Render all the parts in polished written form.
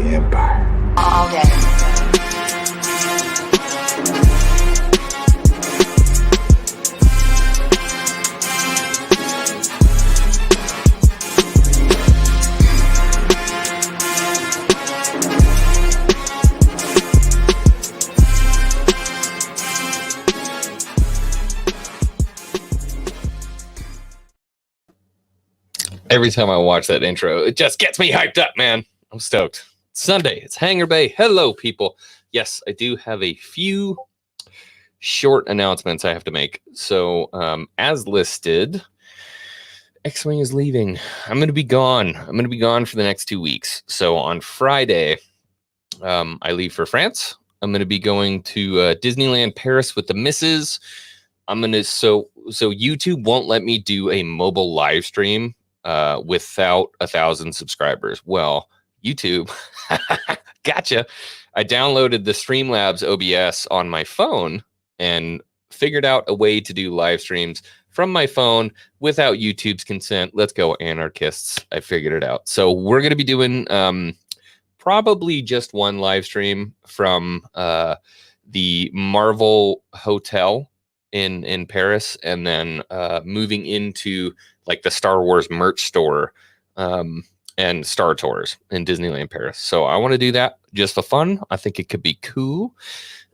the Empire. All day. Every time I watch that intro, it just gets me hyped up, man. I'm stoked. It's Sunday. It's Hangar Bay. Hello, people. Yes, I do have a few short announcements I have to make. So, as listed, Xwing is leaving. I'm going to be gone. I'm going to be gone for the next 2 weeks. So on Friday, I leave for France. I'm going to be going to Disneyland Paris with the missus. I'm going to so YouTube won't let me do a mobile live stream without 1,000 subscribers. Well, YouTube, gotcha. I downloaded the Streamlabs OBS on my phone and figured out a way to do live streams from my phone without YouTube's consent. Let's go, anarchists. I figured it out. So we're going to be doing probably just one live stream from the Marvel Hotel in Paris, and then moving into like the Star Wars merch store and Star Tours in Disneyland Paris. So I want to do that just for fun. I think it could be cool.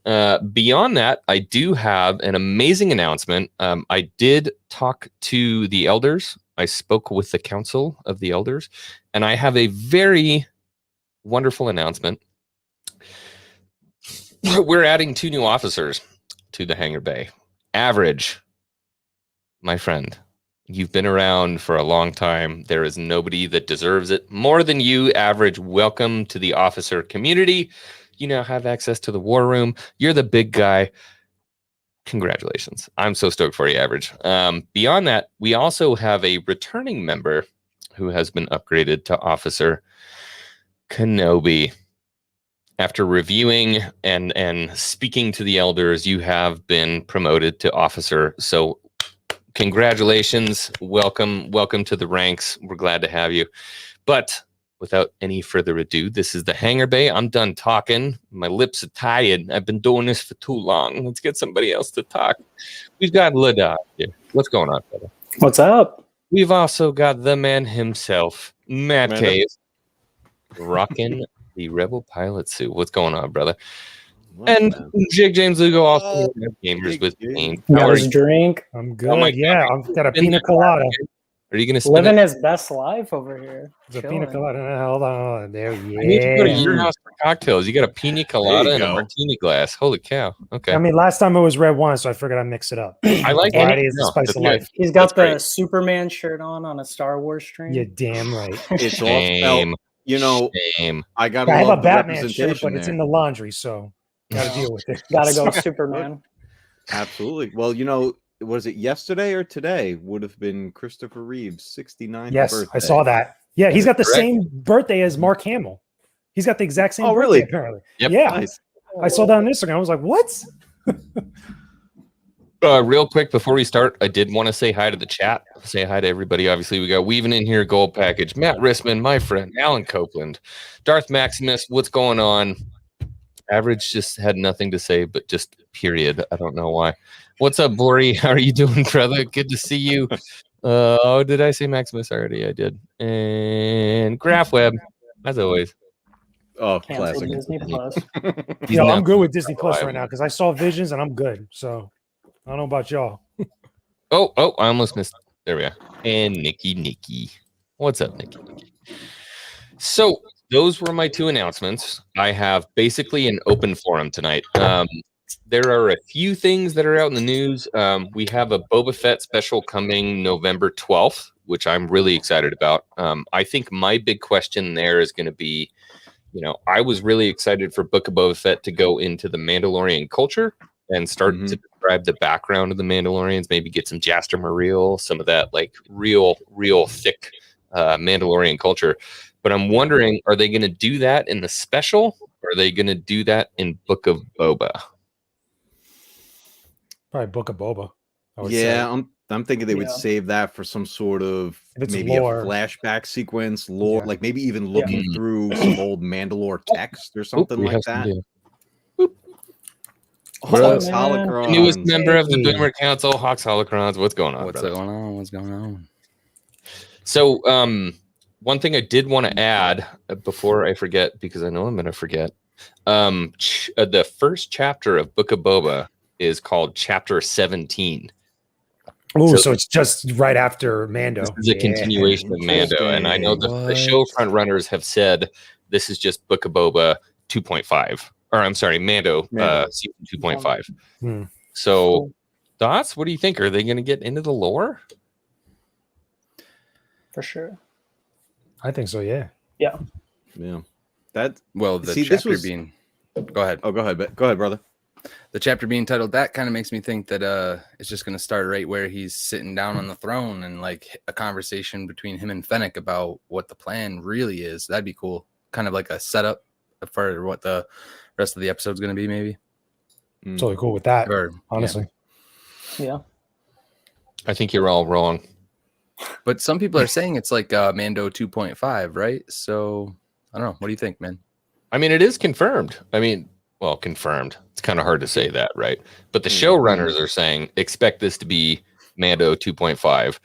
Beyond that, I do have an amazing announcement. I did talk to the elders. I spoke with the Council of the Elders, and I have a very wonderful announcement. We're adding 2 new officers to the Hangar Bay. Average, my friend, you've been around for a long time. There is nobody that deserves it more than you, Average. Welcome to the officer community. You now have access to the war room. You're the big guy. Congratulations. I'm so stoked for you, Average. Beyond that, we also have a returning member who has been upgraded to Officer Kenobi. After reviewing and speaking to the elders, you have been promoted to officer. So congratulations. Welcome to the ranks. We're glad to have you. But without any further ado, this is the Hangar Bay. I'm done talking. My lips are tired. I've been doing this for too long. Let's get somebody else to talk. We've got Lada here. What's going on, brother? What's up? We've also got the man himself, Matt Cave, rocking the Rebel pilot suit. What's going on, brother? And Jake James Lugo also gamers with me. Got his drink. I'm good. I've got a pina colada. Are you gonna living his best life over here? The pina colada. Hold on. There, yeah. I need to go to your house for cocktails. You got a pina colada and a martini glass. Holy cow! Okay. I mean, last time it was red wine, so I figured I'd mix it up. I like Friday is the spice of life. He's got the Superman shirt on a Star Wars stream. You're damn right. It's shame. You know, shame. I have a Batman shirt, but it's in the laundry, so gotta deal with it. Gotta go Superman. Absolutely. Well, you know, was it yesterday or today? Would have been Christopher Reeve's 69th yes, birthday. I saw that. Yeah, he's got the same birthday as Mark Hamill. He's got the exact same birthday, really? Apparently. Yep. Yeah. Nice. I saw that on Instagram. I was like, what? Real quick before we start, I did want to say hi to the chat. Say hi to everybody. Obviously, we got Weaving in here, Gold Package, Matt Rissman, my friend, Alan Copeland, Darth Maximus. What's going on? Average just had nothing to say, but just period. I don't know why. What's up, Bori? How are you doing, brother? Good to see you. Oh, did I say Maximus already? I did. And Graph Web, as always. Oh, Cancel classic. Disney Plus. I'm good with Disney Plus right now because I saw Visions and I'm good. So I don't know about y'all. Oh, I almost missed. There we are. And Nikki. What's up, Nikki? So those were my 2 announcements. I have basically an open forum tonight. There are a few things that are out in the news. We have a Boba Fett special coming November 12th, which I'm really excited about. I think my big question there is going to be, you know, I was really excited for Book of Boba Fett to go into the Mandalorian culture and start to describe the background of the Mandalorians, maybe get some Jaster Mareel, some of that like real thick Mandalorian culture. But I'm wondering, are they going to do that in the special, or are they going to do that in Book of Boba? Probably Book of Boba. Yeah, I'm thinking they would Yeah. save that for some sort of If it's maybe lore. a flashback sequence, lore, Yeah. like maybe even looking Yeah. through some old Mandalore text or something we like have that. somebody. Oh, What up, it's man? The newest holocrons. member of the Hey. Boomer Council, Hawks Holocrons. What's going on, What's brother? going on? What's going on? So, one thing I did want to add before I forget, because I know I'm going to forget, the first chapter of Book of Boba is called Chapter 17. Oh, So- so it's just right after Mando. This is a continuation of Mando, and I know the What? show front runners have said this is just Book of Boba 2.5, or I'm sorry, Mando. Season 2.5. Hmm. So, Cool. thoughts? What do you think? Are they going to get into the lore? For sure. I think so. Yeah. Yeah. That Well, the See, this chapter was- being. Go ahead. go ahead. Go ahead, brother. The chapter being titled that kind of makes me think that it's just going to start right where he's sitting down on the throne and like a conversation between him and Fennec about what the plan really is. That'd be cool. Kind of like a setup for what the rest of the episode's going to be, maybe. Totally cool with that. Or Honestly. Yeah. I think you're all wrong. But some people are saying it's like Mando 2.5, right? So I don't know. What do you think, man? I mean, it is confirmed. I mean, well, confirmed. It's kind of hard to say that, right? But the showrunners are saying expect this to be Mando 2.5.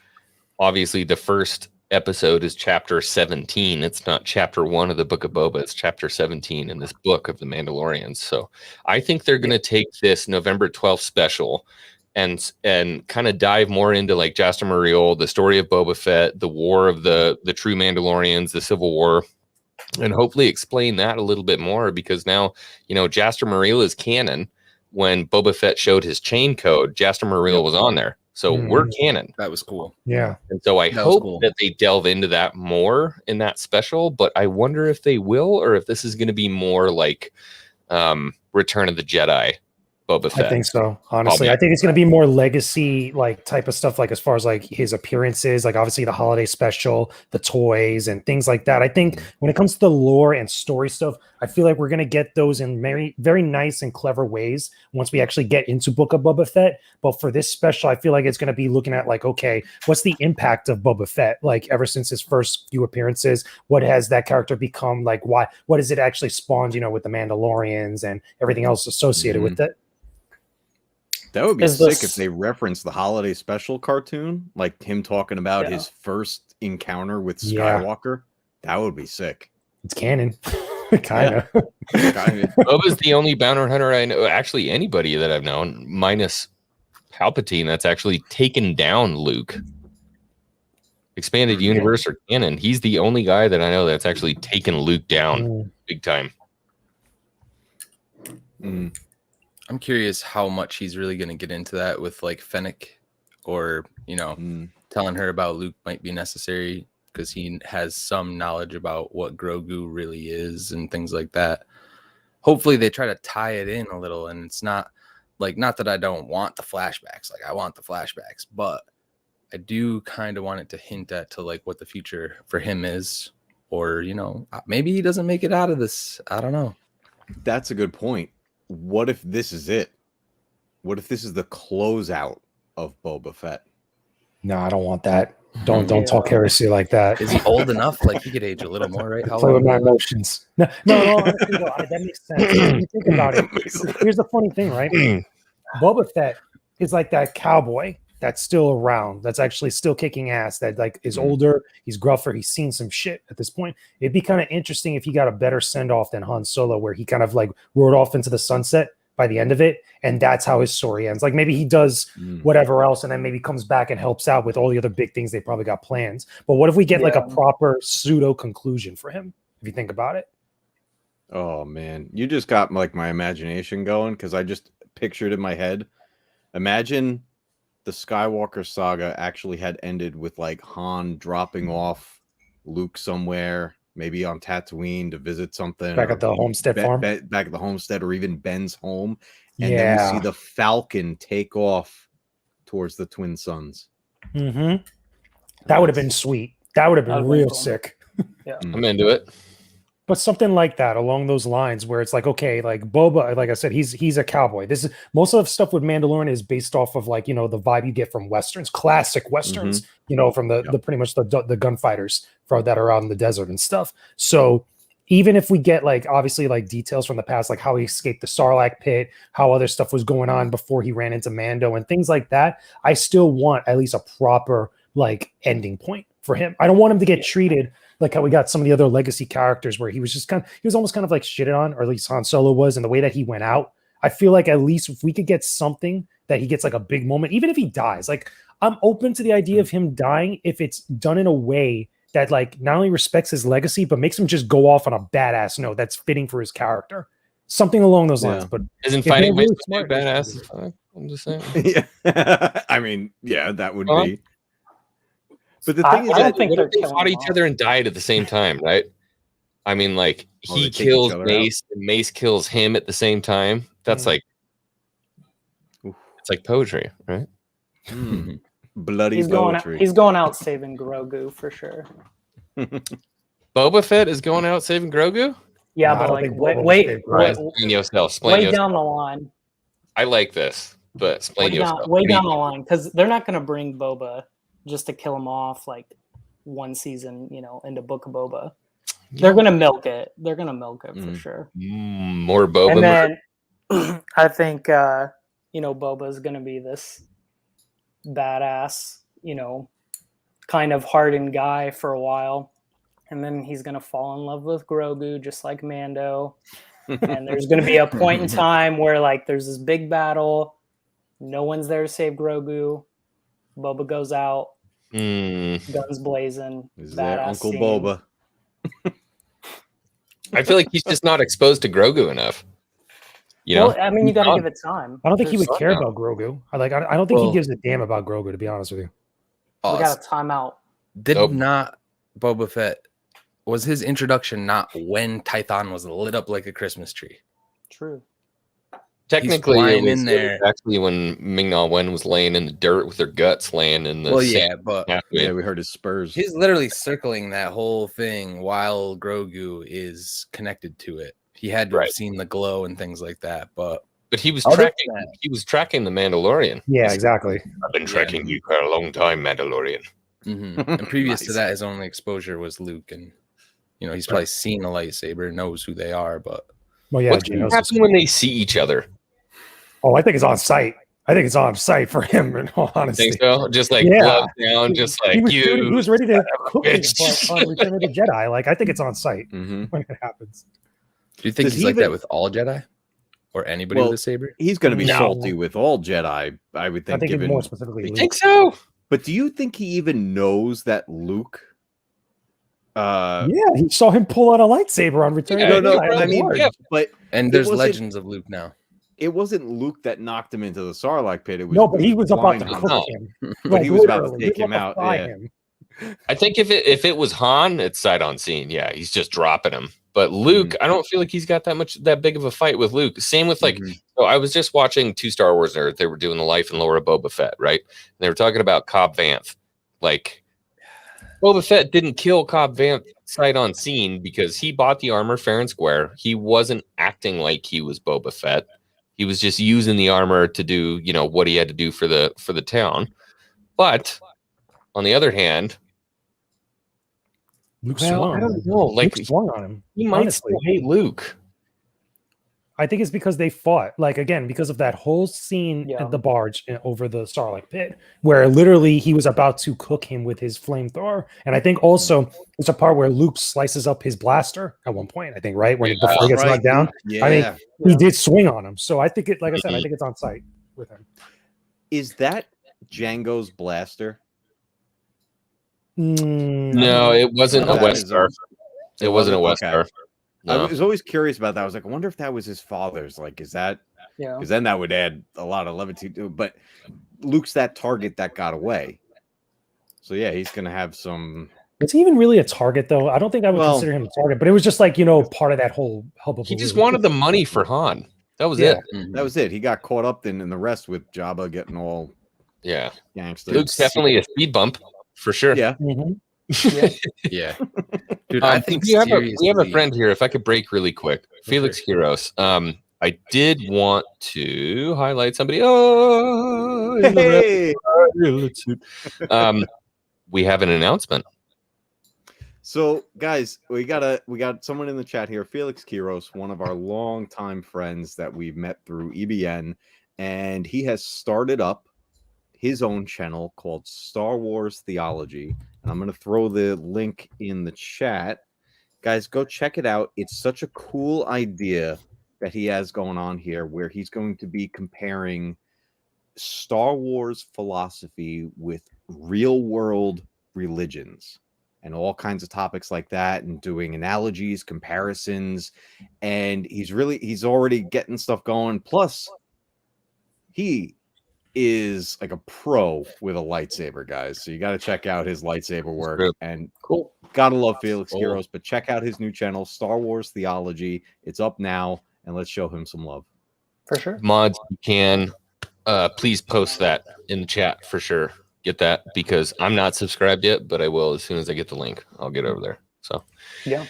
Obviously, the first episode is chapter 17. It's not chapter 1 of the Book of Boba. It's chapter 17 in this book of the Mandalorians. So I think they're going to take this November 12th special and kind of dive more into like Jaster Muriel, the story of Boba Fett, the war of the true Mandalorians, the Civil War, and hopefully explain that a little bit more, because now, Jaster Muriel is canon. When Boba Fett showed his chain code, Jaster Muriel was on there. So we're canon. That was cool. Yeah. And so I That was hope cool. that they delve into that more in that special, but I wonder if they will, or if this is going to be more like Return of the Jedi Boba Fett. I think so. Honestly, yeah. I think it's going to be more legacy like type of stuff, like as far as like his appearances, like obviously the holiday special, the toys and things like that. I think when it comes to the lore and story stuff, I feel like we're going to get those in very, very nice and clever ways once we actually get into Book of Boba Fett. But for this special, I feel like it's going to be looking at like, okay, what's the impact of Boba Fett? Like ever since his first few appearances, what has that character become? Like what has it actually spawned, with the Mandalorians and everything else associated with it? That would be Is sick this- if they referenced the holiday special cartoon, like him talking about his first encounter with Yeah. Skywalker. That would be sick. It's canon. kind of. Boba's the only bounty hunter I know, actually anybody that I've known, minus Palpatine, that's actually taken down Luke. Expanded universe or canon. He's the only guy that I know that's actually taken Luke down big time. I'm curious how much he's really going to get into that with like Fennec, or telling her about Luke might be necessary because he has some knowledge about what Grogu really is and things like that. Hopefully they try to tie it in a little, and it's not that I don't want the flashbacks. Like I want the flashbacks, but I do kind of want it to hint at to like what the future for him is, or maybe he doesn't make it out of this. I don't know. That's a good point. What if this is it? What if this is the closeout of Boba Fett? No, I don't want that. Don't talk heresy like that. Is he old enough? Like he could age a little more, right? How Play with old? my emotions. No, honestly, though, that makes sense. When you think about it, here's the funny thing, right? Boba Fett is like that cowboy that's still around, that's actually still kicking ass, that like is older, he's gruffer, he's seen some shit at this point. It'd be kind of interesting if he got a better send-off than Han Solo, where he kind of like rode off into the sunset by the end of it, and that's how his story ends. Like maybe he does whatever else, and then maybe comes back and helps out with all the other big things they probably got plans. But what if we get like a proper pseudo conclusion for him, if you think about it? Oh man, you just got like my imagination going, because I just pictured in my head. Imagine the Skywalker saga actually had ended with like Han dropping off Luke somewhere, maybe on Tatooine to visit something, Back at the homestead farm? back at the homestead, or even Ben's home, and then we see the Falcon take off towards the twin suns. That would have been sweet. That would have been That'd real been cool. sick. I'm into it. But something like that along those lines where it's like, okay, like Boba, like I said, he's a cowboy. This is most of the stuff with Mandalorian is based off of like, the vibe you get from Westerns, classic Westerns, from the pretty much the gunfighters that are out in the desert and stuff. So even if we get like obviously like details from the past, like how he escaped the Sarlacc pit, how other stuff was going on before he ran into Mando and things like that, I still want at least a proper like ending point for him. I don't want him to get treated like how we got some of the other legacy characters where he was almost kind of like shitted on, or at least Han Solo was, and the way that he went out. I feel like at least if we could get something that he gets like a big moment, even if he dies, like I'm open to the idea of him dying if it's done in a way that like not only respects his legacy, but makes him just go off on a badass note that's fitting for his character. Something along those lines. But isn't fighting really smart badass? I'm just saying. Yeah. I mean, yeah, that would be. But the thing is, I don't think they they're fought each other and died at the same time, right? I mean, like he kills Mace and Mace kills him at the same time. That's like, it's like poetry, right? Bloody poetry. He's going out saving Grogu for sure. Boba Fett is going out saving Grogu? Yeah, but like wait explain yourself. Down the line. I like this, but explain yourself. Way down the line, because they're not going to bring Boba just to kill him off like one season, into Book of Boba. They're gonna milk it. They're gonna milk it for sure. More Boba. And then I think Boba is gonna be this badass, kind of hardened guy for a while, and then he's gonna fall in love with Grogu just like Mando. And there's gonna be a point in time where like there's this big battle, no one's there to save Grogu. Boba goes out, guns blazing. Is there Uncle scene. Boba? I feel like he's just not exposed to Grogu enough. Well, I mean, you got to give it time. I don't think he would care about Grogu. I don't think he gives a damn about Grogu, to be honest with you. We got a timeout. Not Boba Fett, was his introduction not when Tython was lit up like a Christmas tree? True. Technically, it was actually when Ming-Na Wen was laying in the dirt with her guts laying in the sand. Yeah, we heard his spurs. He's literally circling that whole thing while Grogu is connected to it. He had to have seen the glow and things like that, but he was tracking. He was tracking the Mandalorian. Yeah, exactly. I've been tracking you for a long time, Mandalorian. And previous to that, his only exposure was Luke, and he's probably seen a lightsaber, knows who they are, but. Well, yeah. What's going to happen when they see each other? Oh, I think it's on site. I think it's on site for him, in all honesty. Think so? Just like gloves down, just like he was ready to cook it on Return of the Jedi. Like, I think it's on site when it happens. Do you think he's like that with all Jedi? Or anybody with a saber? He's going to be salty with all Jedi, I would think. I think more specifically Luke. Think so? But do you think he even knows that Luke... yeah, he saw him pull out a lightsaber on Return of the Jedi. I mean, but there's legends of Luke now. It wasn't Luke that knocked him into the Sarlacc pit. It was but he was about to cook him. But he was about to take him out. Yeah. I think if it was Han, it's sight on scene. Yeah, he's just dropping him. But Luke, I don't feel like he's got that big of a fight with Luke. Same with like, so I was just watching 2 Star Wars nerds. They were doing the life and lore of Boba Fett, right? And they were talking about Cobb Vanth. Like, Boba Fett didn't kill Cobb Vanth sight on scene because he bought the armor fair and square. He wasn't acting like he was Boba Fett. He was just using the armor to do, what he had to do for the town. But on the other hand, Luke swung. I don't know. Like, Luke swung on him. He might still hate Luke. I think it's because they fought. Like, again, because of that whole scene at the barge over the Sarlacc pit, where literally he was about to cook him with his flamethrower. And I think also there's a part where Luke slices up his blaster at one point, I think, right? Before he gets knocked down. Yeah. I think he did swing on him. So I think like I said, I think it's on site with him. Is that Django's blaster? No, it wasn't a Westar. It wasn't a Westar. No. I was always curious about that. I was like, I wonder if that was his father's. Like, is that? Yeah. Because then that would add a lot of levity to it. But Luke's that target that got away. So yeah, he's gonna have some. Is he even really a target though? I don't think I would consider him a target. But it was just like part of that whole hubbub. He just wanted the money for Han. That was it. That was it. He got caught up in the rest with Jabba getting all gangster. Luke's definitely a speed bump for sure. Yeah. Yeah, dude. I think we have seriously, a friend here. If I could break really quick, Felix Quiros. I did want to highlight somebody. Oh, in the Hey! red suit. We have an announcement. So, guys, we got someone in the chat here, Felix Quiros, one of our longtime friends that we've met through EBN, and he has started up his own channel called Star Wars Theology, and I'm going to throw the link in the chat. Guys, go check it out. It's such a cool idea that he has going on here, where he's going to be comparing Star Wars philosophy with real world religions and all kinds of topics like that, and doing analogies, comparisons, and he's already getting stuff going. Plus, he is like a pro with a lightsaber, guys. So you got to check out his lightsaber work. And Cool. Gotta love Felix Quiros, but check out his new channel, Star Wars Theology. It's up now, and let's show him some love. For sure. Mods, you can please post that in the chat for sure. Get that, because I'm not subscribed yet, but I will as soon as I get the link. I'll get over there. So yeah,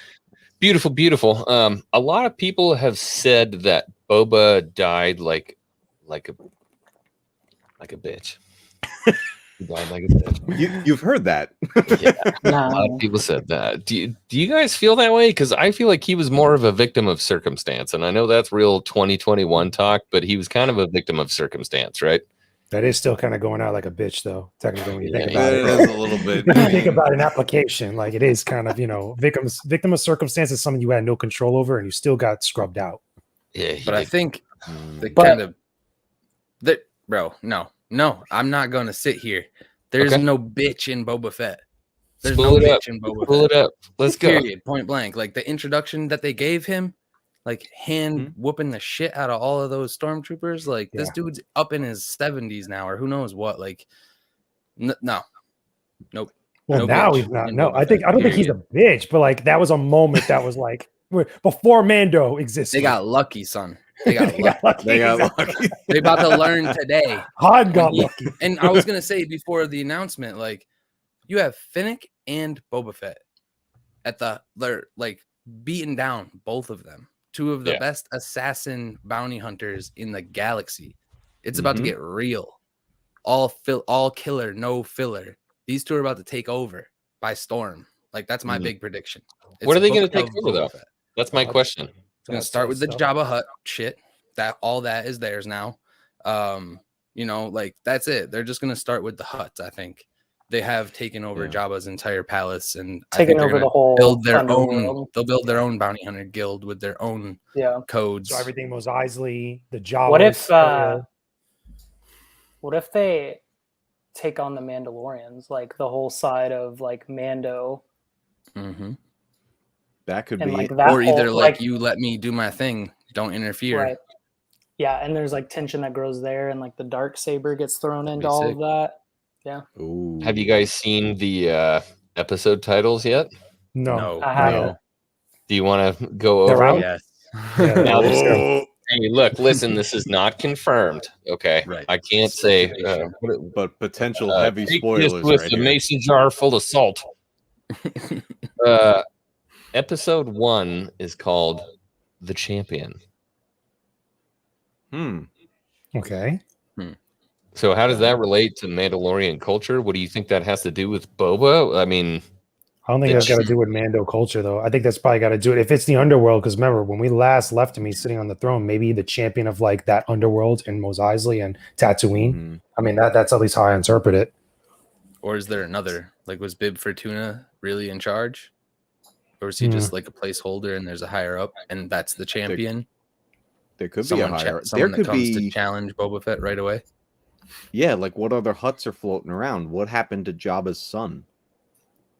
beautiful. A lot of people have said that Boba died like a bitch. He died like a bitch. You've heard that. Yeah, a lot of people said that. Do you guys feel that way? Because I feel like he was more of a victim of circumstance, and I know that's real 2021 talk, but he was kind of a victim of circumstance, right? That is still kind of going out like a bitch, though. Technically, when you think Yeah, about it it, is a little bit. When you think about an application, like it is kind of, victim of circumstances, something you had no control over, and you still got scrubbed out. Yeah, but I think the But- kind of that, bro. No, I'm not gonna sit here. There's Okay. no bitch in Boba Fett. There's Pull no it up. bitch in Boba Pull Fett. it up. Let's go. Period. Point blank. Like the introduction that they gave him, like hand whooping the shit out of all of those stormtroopers. Like this Yeah. dude's up in his 70s now, or who knows what. Like, no, nope. Well, No now bitch he's not. in No, Boba I Fett, don't think he's a bitch, but like that was a moment that was like before Mando existed. They got lucky, son. They got lucky. lucky. They got Exactly. lucky. They about to learn today. Han got When he- lucky. And I was gonna say before the announcement, like you have Finnick and Boba Fett they're like beating down both of them. Two of the Yeah. best assassin bounty hunters in the galaxy. It's about to get real. All killer, no filler. These two are about to take over by storm. Like that's my big prediction. What are they going to Book take of over, though? Boba Fett. That's my question. It's gonna start with the Jabba Hutt shit. That all that is theirs now. Like that's it. They're just gonna start with the Hutts. I think they have taken over Jabba's entire palace, and I think taking they're over gonna the whole build their underworld. own. They'll build their own bounty hunter guild with their own codes. So everything Mos Eisley, the Jawas. What if they take on the Mandalorians, like the whole side of like Mando, That could and be. like that, or either whole, like you let me do my thing, don't interfere. right? Yeah, and there's like tension that grows there, and like the dark saber gets thrown into be all sick. of that. Yeah. Ooh. Have you guys seen the episode titles yet? No. I haven't. No. Do you want to go They're over out? them? Yes. Now, Oh, hey, look, listen, this is not confirmed. Okay. Right. I can't say. but potential heavy Take spoilers this with right a here. mason jar full of salt. Episode 1 is called The Champion. Okay. So how does that relate to Mandalorian culture? What do you think that has to do with Boba? I mean, I don't think that's got to do with Mando culture, though. I think that's probably got to do it if it's the underworld. Because remember, when we last left him, he's sitting on the throne. Maybe the champion of like that underworld in Mos Eisley and Tatooine. I mean, that's at least how I interpret it. Or is there another? Like, was Bib Fortuna really in charge? Or is he just like a placeholder and there's a higher up and that's the champion? There could be a Someone higher. someone There that could comes be. to challenge Boba Fett right away. Yeah, like what other huts are floating around? What happened to Jabba's son?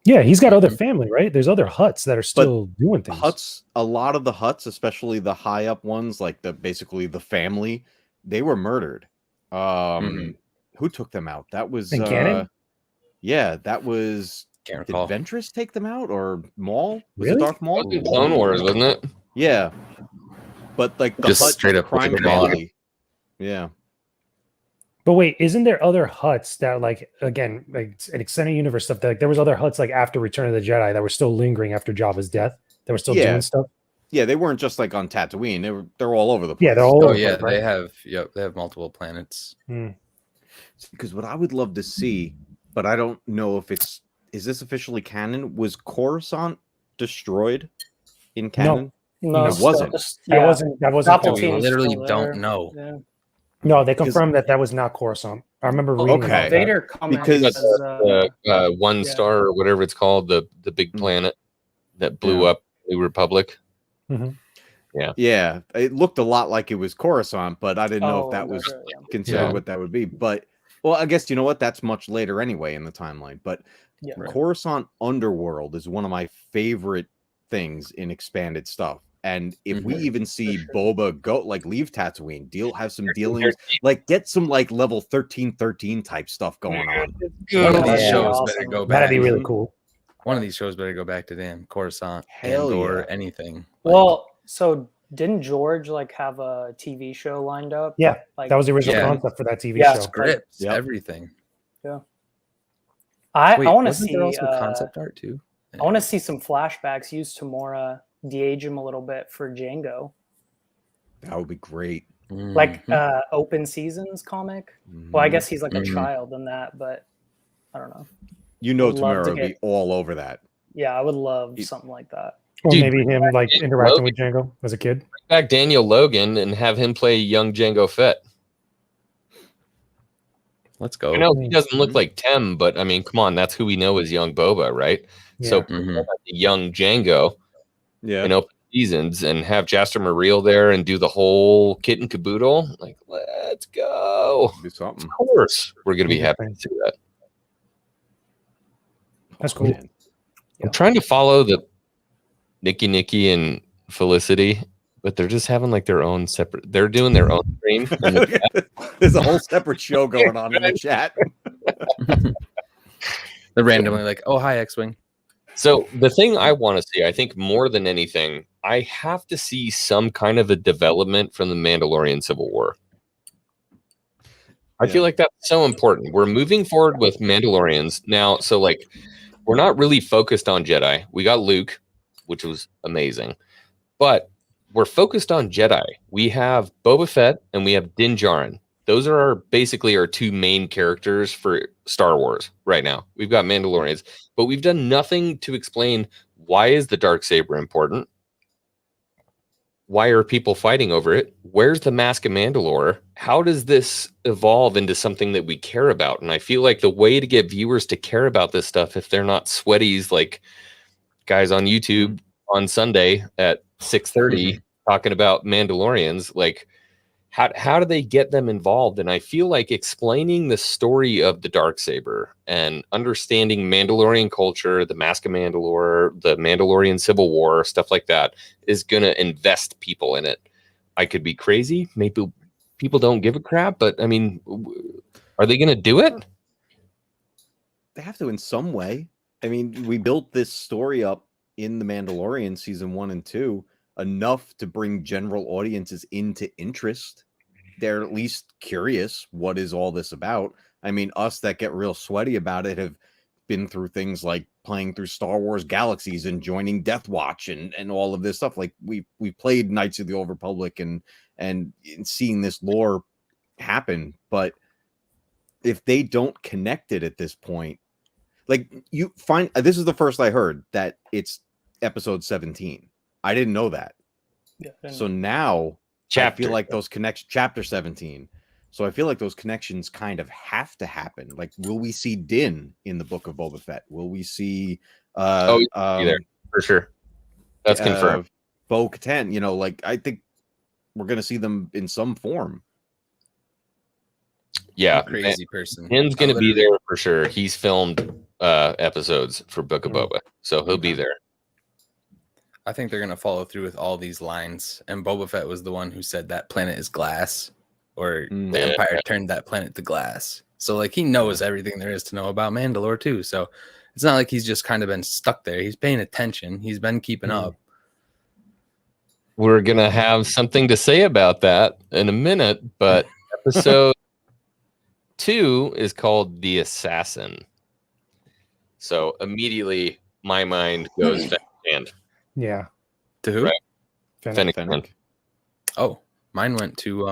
Yeah, he's got other family, right? There's other huts that are still doing things. Huts, a lot of the huts, especially the high up ones, like basically the family, they were murdered. Who took them out? That was In canon? Yeah, that was. Can't Did recall. Ventress take them out or Maul? Was Really? it Darth Maul? Clone Wars, wasn't it? Yeah, but like the Just hut straight up crime took them all out. family. Yeah. But wait, isn't there other huts that, like, again, like an extended universe stuff? That, like, there was other huts like after Return of the Jedi that were still lingering after Jabba's death. That were still doing stuff. Yeah, they weren't just like on Tatooine. They're all over the place. Yeah, they're all Oh over the yeah, place, right? they have multiple planets. Because what I would love to see, but I don't know if is this officially canon? Was Coruscant destroyed in canon? No, it wasn't. That wasn't. That wasn't. We Palpatine's literally still don't there. know. Yeah. No, they confirmed that was not Coruscant. I remember reading okay. about that. Vader commented Because One yeah. star or whatever it's called, the big planet that blew up the Republic. Yeah, it looked a lot like it was Coruscant, but I didn't know if that was yeah. considered what that would be. But well, I guess you know what? That's much later anyway in the timeline. But Yeah. Right. Coruscant Underworld is one of my favorite things in expanded stuff. And if we even see Boba go like leave Tatooine, have some dealings, like get some like level 1313 type stuff going on. One of these Yeah. shows Awesome. better go back. That'd be really cool. One of these shows better go back to damn Coruscant Hell or yeah. anything. Well, so didn't George like have a TV show lined up? Yeah, Like that was the original Yeah. concept for that TV Yeah, show. scripts, Yep. everything. I Wait, want to wasn't see there also concept art too? I want to see some flashbacks used to de-age him a little bit for Django, That would be great. like Open Seasons comic. Well, I guess he's like a child in that, but I don't know. You know, Would love Tamara to would be get- all over that. Yeah, I would love something like that. Or Dude, maybe him like Daniel interacting Logan. with Django as a kid. Back Daniel Logan and have him play young Jango Fett. Let's go. I know he doesn't look like Tem, but I mean, come on, that's who we know as young Boba, right? Yeah. So Mhm. young Django Yeah. in Open Seasons and have Jaster Muriel there and do the whole kit and caboodle. Like, let's go. Do something. Of course, we're gonna be happy to see that. That's cool. Man. I'm trying to follow the Nikki and Felicity, but they're just having like their own separate. They're doing their own stream. There's a whole separate show going on in the chat. They're randomly like, "Oh, hi, Xwing." So the thing I want to see, I think more than anything, I have to see some kind of a development from the Mandalorian Civil War. I feel like that's so important. We're moving forward with Mandalorians now. So like, we're not really focused on Jedi. We got Luke, which was amazing, but we're focused on Jedi. We have Boba Fett and we have Din Djarin. Those are basically our two main characters for Star Wars right now. We've got Mandalorians, but we've done nothing to explain why is the Darksaber important? Why are people fighting over it? Where's the Mask of Mandalore? How does this evolve into something that we care about? And I feel like the way to get viewers to care about this stuff, if they're not sweaties like guys on YouTube on Sunday at 6:30 talking about Mandalorians, like how do they get them involved? And I feel like explaining the story of the Darksaber and understanding Mandalorian culture, the Mask of Mandalore, the Mandalorian Civil War, stuff like that is going to invest people in it. I could be crazy. Maybe people don't give a crap, but I mean, are they going to do it? They have to in some way. I mean, we built this story up in The Mandalorian season 1 and 2 enough to bring general audiences into interest. They're at least curious, what is all this about? I mean, us that get real sweaty about it have been through things like playing through Star Wars Galaxies and joining Death Watch and all of this stuff. Like we played Knights of the Old Republic and seeing this lore happen. But if they don't connect it at this point, like you find this is the first I heard that it's episode 17. I didn't know that. Yeah, So now I feel like those connections, chapter 17. So I feel like those connections kind of have to happen. Like, will we see Din in the Book of Boba Fett? Will we see there for sure. That's confirmed. Bo-Katan, you know, like I think we're gonna see them in some form. Yeah, Crazy person. Din's going to be there for sure. He's filmed episodes for Book of Boba, so he'll be there. I think they're gonna follow through with all these lines. And Boba Fett was the one who said that planet is glass, or the Empire turned that planet to glass. So like he knows everything there is to know about Mandalore too. So it's not like he's just kind of been stuck there. He's paying attention. He's been keeping up. We're going to have something to say about that in a minute, but episode 2 is called The Assassin. So immediately my mind goes Fennec Hand. Yeah. To who? Right. Fennec. Fennec Hand. Oh, mine went to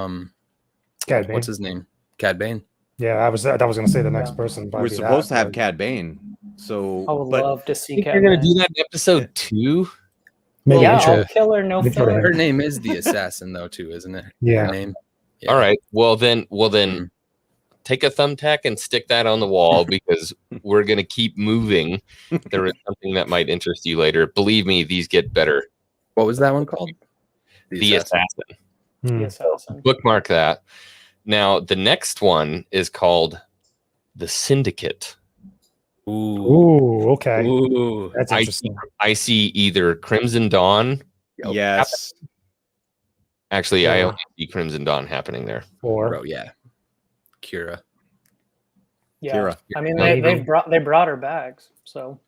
Cad Bane. what's his name? Cad Bane. Yeah, I was going to say the next Yeah. person. We're supposed to have Cad Bane. So, I would but love to see Think Cat you're gonna Bane. do that in episode 2? Maybe Yeah, intro. all killer, no Intro filler. Her name is the assassin, though, too, isn't it? Yeah. Her name. Yeah. All right. Well then Mhm. take a thumbtack and stick that on the wall because we're gonna keep moving. There is something that might interest you later. Believe me, these get better. What was that one called? The Assassin. Hmm. The assassin. Bookmark that. Now the next one is called The Syndicate. Ooh. Ooh, okay. Ooh. That's interesting. I see either Crimson Dawn. Yep. yes, Actually, I Yeah. only see Crimson Dawn happening there. Or Bro, yeah. Kira. Yeah, Kira. I mean Maybe. they brought her back. So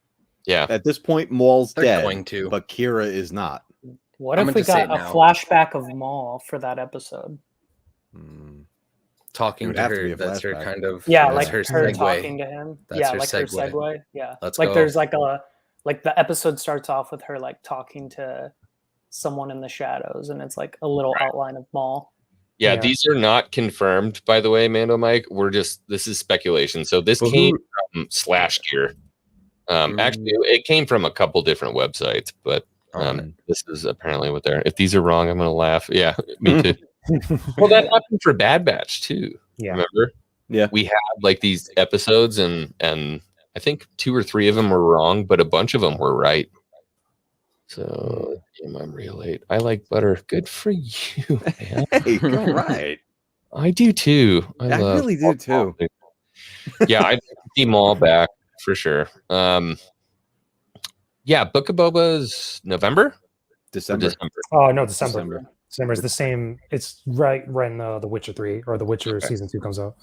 Yeah. at this point, Maul's They're dead, going to. but Kira is not. what I'm if gonna we just say got a it now. flashback of Maul for that episode? Hmm. Talking It would to have to her. be a That's her flashback. kind of. Yeah, that's like her her segue. talking to him. That's yeah, her like her segue. segue. Yeah, Let's like go. there's like the episode starts off with her like talking to someone in the shadows, and it's like a little outline of Maul. Yeah, Yeah. these are not confirmed, by the way, Mando Mike. This is speculation. So this Well, came from Slash Gear. Actually, it came from a couple different websites, but this is apparently what they're. If these are wrong, I'm gonna laugh. Yeah, me too. Well, that happened for Bad Batch too. Yeah. Remember? Yeah. We had like these episodes, and I think 2 or 3 of them were wrong, but a bunch of them were right. So I'm real late. I like butter. Good for you, man. Hey, all right. I do too. I love really do too. Yeah, I'd see them all back for sure. Yeah, Book of Boba's November? Or December. oh no, December. December. December is the same. It's right when The Witcher 3 or The Witcher season 2 comes out.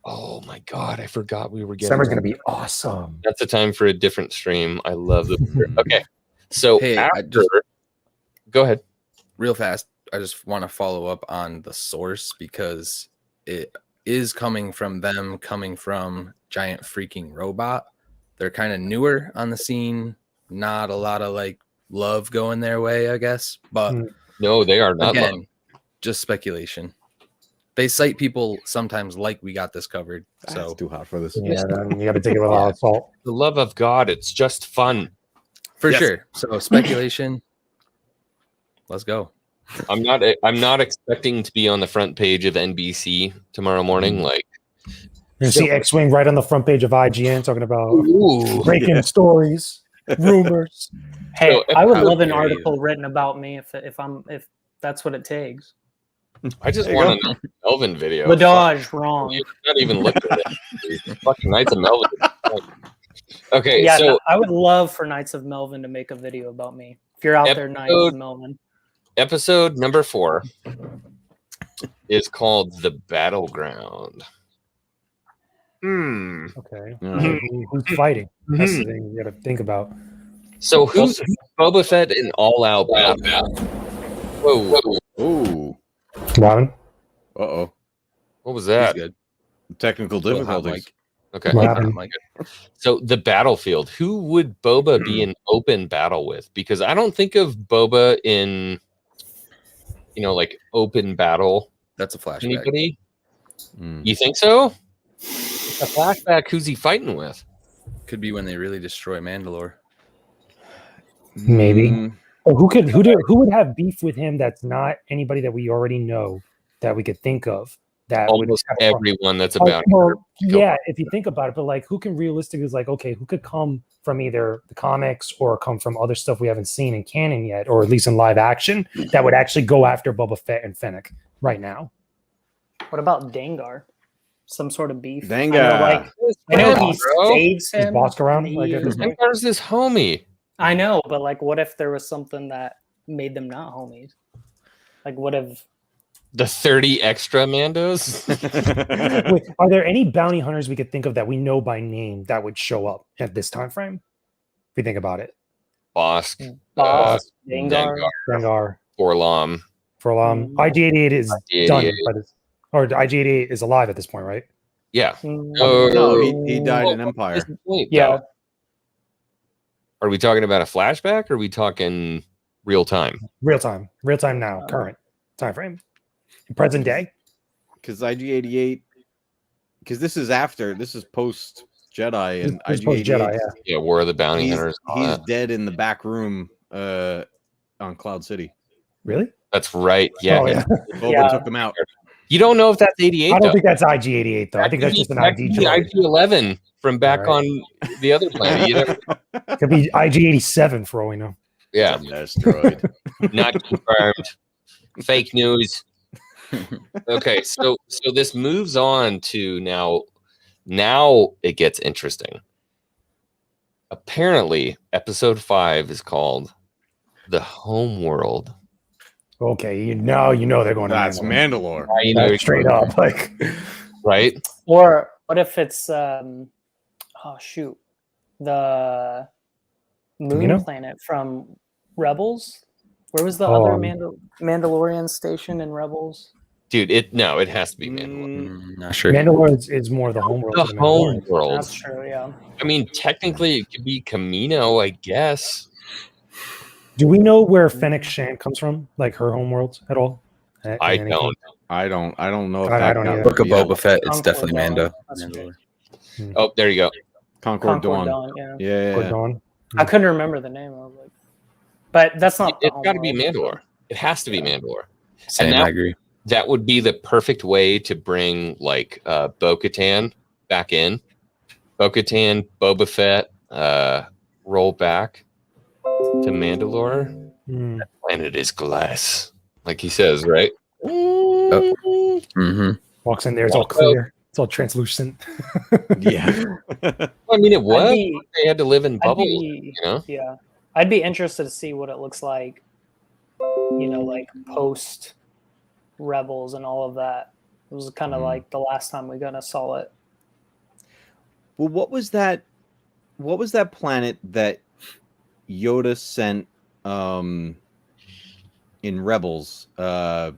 Oh my god, I forgot we were getting. December's gonna be awesome. That's a time for a different stream. I love the. Okay, so Hey, after, go ahead. Real fast, I just want to follow up on the source because it is coming from Giant Freaking Robot. They're kind of newer on the scene. Not a lot of like love going their way, I guess. But No, they are not. again, just speculation. They cite people sometimes like we got this covered. So It's too hot for this. Yeah, then you got to take it with a lot of salt. The love of God. It's just fun. for Yes. sure. So speculation. Let's go. I'm not expecting to be on the front page of NBC tomorrow morning. Like, You see Xwing right on the front page of IGN talking about ooh, breaking stories, rumors. Hey, So, I would how love an dare you. article written about me if that's what it takes. I just There you want go. a Melvin video. Ladage, wrong. You've not even looked at it. Fucking Knights of Melvin. Okay, Yeah, so no, I would love for Knights of Melvin to make a video about me. If you're out there, Knights of Melvin. episode number 4 is called The Battleground. Okay. All right. Who's fighting? That's the thing you got to think about. So who's Boba Fett in All Out Battle? Whoa, Ooh. Robin? Uh-oh. what was He's that? good. Technical Little hot difficulties. Okay. What Hot happened? mic. So the battlefield, who would Boba be in open battle with? Because I don't think of Boba in, like open battle. That's a flashback. Anybody? Mm. You think so? A flashback. Who's he fighting with? Could be when they really destroy Mandalore. Maybe. Mm. Or who would have beef with him that's not anybody that we already know that we could think of that would Almost have a problem? everyone that's Oh, about. well, yeah, if you think about it, but like who can realistically is like, okay, who could come from either the comics or come from other stuff we haven't seen in canon yet, or at least in live action, that would actually go after Boba Fett and Fennec right now? What about Dengar? Some sort of beef. Dengar. I know he Bro. saves Is him. Bosk around? in Like, the- at this point? Dengar's this homie. I know, but like, what if there was something that made them not homies? Like, what if? The 30 extra Mandos. Wait, are there any bounty hunters we could think of that we know by name that would show up at this time frame? If we think about it, Bosk, Bosk, Dengar, Rengar, Forlom. Furlong, IG-88 is done, IG-88. but or IG-88 is alive at this point, right? Yeah. No, he died in Empire. Yeah. Are we talking about a flashback, or are we talking real time? Real time now, current time frame, present day. Because IG-88, because this is post Jedi, and This is post Jedi, IG-88, Yeah, War of the Bounty Hunters. and all he's that. dead in the back room on Cloud City. Really? That's right. Yeah. Oh, yeah. Boba Yeah. took him out. You don't know if that's 88. I don't though. think that's IG-88 though. I think that's just an That could ID be droid. IG-11 from back Right. on the other planet. You never, Could be IG-87 for all we know. yeah, It's a asteroid. not confirmed. Fake news. Okay, so this moves on to now. Now it gets interesting. Apparently, episode 5 is called "The Home World." Okay, you know they're going to That's Mandalore. Mandalore. You know, That's straight up, like right? Or what if it's oh shoot, the moon Kamino? planet from Rebels? Where was the other Oh. Mandalorian station in Rebels? Dude, it has to be Mandalore. Not sure. Mandalore is more the home world. The than home Mandalore. world. That's true. Yeah. I mean, technically, it could be Camino, I guess. Do we know where Fennec Shand comes from? Like her home world at all? I Anything? don't. I don't know if I that don't got either. Book of revealed. Boba Fett. It's Concord definitely Dawn. Mando. That's Mandalore. Oh, there you go. Concord Dawn. Dawn, yeah. Yeah. Or Dawn? I couldn't remember the name. I was like, but that's not. the It's got to be homeworld. Mandalore. It has to be Mandalore. Same, now- I agree. That would be the perfect way to bring like Bo-Katan back in. Bo-Katan, Boba Fett, roll back to Mandalore. Hmm. Planet is glass, like he says, right? Mm-hmm. Walks in there, it's all clear. It's all translucent. Yeah. I mean, it was. be- They had to live in I'd bubbles, be- you know. Yeah, I'd be interested to see what it looks like. You know, like post Rebels and all of that. It was kind of like the last time we kind of saw it. Well, what was that planet that Yoda sent in Rebels? I'm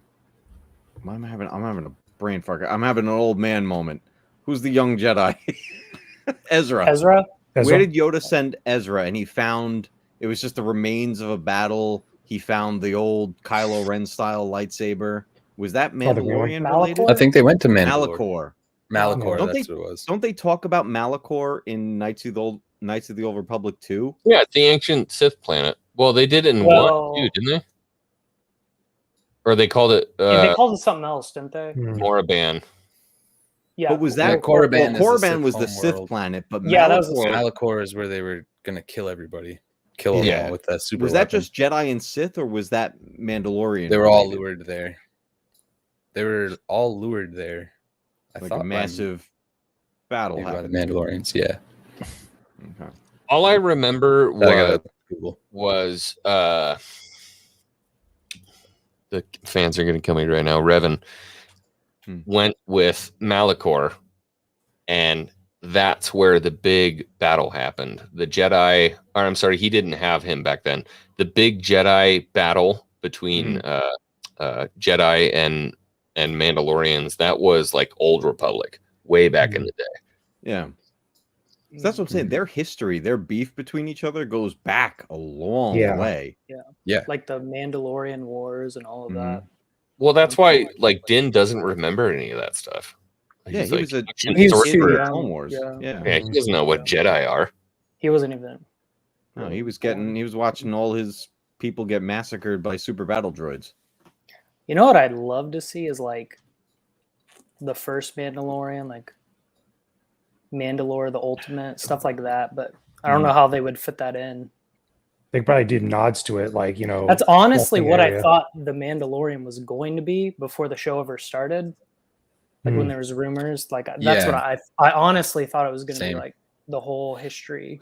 having a brain fart. I'm having an old man moment. Who's the young Jedi? Ezra. Ezra? Where did Yoda send Ezra? And he found it was just the remains of a battle. He found the old Kylo Ren style lightsaber. Was that Oh, the green one? Mandalorian related? Malachor? I think they went to Mandalore. Malachor. Malachor, Don't that's they- what it was. Don't they talk about Malachor in Knights of the Old Republic 2? Yeah, it's the ancient Sith planet. Well, they did in Well- 1 too, didn't they? Or they called it Yeah, they called it something else, didn't they? Hmm. Moraban. Yeah. But was Yeah, that Korriban is the Korriban Sith was the home Sith world. planet, but Yeah, that was the Malachor- Malachor is where they were gonna kill everybody. Kill them Yeah. all with that super was that weapon. just Jedi and Sith, or was that Mandalorian? They were all related? lured there. They were all lured there. I Like thought a massive battle by the happened. Mandalorians. Yeah. Okay. All I remember I gotta was Google. the fans are going to kill me right now. Revan went with Malachor, and that's where the big battle happened. The Jedi, or I'm sorry, he didn't have him back then. The big Jedi battle between Jedi and Mandalorians, that was like Old Republic, way back in the day. Yeah. So that's what I'm saying. Their history, their beef between each other goes back a long Yeah. way. Like the Mandalorian Wars and all of that. Well, that's why like Din doesn't remember any of that stuff. Yeah, He's he like, was a ancient He's sorcerer. too in young. Clone Wars. Yeah. Yeah. Yeah, he doesn't know what Jedi are. He wasn't even. No, he was watching all his people get massacred by super battle droids. You know what I'd love to see is like the first Mandalorian, like Mandalore, the Ultimate, stuff like that. But I don't know how they would fit that in. They probably did nods to it, like, you know. That's honestly Walking what I area. thought the Mandalorian was going to be before the show ever started. Like when there was rumors, like that's what I honestly thought it was going to be, Same. like the whole history.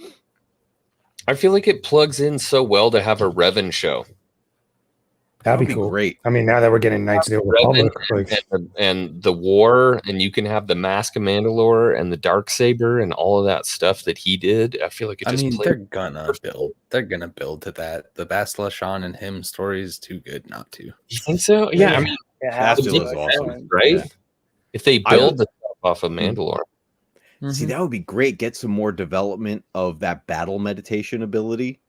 I feel like it plugs in so well to have a Revan show. That'd be cool. Great. I mean, now that we're getting Knights of the Old Revan Republic, like, and the war, and you can have the Mask of Mandalore and the Darksaber and all of that stuff that he did. I feel like it I just mean, played. they're gonna build. They're gonna build to that. The Bastila Shan and him story is too good not to. You think so? Yeah, I mean, It has Bastila to, is I awesome. think. right? Yeah. If they I build the stuff off of Mandalore, See, that would be great. Get some more development of that battle meditation ability.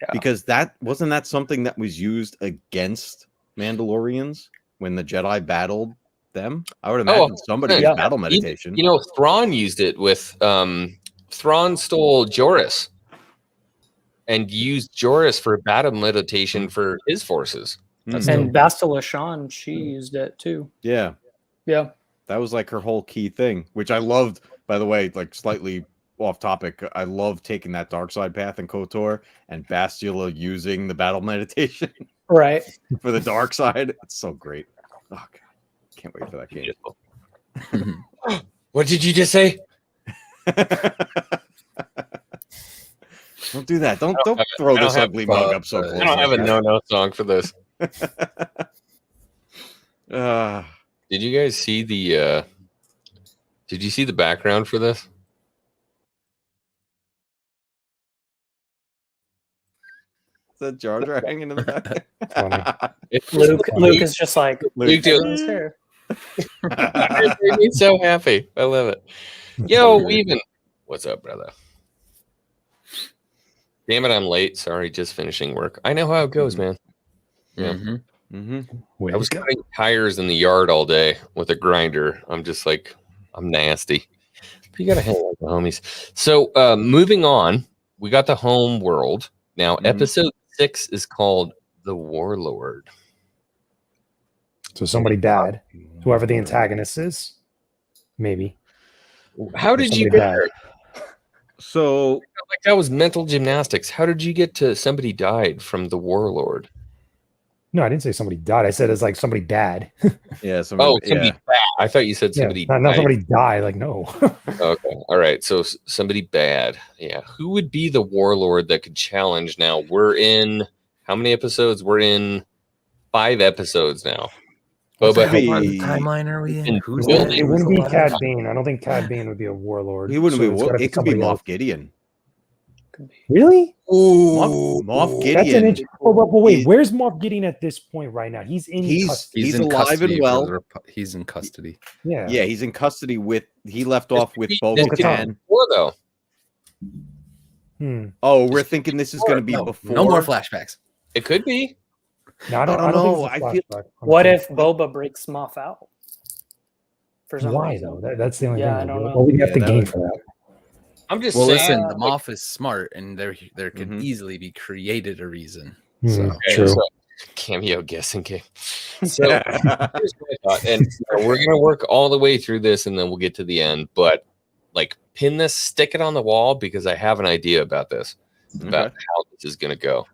Yeah. Because that wasn't that something that was used against Mandalorians when the Jedi battled them. I would imagine somebody used battle meditation. You know, Thrawn used it with Thrawn stole Joris and used Joris for battle meditation for his forces. And Bastila Shan, she used it too. Yeah. Yeah. That was like her whole key thing, which I loved, by the way, like slightly off topic. I love taking that dark side path in KOTOR and Bastila using the battle meditation Right. for the dark side. It's so great. Oh god. Can't wait for that game. What did you just say? Don't do that. Don't throw this ugly mug up so close. I don't have a no song for this. Did you guys see the did you see the background for this? Is that Jar Jar hanging in the back? Luke is just like Luke everyone's here. It made me so happy. I love it. Yo, Weavin. What's up, brother? Damn it, I'm late. Sorry, just finishing work. I know how it goes, man. Yeah. I was cutting tires in the yard all day with a grinder. I'm just like, I'm nasty. But you gotta hang out with the homies. So moving on, we got the home world. Now, episode 6 is called The Warlord. So somebody bad, whoever the antagonist is, maybe. How did you get there? So, like, that was mental gymnastics. How did you get to somebody died from the Warlord? No, I didn't say somebody died. I said it's like somebody bad. Yeah. Somebody bad. I thought you said somebody not died. somebody died. Like, no. Okay. All right. So somebody bad. Yeah. Who would be the Warlord that could challenge now? We're in how many episodes? We're in 5 episodes now. What timeline are we in? It wouldn't be Cad Bane. I don't think Cad Bane would be a warlord. He wouldn't be. It could be somebody else. Moff Gideon. Really? Moff Gideon. That's an but wait, where's Moff Gideon at this point right now? He's in custody. He's alive and well. He's in custody. Yeah. Yeah, he's in custody with. He left off with Bo-Katan. Though. Oh, we're thinking this is going to be before. No more flashbacks. It could be. No, I don't know. I feel. What if Boba breaks Moff out? For some Why reason? though? That's the only thing. I don't know. What would you have to gain for that? I'm just saying. Listen, the Moff is smart, and there could easily be created a reason. True. So, cameo guessing game. So here's my thought, and we're gonna work all the way through this, and then we'll get to the end. But like, pin this, stick it on the wall because I have an idea about this, about how this is gonna go.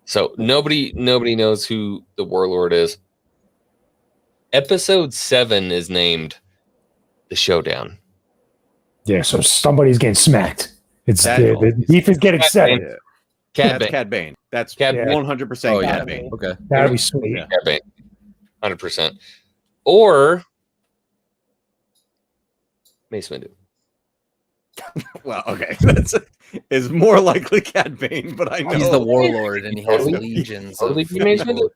So nobody knows who the Warlord is. Episode 7 is named The Showdown. Yeah, so somebody's getting smacked. It's the beef is getting set. Cad Bane. That's 100% Cad Bane. Okay, that'd be sweet. Cad Bane, 100%. Or Mace Windu. Well, okay, is more likely Cad Bane, but I know he's the Warlord and he has legions. Totally be Mace Windu.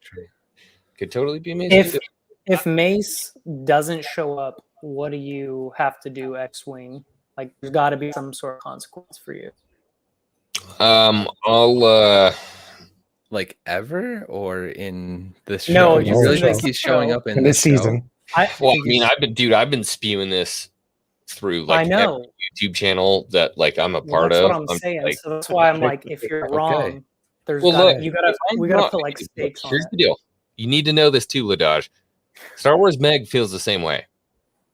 Could totally be Mace Windu. If Mace doesn't show up, what do you have to do, Xwing? Like, there's got to be some sort of consequence for you. I'll like ever or in this show? No, you really think he's showing up in this season? I've been spewing this through like every YouTube channel that like I'm a part that's of. What I'm saying. Like, so that's why I'm like, if you're wrong, we gotta put like stakes on it. Here's the deal. You need to know this too, Ladaj. Star Wars Meg feels the same way,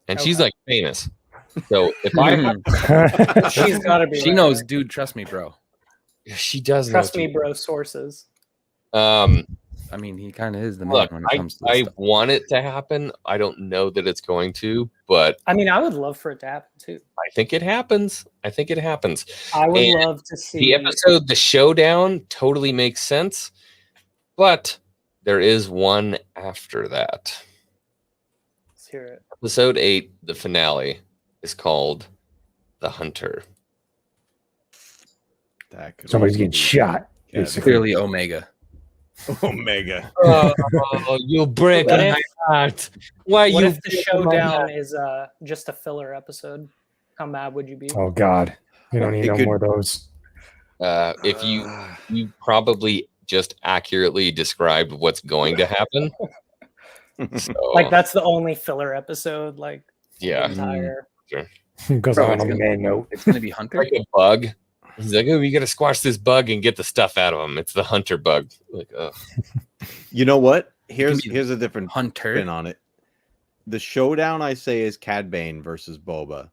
and she's like famous. So if I, she's got to be. She knows, dude. Trust me, bro. She does. Trust me, bro. Sources. I mean, he kind of is the man when it comes to this I stuff. want it to happen. I don't know that it's going to, but I mean, I would love for it to happen too. I think it happens. I would love to see the episode. The Showdown totally makes sense, but there is one after that. Let's hear it. Episode 8, the finale, is called The Hunter. Somebody's getting shot. It's clearly Omega. Omega. Oh, you break my heart. Why what you? If the Showdown is just a filler episode? How mad would you be? Oh God, you don't need It no could- more of those. If you probably just accurately described what's going to happen. So, Like that's the only filler episode. Like the yeah, entire. Goes Bro, on it's a gonna- man note. It's gonna be Hunter. like a bug. He's like, oh, you got to squash this bug and get the stuff out of him. It's the hunter bug. Like, You know what? can be Here's a different Hunter. spin on it. The showdown, I say, is Cad Bane versus Boba.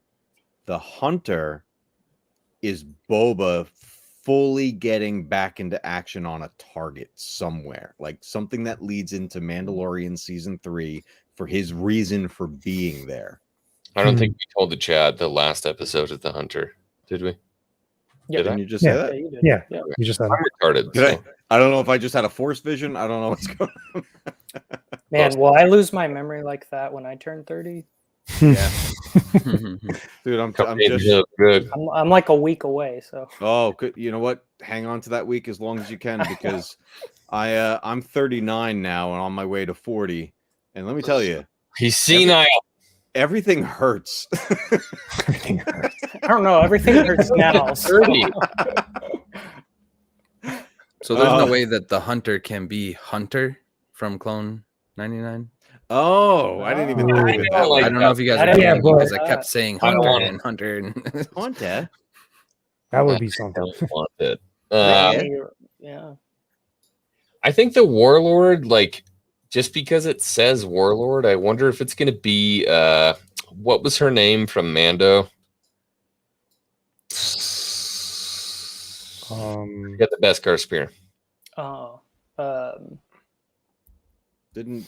The hunter is Boba fully getting back into action on a target somewhere, like something that leads into Mandalorian season 3 for his reason for being there. I don't think we told the Chad the last episode of the hunter, did we? Yeah, Did I? Didn't you just Yeah. say yeah, that? you did. Yeah. yeah. You just said I'm retarded. Did so- I don't know if I just had a force vision. I don't know what's going on. Man, will I lose my memory like that when I turn 30? Yeah. Dude, I'm Hey, just look good. I'm like a week away. So Oh, good. You know what? Hang on to that week as long as you can because I'm 39 now and on my way to 40. And let me tell you, He's senile. everything hurts. I don't know. Everything hurts now. So. 30. So there's no Oh. way that the Hunter can be Hunter from Clone 99. Oh, I didn't even Oh. think I of it know, that way. like I don't know if you guys I are didn't hearing know me because I that. kept saying I don't Hunter want and Hunter. And Hunter? that would be I something. don't want it. Yeah. Yeah. I think the Warlord, like, just because it says Warlord, I wonder if it's going to be, what was her name from Mando? Get the Beskar spear. Oh. Didn't.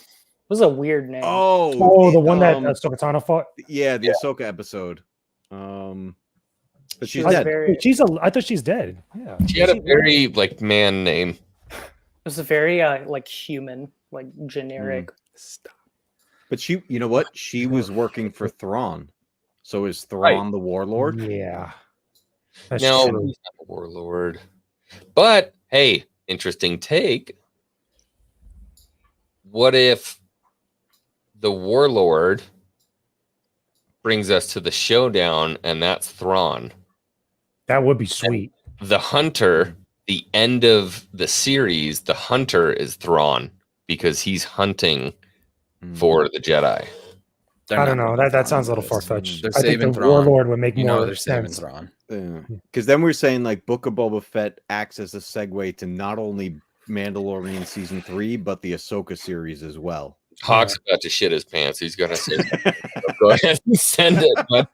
Was a weird name. Oh, the one that um, Ahsoka Tano fought. yeah, the Ahsoka episode. But she's was dead. very- Wait, I thought she's dead. Yeah. She had a very, like, man name. It was a very like human, like generic. Stop. But she, you know what? She was working for Thrawn. So is Thrawn Right. the warlord? Yeah. That's No, true. he's not a Warlord. But, hey, interesting take. What if the Warlord brings us to the showdown and that's Thrawn? That would be sweet. The Hunter, the end of the series, the Hunter is Thrawn because he's hunting for the Jedi. They're I don't not know. putting That Thrawn sounds a little in far this. fetched. They're I think saving the Thrawn. Warlord would make You know more they're saving sense. Thrawn. Because then we're saying like Book of Boba Fett acts as a segue to not only Mandalorian season 3, but the Ahsoka series as well. Hawk's about to shit his pants. He's gonna say, "Go ahead and send it." But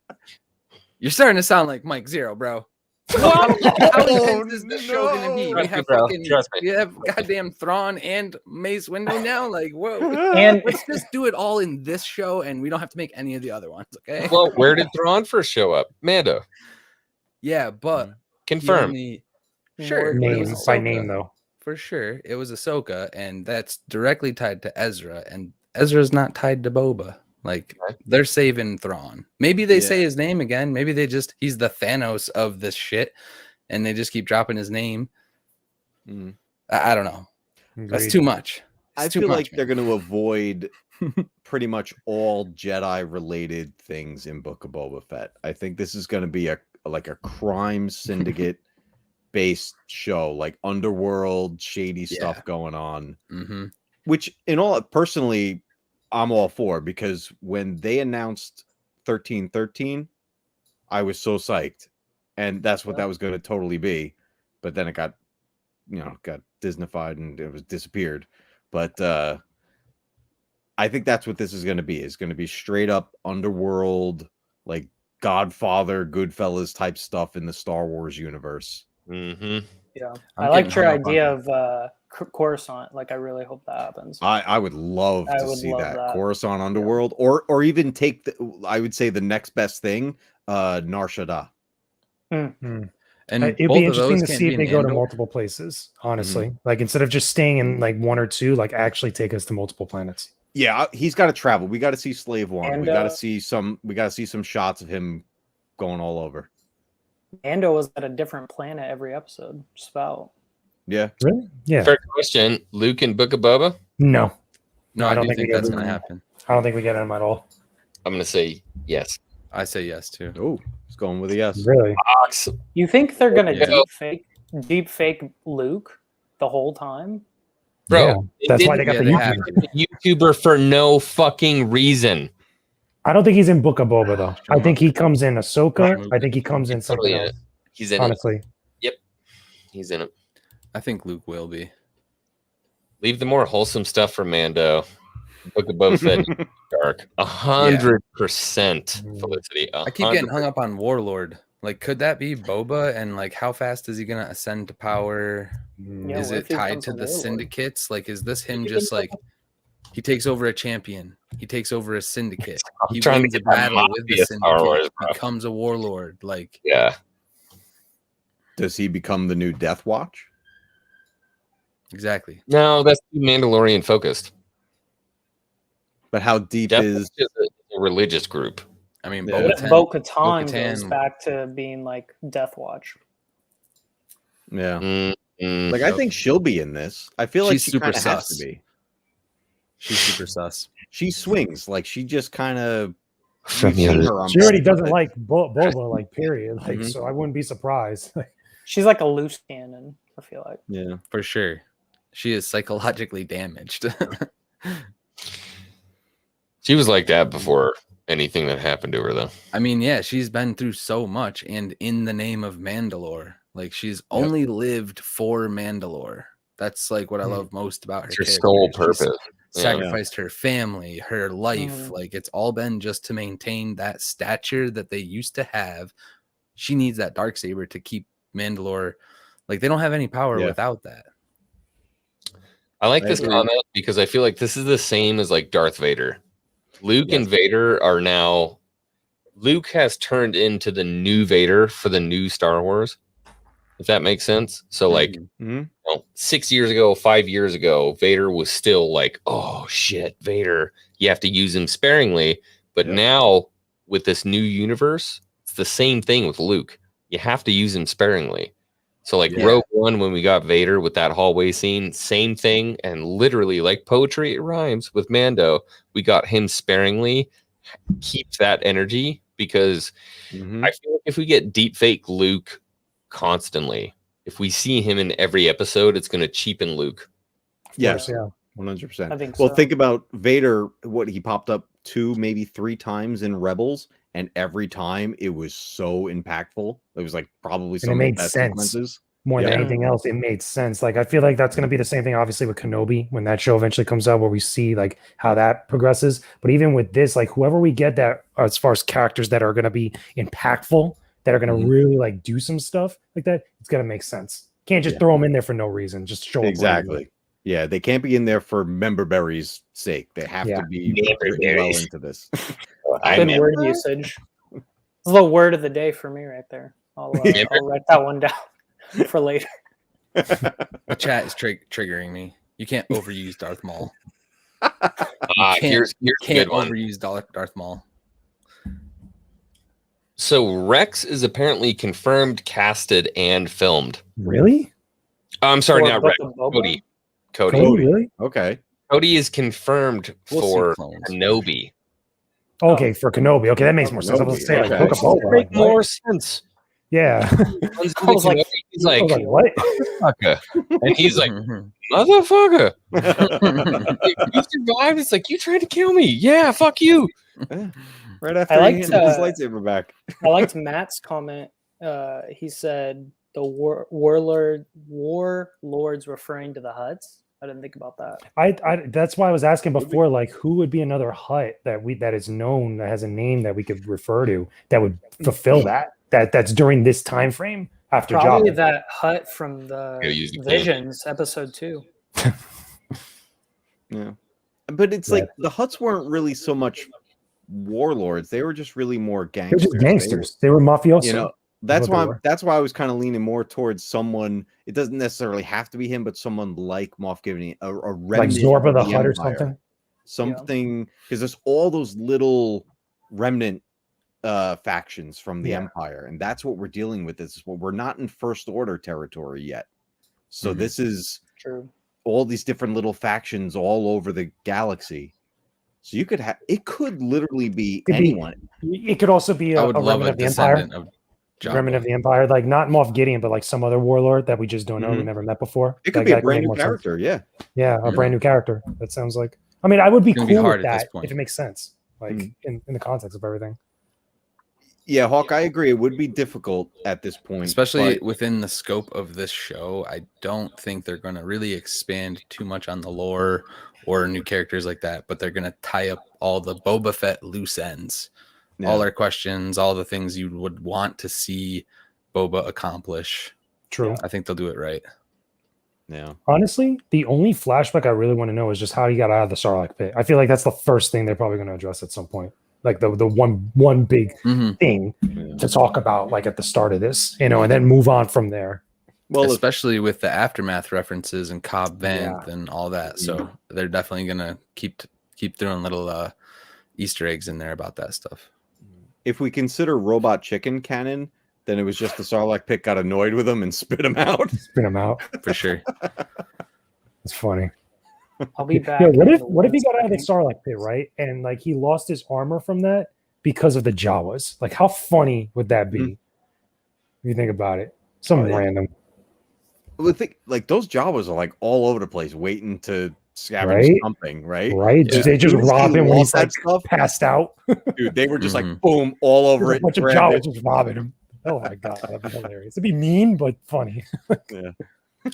You're starting to sound like Mike Zero, bro. How intense is this show gonna be? We Trust me, have bro. fucking, Trust me. we have goddamn Thrawn and Mace Windu now. Like, whoa. And Let's just do it all in this show, and we don't have to make any of the other ones. Okay? well, where did Thrawn first show up? Mando. Yeah, but he Confirm. only- Sure, More it was Name by Ahsoka. name though. For sure, it was Ahsoka, and that's directly tied to Ezra, and Ezra's not tied to Boba. Like, Okay. they're saving Thrawn. Maybe they Yeah. say his name again. Maybe he's the Thanos of this shit, and they just keep dropping his name. Mm. I don't know. That's Agreed. too much. I It's too feel much, like they're man. going to avoid pretty much all Jedi related things in Book of Boba Fett. I think this is going to be a crime syndicate based show, like underworld, shady stuff Yeah. going on. Mm-hmm. Which, in all, personally, I'm all for because when they announced 1313, I was so psyched, and that's what that was going to totally be. But then it got Disneyfied and it was disappeared. But I think that's what this is going to be. It's going to be straight up underworld, like Godfather, Goodfellas type stuff in the Star Wars universe. Mm-hmm. yeah, I'm I liked getting your hung up on idea of Coruscant. Like, I really hope that happens. I would love I to would see love that. that. Coruscant Underworld, or even take I would say the next best thing, Nar Shaddaa. And It'd both be of interesting those to can't see be if they in go to Andor. multiple places. Honestly, like instead of just staying in like one or two, like actually take us to multiple planets. Yeah, he's got to travel. We got to see Slave One. And, We got to see some. We got to see some shots of him going all over. Mando was at a different planet every episode. Just about. Yeah. Really? Yeah. Fair question. Luke and Book of Boba. No, No, I I don't do think think we that's get going to them. happen. I don't think we get him at all. I'm gonna say yes. I say yes too. Oh, Just going with a yes. Really? Fox. You think they're gonna Yeah. deep fake Luke the whole time? Bro, Yeah, they that's why didn't they got Yeah, the they have YouTube. to. YouTuber for no fucking reason. I don't think he's in Book of Boba though. Show I him think up. he comes in Ahsoka. Right. I think he comes in He's something totally in else. it. He's in Honestly, it. He's in it. I think Luke will be. Leave the more wholesome stuff for Mando. Book of Boba Fett. Dark. 100% Felicity. I keep getting hung up on Warlord. Like, could that be Boba? And like, how fast is he gonna ascend to power? Yeah, Is what it if he tied becomes to a the warlord? syndicates? Like, is this him just like he takes over a champion? He takes over a syndicate. I'm He trying to wins a get that battle with the mafia Star syndicate. Wars, bro. Becomes a warlord. Like, Yeah. Does he become the new Death Watch? exactly. No, that's too Mandalorian focused. But how deep Definitely is just a religious group. I mean, Yeah. What if Bo-Katan goes Bo-Katan- back to being like Death Watch? yeah? Mm-mm. Like I think she'll be in this. I feel like She's she super kind of has to sus. be. She's super sus. She swings like she just kind of. From the other- she already doesn't like Boba, like period. Like, Mhm. so I wouldn't be surprised. She's like a loose cannon, I feel like. Yeah. For sure. She is psychologically damaged. She was like that before anything that happened to her, though. I mean, yeah, she's been through so much, and in the name of Mandalore, like she's only lived for Mandalore. That's like what I love most about her. It's her character. sole She's purpose. Yeah. sacrificed her family, her life. Mhm. Like it's all been just to maintain that stature that they used to have. She needs that dark saber to keep Mandalore. Like they don't have any power Yeah. without that. I like I this agree. comment because I feel like this is the same as like Darth Vader. Luke Yes. and Vader are now. Luke has turned into the new Vader for the new Star Wars, if that makes sense. So, like, Mhm. 6 years ago, 5 years ago, Vader was still like, oh shit, Vader. You have to use him sparingly. But Yep. now with this new universe, it's the same thing with Luke. You have to use him sparingly. So, like Yeah. Rogue One, when we got Vader with that hallway scene, same thing. And literally, like poetry, it rhymes with Mando. We got him sparingly. Keep that energy because Mhm. I feel like if we get deep fake Luke constantly, if we see him in every episode, it's going to cheapen Luke. Yes. yeah. 100%. I think Well, so. think about Vader. What he popped up 2, maybe 3 times in Rebels, and every time it was so impactful. It was like probably it some of made the best sense. sequences. More than Yeah. anything else, it made sense. Like I feel like that's going to be the same thing, obviously, with Kenobi when that show eventually comes out, where we see like how that progresses. But even with this, like whoever we get that, as far as characters that are going to be impactful, that are going to Mhm. really like do some stuff like that, it's going to make sense. Can't just Yeah. throw them in there for no reason. Just show up Exactly. Yeah, they can't be in there for Member Berry's sake. They have Yeah. to be Member written well berries. into this. Good word usage. It's the word of the day for me right there. I'll write that one down for later. The chat is triggering me. You can't overuse Darth Maul. can't- Here's a Can't good one. overuse Darth Maul. So Rex is apparently confirmed, casted, and filmed. Really? I'm sorry, For not Book Rex. of Boba? Cody. Cody. Cody, really? Okay. Cody is confirmed We'll see for clones. Kenobi. Okay, for Kenobi. Okay, that makes more sense. I was going to say, like, Okay. Book of Boba. Make Like, more what? sense. Yeah. Runs I was into like- Kenobi, he's like, I was like, what? "Motherfucker." And he's like, motherfucker. You survived? It's like, you tried to kill me. Yeah, fuck you. Right after I he liked, handed his lightsaber back. I liked Matt's comment. He said the warlords referring to the Hutts. I didn't think about that. I that's why I was asking before, like, who would be another hut that is known, that has a name that we could refer to, that would fulfill that's during this time frame after Probably Jabba. that Hut from the Gotta use the Visions episode 2. Yeah. But it's Yeah. like the Hutts weren't really so much warlords. They were just really more They're gangsters. just gangsters. They were mafioso. You know, that's what they why were. that's why I was kind of leaning more towards someone. It doesn't necessarily have to be him, but someone like Moff Gideon, a like remnant Zorba of the Hutt or Empire. something. Something, because there's all those little remnant factions from the Yeah. Empire, and that's what we're dealing with. This is what we're not in First Order territory yet. So Mhm. this is True. all these different little factions all over the galaxy. So you could have it could literally be Could be- anyone. It could also be I a would love remnant a of the Empire. descendant of Remnant of Jabba. the Empire, like not Moff Gideon, but like some other warlord that we just don't know, we Mhm. never met before. It could Like, be a that brand make new more sense. character, yeah. Yeah, a Mhm. brand new character. That sounds like. I mean, I would be It's cool gonna be with hard at this that point. if it makes sense, like Mhm. in the context of everything. Yeah, Hawk, I agree. It would be difficult at this point. Especially but- within the scope of this show, I don't think they're going to really expand too much on the lore or new characters like that, but they're going to tie up all the Boba Fett loose ends, all yeah. our questions, all the things you would want to see Boba accomplish. True. I think they'll do it right. Yeah. Honestly, the only flashback I really want to know is just how he got out of the Sarlacc pit. I feel like that's the first thing they're probably going to address at some point. Like the one big Mhm. thing Yeah. to talk about, like at the start of this, and then move on from there. Well, if- Especially with the aftermath references and Cobb Vanth Yeah. and all that. So they're definitely going to keep throwing little Easter eggs in there about that stuff. if we consider Robot Chicken canon, then it was just the Sarlacc pit got annoyed with him and spit him out. Spin him out. For sure. It's funny. I'll be back. Yeah, in what a if he little got out of the second. Sarlacc pit, right? And like he lost his armor from that because of the Jawas. Like, how funny would that be? If you think about it, some Oh, yeah. random, Well, think like those Jawas are like all over the place, waiting to scavenge Right? something, right? right? Yeah. They just As soon as rob he him when lost he's that like stuff, passed out. dude. They were just like Mhm. boom all over There's a it. bunch of grabbed Jawas it. just robbing him. Oh my god, that'd be hilarious. It'd be mean but funny.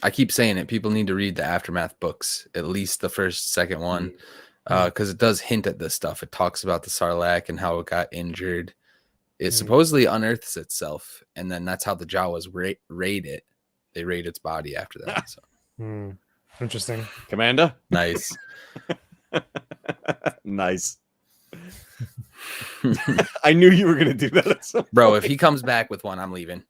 I keep saying it. People need to read the Aftermath books, at least the first, second one, because it does hint at this stuff. It talks about the Sarlacc and how it got injured. It supposedly unearths itself, and then that's how the Jawas raid it. They raid its body after that. So Interesting. Commander, nice. nice. I knew you were gonna do that, at some Bro, point. if he comes back with one, I'm leaving.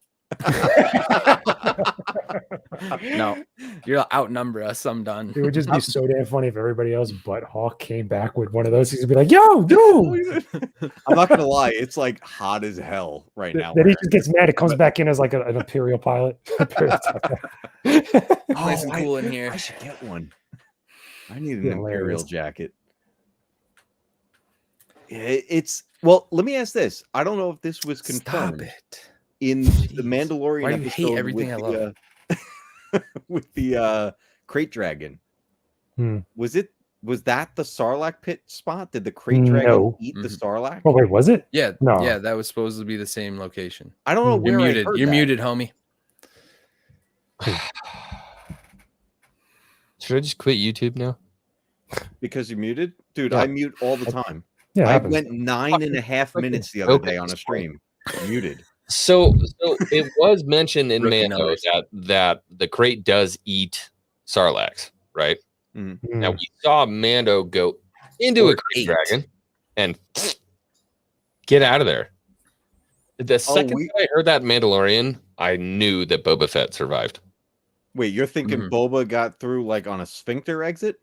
No, you'll outnumber us. I'm done. It would just be so damn funny if everybody else but Hawk came back with one of those. He'd be like, "Yo, dude!" I'm not gonna lie, it's like hot as hell right now. Then he just gets mad. It comes back in as like an Imperial pilot. Nice and cool in here. I should get one. I need an Yeah, Imperial hilarious. jacket. Yeah, it's well. Let me ask this. I don't know if this was Stop confirmed it. in the Mandalorian Why do you episode hate everything I love? With the crate dragon. Was that the Sarlacc pit spot? Did the crate dragon No. eat the Mhm. Sarlacc? Oh wait, was it? Yeah, No. yeah, that was supposed to be the same location. I don't know You're where I muted. heard You're that. muted, homie. Should I just quit YouTube now? Because you muted, dude. Yeah. I mute all the time. Yeah, it I happens. went 9.5 minutes the other day on a stream. Muted. So it was mentioned in Rookie Mando numbers. that the crate does eat Sarlaccs, right? Mm. Now we saw Mando go into Or a crate ate. dragon and get out of there. The second that I heard that Mandalorian, I knew that Boba Fett survived. Wait, you're thinking Mhm. Boba got through like on a sphincter exit?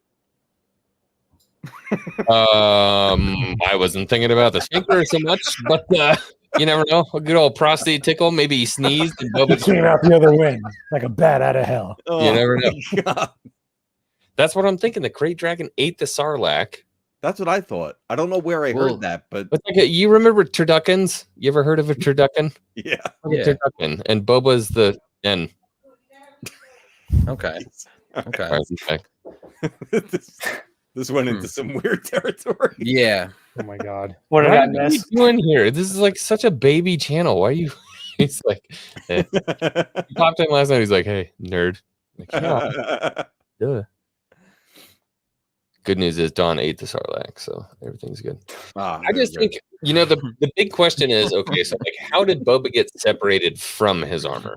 I wasn't thinking about the sphincter so much, but you never know. A good old prostate tickle. Maybe he sneezed and He Boba. came out the other way like a bat out of hell. Oh, never know. my God. That's what I'm thinking. The crate dragon ate the Sarlacc. That's what I thought. I don't know where I Well, heard that, but It's like you remember turduckens? You ever heard of a turducken? yeah. Like a Yeah. turducken, and Boba's the N. Okay. Okay. Okay. this went into some weird territory. Yeah. Oh my god. What did What I are you miss? doing here? This is like such a baby channel. Why are you? He's like, he popped in last night. He's like, hey, nerd. Like, yeah, duh. Good news is Dawn ate the Sarlacc, so everything's good. Ah, I just very think, the big question is, okay, so like, how did Boba get separated from his armor?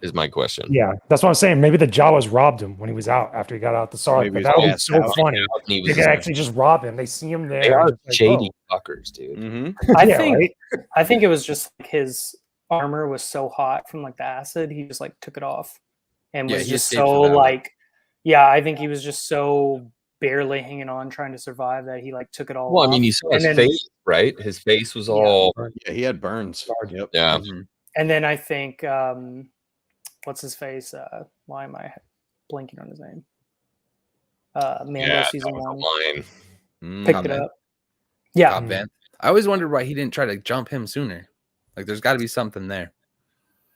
Is my question. Yeah, that's what I'm saying. Maybe the Jawas robbed him when he was out after he got out the Sarlacc. Maybe But that would be he's so passed funny. And he They was could actually just rob him. They see him there. they are and just like, shady fuckers, dude. good. I Yeah, think right? I think it was just like his armor was so hot from like the acid, he just like took it off and Yeah, was he just escaped so with that one. like, yeah, I think he was just so barely hanging on trying to survive that he like took it all Well, I off. mean, you saw And his then- face, right? His face was all, Yeah, he had burns. Yep. yeah. Mhm. And then I think what's his face? Why am I blanking on his name? Mando Yeah, season that was a one line. Mm. picked Cobb it Vanth. up. Yeah. Cobb Vanth. I always wondered why he didn't try to jump him sooner. Like, there's got to be something there.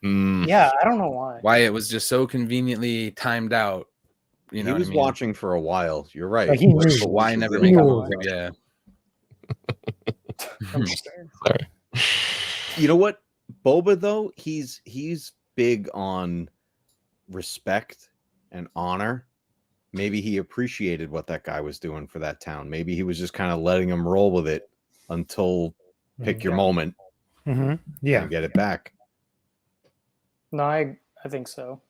Yeah, I don't know why. Why it was just so conviently timed out. You know, he was what I mean? watching for a while. You're right. Like, he knew. But why never Really make a knew. move? Yeah. Sorry. You know what? Boba though, he's big on respect and honor. Maybe he appreciated what that guy was doing for that town. Maybe he was just kind of letting him roll with it until pick your moment Yeah. and get it back. No, I think so.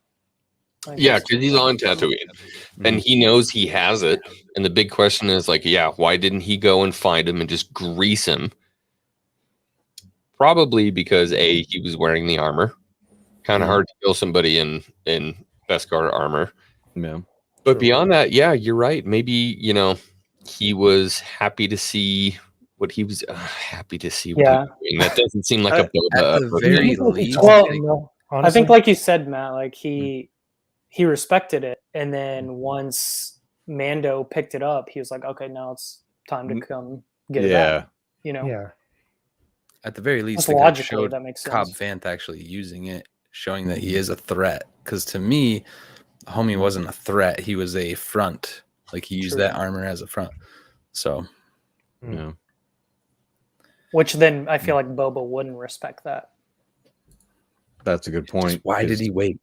Yeah, because he's on Tatooine, and he knows he has it. And the big question is, like, yeah, why didn't he go and find him and just grease him? Probably because he was wearing the armor. Kind of hard to kill somebody in Beskar armor. Yeah. But beyond that, yeah, you're right. Maybe, he was happy to see what he was happy to see. What he was doing. That doesn't seem like a Boba. At the very least, Well, I think, like you said, Matt, like he respected it, and then once Mando picked it up, he was like, okay, now it's time to come get it back. Yeah. At the very least, That's they logically, showed that makes Cobb sense. Vanth actually using it, showing that he is a threat. Because to me, homie wasn't a threat; he was a front. Like, he used that armor as a front. So, Yeah. Which then I feel like Boba wouldn't respect that. That's a good point. just why did he wait?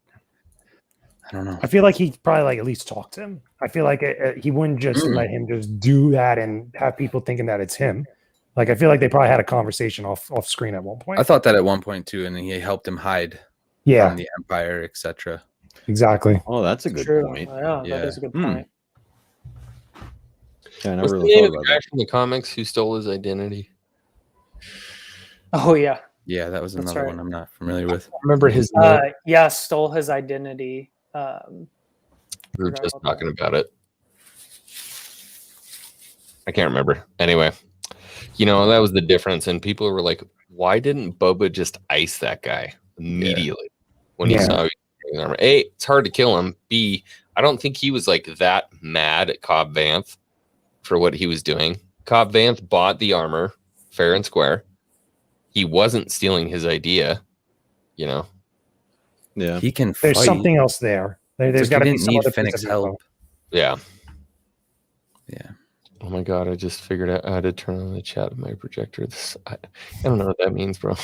I don't know. I feel like he'd probably like at least talk to him. I feel like he wouldn't just let him just do that and have people thinking that it's him. Like, I feel like they probably had a conversation off screen at one point. I thought that at one point too, and he helped him hide from the Empire, etc. Exactly. Oh, that's a good point. Yeah, that is a good point. Yeah, I What's never the really name thought of the about guy that. from the comics who stole his identity? Oh yeah, Yeah, that was That's another right. one I'm not familiar with. I remember his name. yeah, stole his identity. We were forgot just about talking about it. I can't remember. Anyway, that was the difference. And people were like, why didn't Boba just ice that guy immediately when he saw his armor? A, it's hard to kill him. B, I don't think he was like that mad at Cobb Vanth for what he was doing. Cobb Vanth bought the armor fair and square. He wasn't stealing his idea, Yeah. He can fight. There's something else there. There's got to be some other piece Fennec's of info. help. Yeah. Yeah. Oh my god! I just figured out how to turn on the chat with my projector. I don't know what that means, bro.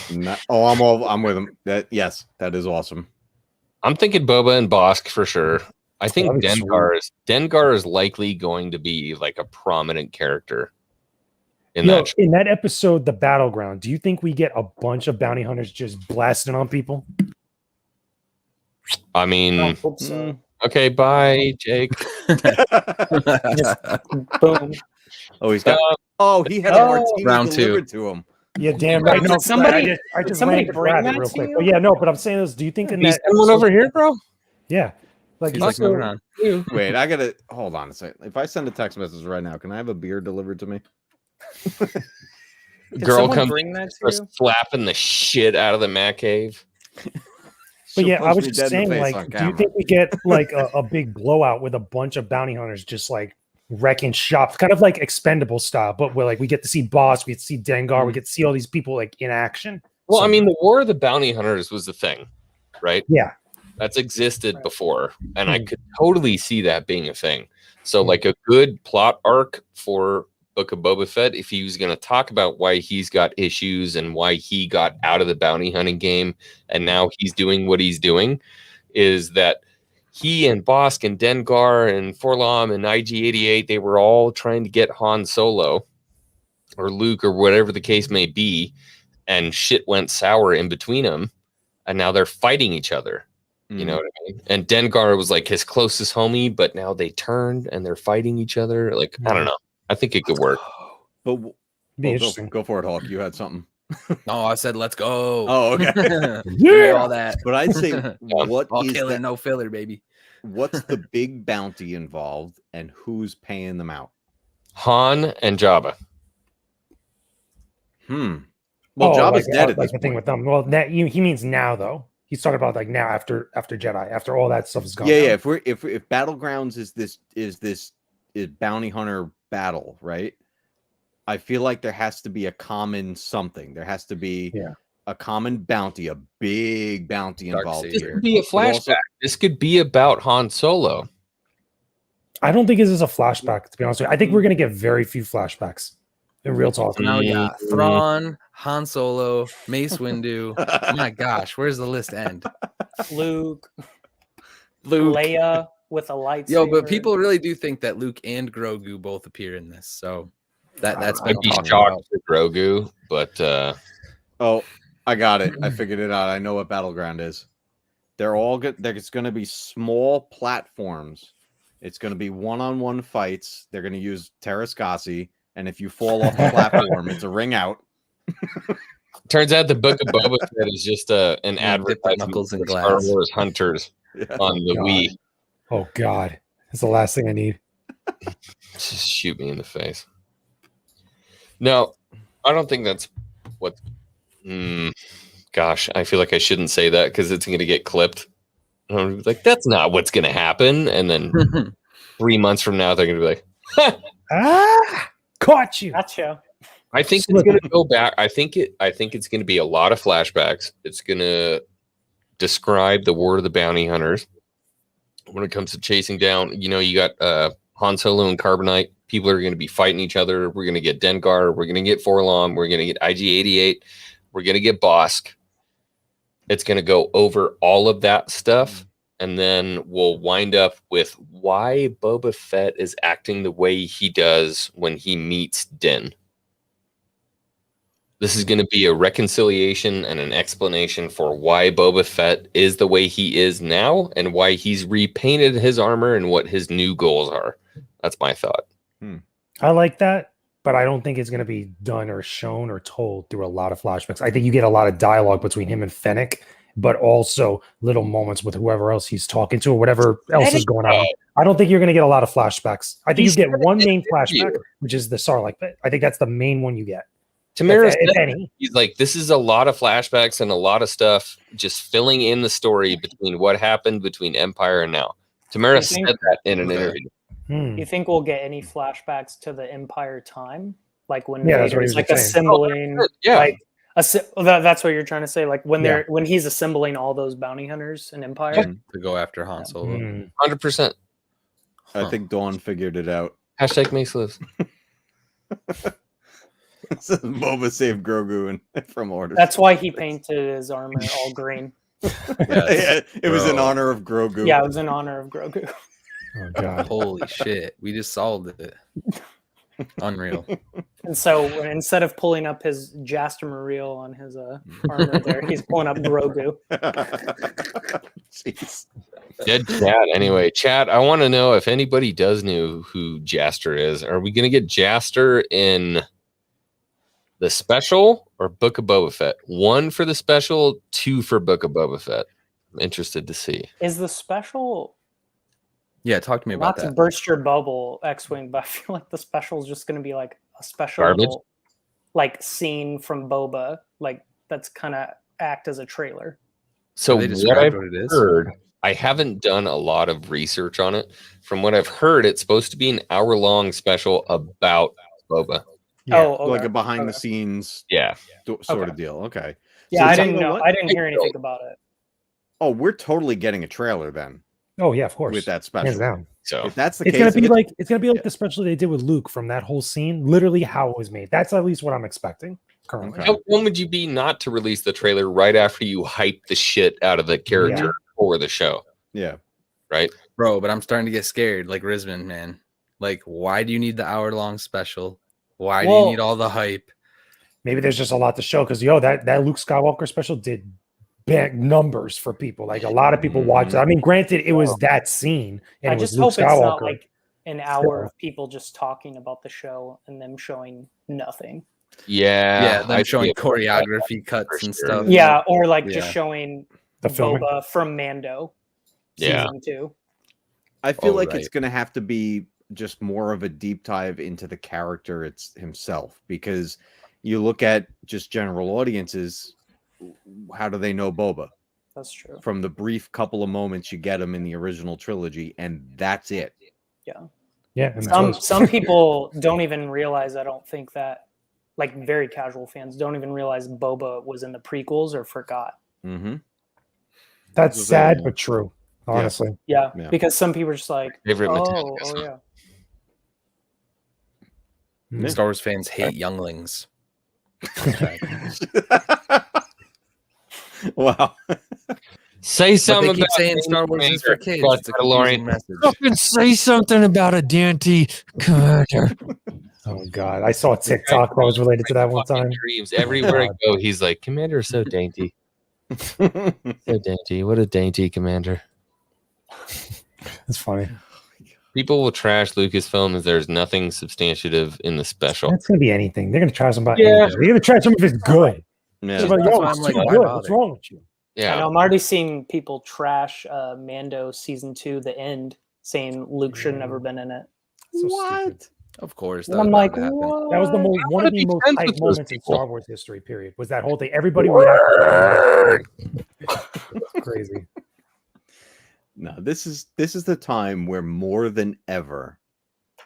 I'm with him. Yes, that is awesome. I'm thinking Boba and Bosk for sure. I think That'd be Dengar is likely going to be like a prominent character in that show. In that episode, The Battleground, do you think we get a bunch of bounty hunters just blasting on people? I I mean, hope so. okay, bye, Jake. Boom. Oh, he's got. he had a martini Round delivered to him. Yeah, damn Wait, right. did No, somebody- I just somebody ran to bring grab it that real to quick. you? But yeah, no, but I'm saying is, do you think in He's that someone over here, bro. Yeah, like He's like moving on. Wait, I gotta hold on a second. If I send a text message right now, can I have a beer delivered to me? Did Girl someone comes bring that to starts you? slapping the shit out of the Mac Cave. But She'll yeah, I punch was me just dead in the saying, face like, on do you camera. think we get like a big blowout with a bunch of bounty hunters just like wrecking shops, kind of like Expendable style, but where like we get to see Boss, we get to see Dengar, we get to see all these people like in action. Well, So- I mean, the War of the Bounty Hunters was the thing, right? Yeah. That's existed Right. before, and I could totally see that being a thing. So, like a good plot arc for Book of Boba Fett, if he was going to talk about why he's got issues and why he got out of the bounty hunting game, and now he's doing what he's doing, is that he and Bosk and Dengar and Forlom and IG-88, they were all trying to get Han Solo or Luke or whatever the case may be, and shit went sour in between them, and now they're fighting each other. You know what I mean? And Dengar was like his closest homie, but now they turned and they're fighting each other. Like, I don't know. I think it could work. But Be interesting. go for it, Hawk. You had something. No, I said let's go. Oh, okay. Yeah, all that. But I'd say what All is killer, that- no filler, baby. what's the big bounty involved and who's paying them out? Han and Jabba. Well, Oh, Jabba's like, dead at like this the thing point. with them. Well, he means now though. He's talking about like now after Jedi, after all that stuff is gone. Yeah, down. yeah. If Battlegrounds is bounty hunter battle, right? I feel like there has to be a common something. There has to be a common bounty, a big bounty involved This here. could be a flashback. Also, This could be about Han Solo. I don't think this is a flashback, to be honest with you. I think we're going to get very few flashbacks in real talk. So now we got Thrawn, Han Solo, Mace Windu. My gosh, where's the list end? Luke, Luke. Leia with a lightsaber. Yo, but people really do think that Luke and Grogu both appear in this, so that's been I'd be talked shocked about. for Grogu, but oh, I got it. I figured it out. I know what Battleground is. They're all good. There's going to be small platforms. It's going to be one-on-one fights. They're going to use Terrascasi, and if you fall off the platform, it's a ring out. turns out the Book of Boba Fett is just an dip the advertisement knuckles in for Star glass. Wars Hunters on the God. Wii. Oh God, that's the last thing I need. Just shoot me in the face. No, I don't think that's what. Gosh, I feel like I shouldn't say that because it's going to get clipped. I'm like, that's not what's going to happen. And then 3 months from now, they're going to be like, Ah, caught you. Gotcha. I think it's going to go back. I think it's going to be a lot of flashbacks. It's going to describe the War of the Bounty Hunters. When it comes to chasing down, you got Han Solo and Carbonite. People are going to be fighting each other. We're going to get Dengar. We're going to get Forlom. We're going to get IG-88. We're going to get Bosk. It's going to go over all of that stuff. And then we'll wind up with why Boba Fett is acting the way he does when he meets Din. This is going to be a reconciliation and an explanation for why Boba Fett is the way he is now and why he's repainted his armor and what his new goals are. That's my thought. I like that, but I don't think it's going to be done or shown or told through a lot of flashbacks. I think you get a lot of dialogue between him and Fennec, but also little moments with whoever else he's talking to or whatever else is going on. I don't think you're going to get a lot of flashbacks. I think you get one main flashback, which is the Sarlacc pit. I think that's the main one you get. Tamara if said, any. he's like, this is a lot of flashbacks and a lot of stuff just filling in the story between what happened between Empire and now. Tamara said that in an interview. You think we'll get any flashbacks to the Empire time? Like when that's what he Vader's was like saying. assembling, that's what you're trying to say. Like when he's assembling all those bounty hunters in Empire To go after Han Solo. 100%. I think Dawn figured it out. Hashtag Mace lives. Boba saved Grogu from orders. That's why he painted his armor all green. Yeah, it was in honor of Grogu. Yeah, it was in honor of Grogu. Oh God. Holy shit. We just solved it. Unreal. And so instead of pulling up his Jaster reel on his armor there, he's pulling up Grogu. Jeez. Dead chat. Anyway, chat, I want to know if anybody does know who Jaster is. Are we going to get Jaster in the special or Book of Boba Fett? 1 for the special, 2 for Book of Boba Fett. I'm interested to see. Is the special... Yeah, talk to me about Not to that. burst your bubble, Xwing, but I feel like the special is just going to be like a special little, like scene from Boba, like that's kind of act as a trailer. So They what described I've what it is? heard, I haven't done a lot of research on it. From what I've heard, it's supposed to be an hour-long special about Boba. Yeah. Oh, okay. Like a behind the scenes Yeah. sort of deal. Okay. Yeah, So I tell didn't me know. what- I didn't hear anything about it. Oh, we're totally getting a trailer then Oh yeah, of course. with that Hands special. down. So If that's the It's case, gonna if be it's- like the special they did with Luke from that whole scene. Literally how it was made. That's at least what I'm expecting currently. Okay. how dumb would you be not to release the trailer right after you hype the shit out of the character for the show? yeah. Right? Bro, but I'm starting to get scared, like Rizman, man. Like, why do you need the hour-long special? Why do you need all the hype? Maybe there's just a lot to show because that Luke Skywalker special did big numbers for people. Like a lot of people watched it. I mean, granted, it was that scene, and I it was just Luke hope it's not Skywalker. like an hour of people just talking about the show and them showing nothing. Yeah, them I'd showing be a part of that. choreography cuts for and sure. stuff. Yeah, or like Yeah. just showing The filming. Boba from Mando. Yeah. Season 2. I feel Oh, like right. it's going to have to be just more of a deep dive into the character himself, because you look at just general audiences, how do they know Boba? That's true. From the brief couple of moments you get him in the original trilogy, and that's it. Yeah, Yeah, and Some people don't even realize. I don't think that, like very casual fans, don't even realize Boba was in the prequels or forgot. Mm-hmm. that's sad but true. Honestly, Yeah, Yeah. because some people are just like, Favorite oh, Metallica oh song. yeah. Mm. Star Wars fans hate younglings. Wow. Say But something they keep about saying Star Wars is for Commander. kids. It's a confusing Mandalorian. message. Fucking say something about a Dante Commander. Oh God, I saw a TikTok that was related to that one Fucking time. Dreams. Everywhere I God. go, he's like, Commander is so dainty. So dainty. What a dainty commander. It's funny. People will trash Lucasfilm as there's nothing substantive in the special. That's gonna be anything. They're gonna try something about Yeah. anything. They're gonna try something if it's good. Yeah. They're like, That's yo, why it's I'm like, too why good. bother? What's wrong with you? I know Yeah. I'm already seeing people trash Mando season 2, the end, saying Luke should have never been in it. So stupid. Of course. And That I'm was like, bound to happen. what? That was the most one of the be most friends hype with those moments in people. Star Wars history. Period. Was that whole thing? Everybody reacted. It's crazy. No, this is the time where more than ever,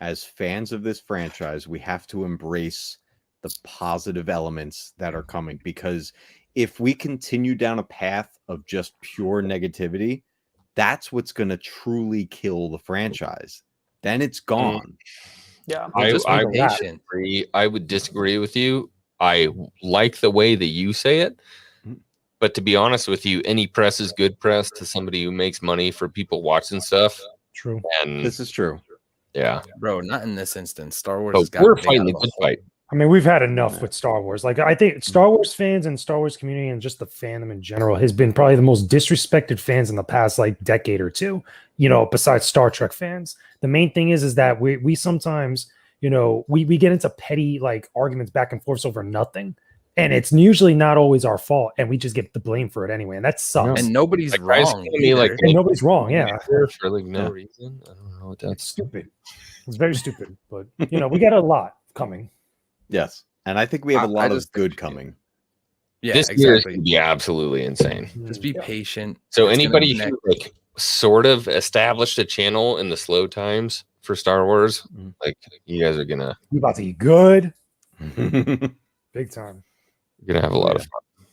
as fans of this franchise, we have to embrace the positive elements that are coming. Because if we continue down a path of just pure negativity, that's what's going to truly kill the franchise. Then it's gone. Yeah. Well, just be I patient. I would disagree with you. I like the way that you say it. But to be honest with you, any press is good press to somebody who makes money for people watching stuff. True. And This is true. yeah. Bro, not in this instance. Star Wars But has got we're big fighting out the of a good hole. fight. I mean, we've had enough with Star Wars. Like, I think Star Wars fans and Star Wars community and just the fandom in general has been probably the most disrespected fans in the past like decade or two. You know, besides Star Trek fans, the main thing is that we sometimes, you know, we get into petty like arguments back and forth over nothing, and it's usually not always our fault, and we just get the blame for it anyway, and that sucks. And nobody's Like, guys wrong. telling me, like, either. And nobody's wrong. Yeah, for like no Yeah. reason. I don't know what it's that's. stupid. It's very stupid, but you know, we got a lot coming. Yes. And I think we have a I lot of just good think- coming. Yeah, This year is exactly. gonna be absolutely insane. Just be Yeah. patient. So It's gonna anybody connect. who like sort of established a channel in the slow times for Star Wars, Mhm. like you guys are gonna You about to eat good, big time. have a lot of fun.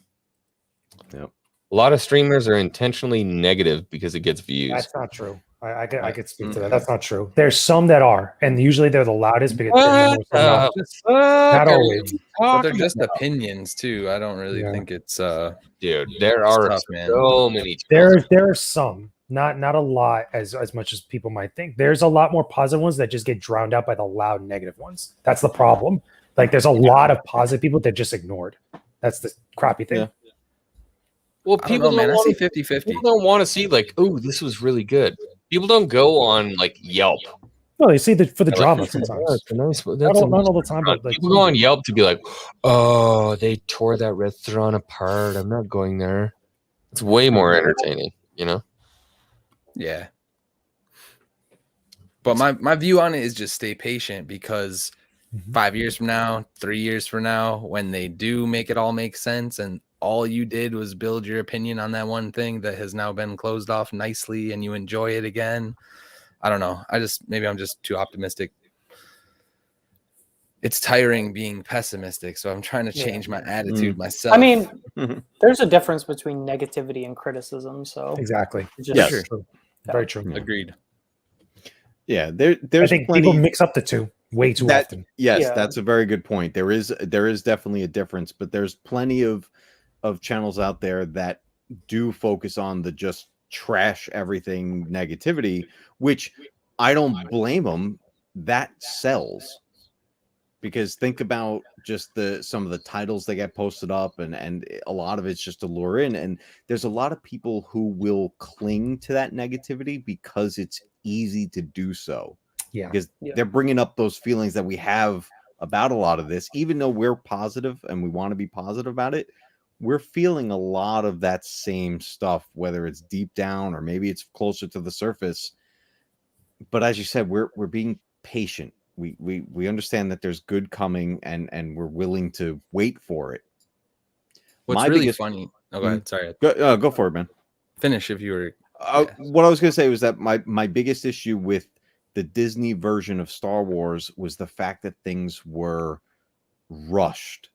Yep. A lot of streamers are intentionally negative because it gets views. That's not true. I could speak to that. That's not true. There's some that are, and usually they're the loudest because What not Not always. But they're just opinions too. I don't really Yeah. think it's dude. There are tough, man. so many. channels. There are some, not a lot as much as people might think. There's a lot more positive ones that just get drowned out by the loud negative ones. That's the problem. Like there's a lot of positive people that just ignored. That's the crappy thing. Yeah. Well, I don't people know, man. I don't see wanna- 50-50. people don't want to see like, oh, this was really good. People don't go on like Yelp. No, you see for the They're drama like, sometimes. "Oh, it's a nice, Not that's a all, not nice all the time, restaurant." but like People go on Yelp to be like, oh, they tore that restaurant apart. I'm not going there. It's way more entertaining, you know? Yeah. But my view on it is just stay patient because Mhm. 5 years from now, 3 years from now, when they do make it all make sense and all you did was build your opinion on that one thing that has now been closed off nicely and you enjoy it again. I don't know. Maybe I'm just too optimistic. It's tiring being pessimistic, so I'm trying to change my attitude myself. I mean, there's a difference between negativity and criticism. So exactly. it's just, Yes. True. Very true. agreed. Yeah, I there's think plenty. people mix up the two way too often. Yes, Yeah. that's a very good point. There is definitely a difference, but there's plenty of channels out there that do focus on the just trash everything negativity, which I don't blame them. That sells. Because think about just some of the titles that get posted up and a lot of it's just to lure in, and there's a lot of people who will cling to that negativity because it's easy to do so. Yeah. Because Yeah. they're bringing up those feelings that we have about a lot of this, even though we're positive and we want to be positive about it. We're feeling a lot of that same stuff, whether it's deep down or maybe it's closer to the surface. But as you said, we're being patient. We understand that there's good coming and we're willing to wait for it. What's My really biggest- funny. Oh, go ahead. Sorry. Go for it, man. Finish if you were. What I was going to say was that my biggest issue with the Disney version of Star Wars was the fact that things were rushed.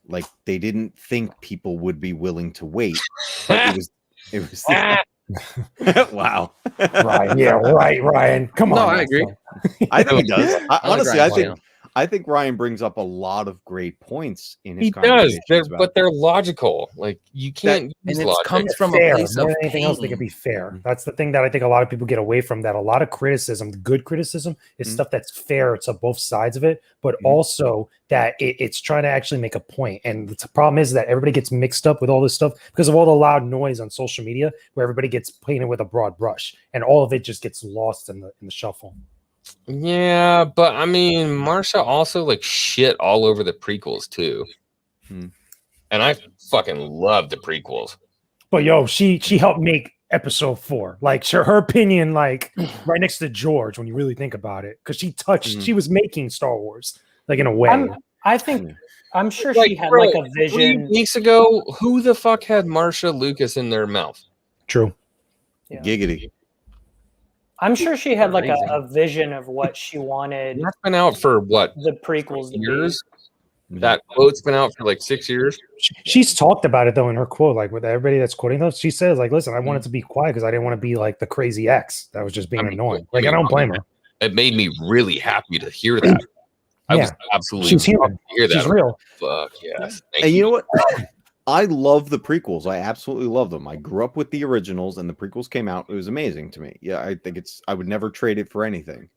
Like they didn't think people would be willing to wait. But it was wow. Ryan, yeah, right, Ryan. Come on. No, I agree. I think he does. Honestly, Ryan, I think Ryan brings up a lot of great points in his He does, conversations. but they're logical. Like you can't use and it logic. comes from fair. a place More of than anything else, they pain. can be fair. That's the thing that I think a lot of people get away from. That a lot of criticism, good criticism, is stuff that's fair to both sides of it, but also that it's trying to actually make a point. And the problem is that everybody gets mixed up with all this stuff because of all the loud noise on social media, where everybody gets painted with a broad brush, and all of it just gets lost in the shuffle. Yeah, but I mean, Marsha also like shit all over the prequels too, and I fucking love the prequels. But yo, she helped make episode 4. Like her opinion, like right next to George when you really think about it, because she touched. She was making Star Wars like in a way. I'm sure Like, she had bro, like a 3 vision. weeks ago, who the fuck had Marsha Lucas in their mouth? True. Yeah. Giggity. I'm sure she had like a vision of what she wanted That's been out for what, the prequels to be. years? That quote's been out for like 6 years. She's talked about it though in her quote, like with everybody that's quoting those. She says, like, listen, I wanted to be quiet because I didn't want to be like the crazy ex that was just being annoying. Like, I don't blame her. It made me really happy to hear that. I was absolutely She's human. pumped to hear that. She's real. Fuck yes. And you know what? I love the prequels. I absolutely love them. I grew up with the originals, and the prequels came out. It was amazing to me. Yeah, I think I would never trade it for anything.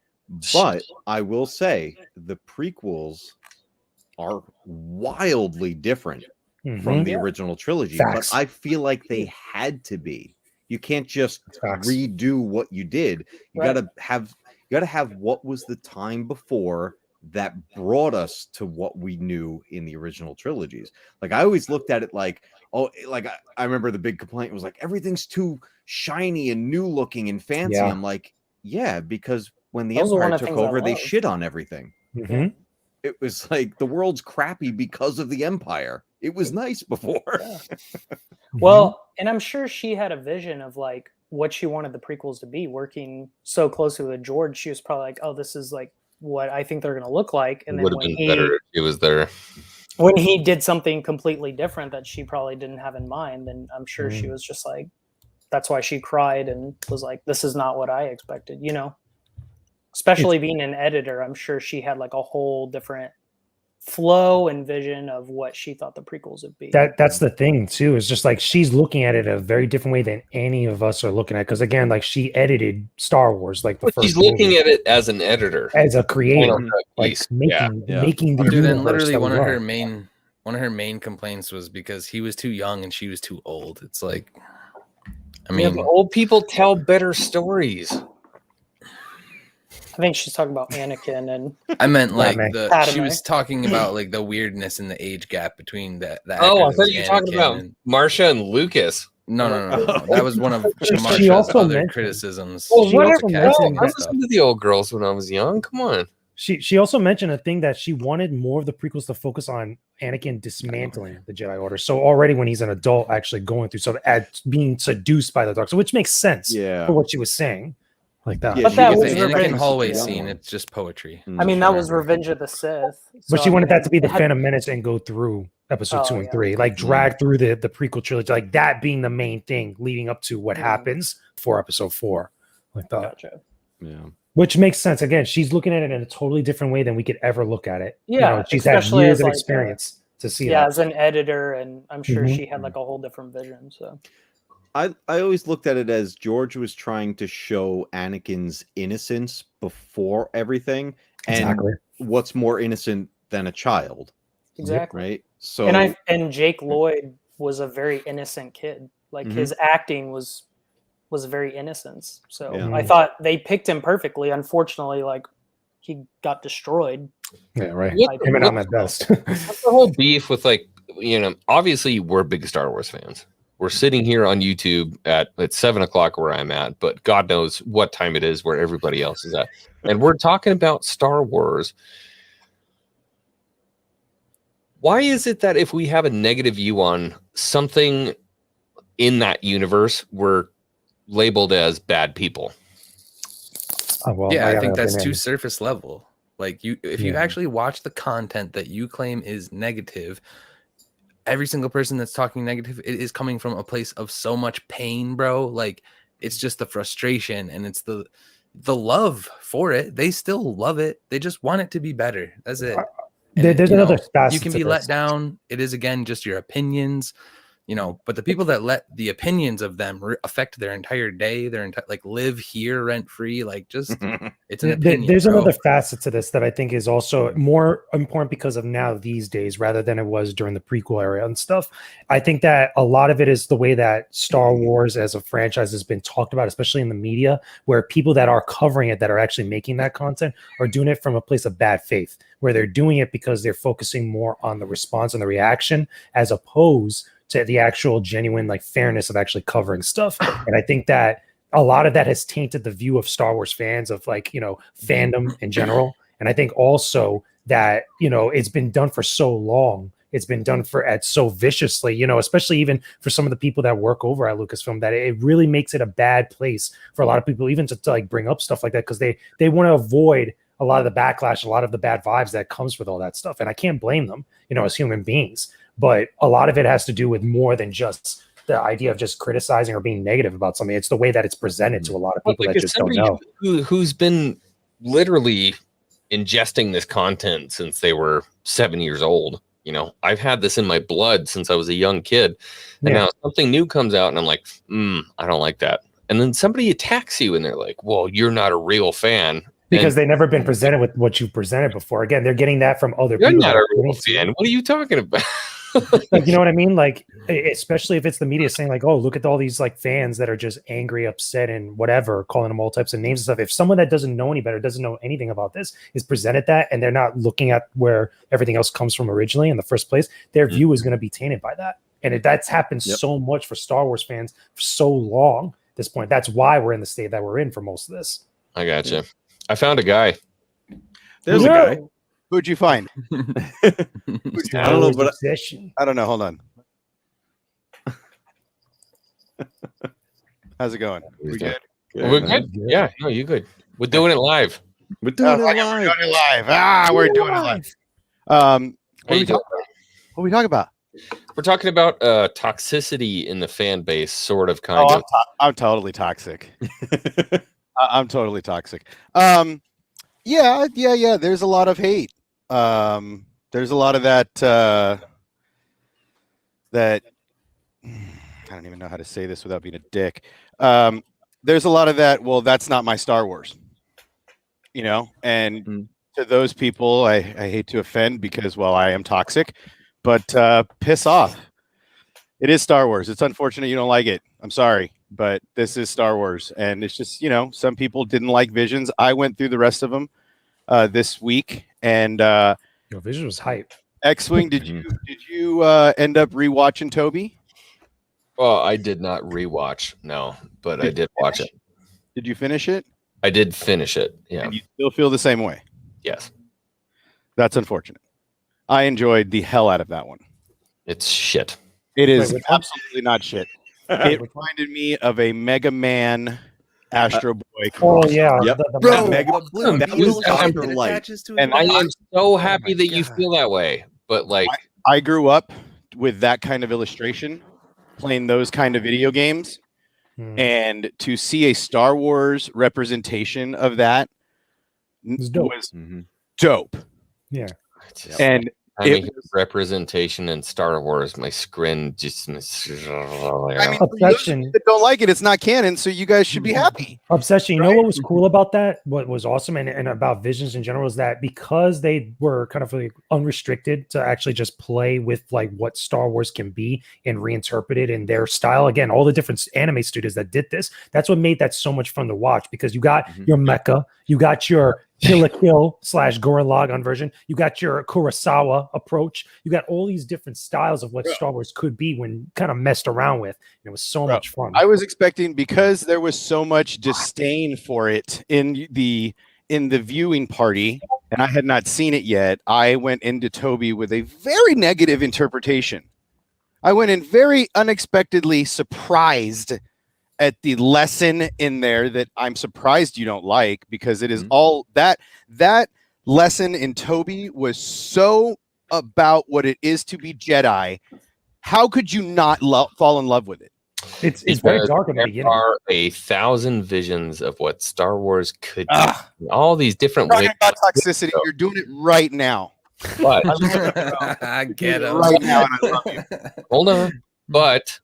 But I will say the prequels are wildly different from the original trilogy. Facts. But I feel like they had to be. You can't just redo what you did. You gotta have what was the time before that brought us to what we knew in the original trilogies. Like I always looked at it like, I remember the big complaint was like everything's too shiny and new looking and fancy. Yeah. I'm like, yeah, because when the Those are one Empire of the took things I over, they love. shit on everything. It was like the world's crappy because of the Empire. It was nice before. Well, and I'm sure she had a vision of like what she wanted the prequels to be. Working so closely with George, she was probably like, "Oh, this is like what I think they're going to look like." And It then would have been better if it was there. when he did something completely different that she probably didn't have in mind, then I'm sure she was just like, that's why she cried and was like, "This is not what I expected," you know. Especially being an editor, I'm sure she had like a whole different flow and vision of what she thought the prequels would be. That's the thing too. Is just like she's looking at it a very different way than any of us are looking at. Because again, like she edited Star Wars, like the But first. she's looking movie, at it as an editor, as a creator, like piece. making the Dude, universe. and literally that one we of love. her main complaints was because he was too young and she was too old. It's like, I Yeah, mean, but old people tell better stories. I think she's talking about Anakin and I meant like Padme. she was talking about like the weirdness in the age gap between the Oh, I actor that thought was you were talking Anakin about and- Marsha and Lucas. No. That was one of She Marsha's also other mentioned- criticisms. Well, She whatever. also No, mentioned I that- listened to the old girls when I was young. Come on. She also mentioned a thing that she wanted more of the prequels to focus on Anakin dismantling the Jedi Order. So already when he's an adult, actually going through, so at being seduced by the dark, so which makes sense for what she was saying, like that. Yeah, But she that gets was the it. Anakin Revenge- hallway yeah. scene. It's just poetry. I mean, that was Revenge of the Sith. But So, she I wanted mean, that to be the it had- Phantom Menace and go through episode 2 and yeah. 3, like drag through the prequel trilogy, like that being the main thing leading up to what happens for episode 4, like that. Gotcha. Yeah. Which makes sense. Again, she's looking at it in a totally different way than we could ever look at it. Yeah, she's had especially years as, of like, experience to see Yeah, that. as an editor, and I'm sure Mhm. she had like a whole different vision. So I always looked at it as George was trying to show Anakin's innocence before everything. And Exactly. what's more innocent than a child, exactly. right? So And Jake Lloyd was a very innocent kid. Like his acting was very innocent. So Yeah. I thought they picked him perfectly. Unfortunately, like he got destroyed. Yeah, right. What- Him and I'm at best. What's the whole beef with, like, obviously we're big Star Wars fans. We're sitting here on YouTube at 7:00 where I'm at, but God knows what time it is where everybody else is at. And we're talking about Star Wars. Why is it that if we have a negative view on something in that universe, we're labeled as bad people? Well, Yeah, I got think an that's too opinion. surface level. Like if you Yeah. actually watch the content that you claim is negative, every single person that's talking negative, it is coming from a place of so much pain, bro. Like it's just the frustration and it's the love for it. They still love it. They just want it to be better. That's it. And There's another facet you can to be let this. down. It is again just your opinions, but the people that let the opinions of them affect their entire day, their entire like live here rent free, like just it's an opinion. There's bro. another facet to this that I think is also more important because of now these days rather than it was during the prequel era and stuff. I think that a lot of it is the way that Star Wars as a franchise has been talked about, especially in the media, where people that are covering it, that are actually making that content, are doing it from a place of bad faith, where they're doing it because they're focusing more on the response and the reaction as opposed to the actual genuine like fairness of actually covering stuff. And I think that a lot of that has tainted the view of Star Wars fans of like, fandom in general. And I think also that, it's been done for so long. It's been done so viciously, especially even for some of the people that work over at Lucasfilm, that it really makes it a bad place for a lot of people, even to like bring up stuff like that, because they want to avoid a lot of the backlash, a lot of the bad vibes that comes with all that stuff. And I can't blame them, as human beings. But a lot of it has to do with more than just the idea of just criticizing or being negative about something. It's the way that it's presented to a lot of people that just don't know. Who's been literally ingesting this content since they were 7 years old. I've had this in my blood since I was a young kid. And now something new comes out and I'm like, I don't like that. And then somebody attacks you and they're like, well, you're not a real fan. Because they've never been presented with what you've presented before. Again, they're getting that from other people. You're not a real fan. What are you talking about? Like, you know what I mean? Like, especially if it's the media saying like, oh, look at all these like fans that are just angry, upset, and whatever, calling them all types of names and stuff. If someone that doesn't know any better, doesn't know anything about this, is presented that, and they're not looking at where everything else comes from originally in the first place, their view is going to be tainted by that. And that's happened so much for Star Wars fans for so long at this point. That's why we're in the state that we're in for most of this. I gotcha. I found a guy. There's a guy. Who'd you find? I don't know, but I don't know. Hold on. How's it going? We good? We're good. Yeah, no, you good. We're doing it live. We're doing it live. We're doing it live. We're doing it live. What are we talking about? We're talking about toxicity in the fan base, sort of, kind of. I'm totally toxic. I'm totally toxic. Yeah. There's a lot of hate. There's a lot of that. That I don't even know how to say this without being a dick. There's a lot of that. Well, that's not my Star Wars. And to those people, I hate to offend because, well, I am toxic, but piss off. It is Star Wars. It's unfortunate you don't like it. I'm sorry, but this is Star Wars, and it's just some people didn't like Visions. I went through the rest of them this week, and Vision was hype. Xwing, did you end up rewatching Toby? Well, I did not rewatch, no, but I did watch it. Did you finish it? I did finish it. Yeah. And you still feel the same way? Yes. That's unfortunate. I enjoyed the hell out of that one. It's shit. It is absolutely not shit. It reminded me of a Mega Man Astro Boy. Oh yeah, Yep. Bro, Mega Blue. That was Astro Light. And I am so happy that you feel that way. But like, I grew up with that kind of illustration, playing those kind of video games, and to see a Star Wars representation of that was dope. Yeah, and representation in Star Wars, my screen just. Obsession. Don't like it. It's not canon, so you guys should be happy. Obsession. You know what was cool about that? What was awesome and about Visions in general is that because they were kind of like unrestricted to actually just play with like what Star Wars can be and reinterpret it in their style. Again, all the different anime studios that did this. That's what made that so much fun to watch because you got your mecha, you got your Kill / Gurren Lagann version. You got your Kurosawa approach. You got all these different styles of what Star Wars could be when kind of messed around with. And it was so much fun. I was expecting, because there was so much disdain for it in the viewing party, and I had not seen it yet. I went into Toby with a very negative interpretation. I went in very unexpectedly surprised at the lesson in there that I'm surprised you don't like, because it is all that lesson in Toby was so about what it is to be Jedi. How could you not fall in love with it? It's very dark in the there beginning. are 1,000 visions of what Star Wars could be. All these different ways. Talking about toxicity, you're doing it right now. But I get it. Right now, and I love you. hold on. But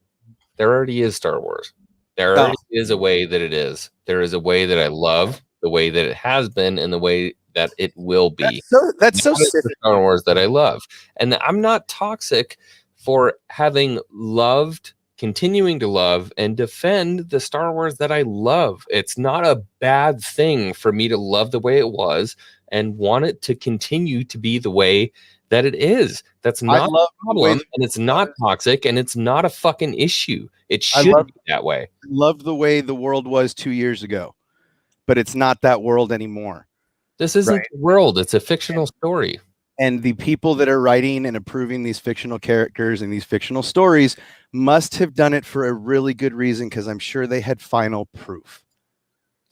there already is Star Wars. There already is a way that it is. There is a way that I love, the way that it has been, and the way that it will be. That's so That is the sick. Star Wars that I love. And I'm not toxic for having loved, continuing to love, and defend the Star Wars that I love. It's not a bad thing for me to love the way it was and want it to continue to be the way that it is. That's not a problem, and it's not toxic, and it's not a fucking issue. It should be that way. I loved the way the world was 2 years ago, but it's not that world anymore. This isn't the world. It's a fictional story. And the people that are writing and approving these fictional characters and these fictional stories must have done it for a really good reason, because I'm sure they had final proof.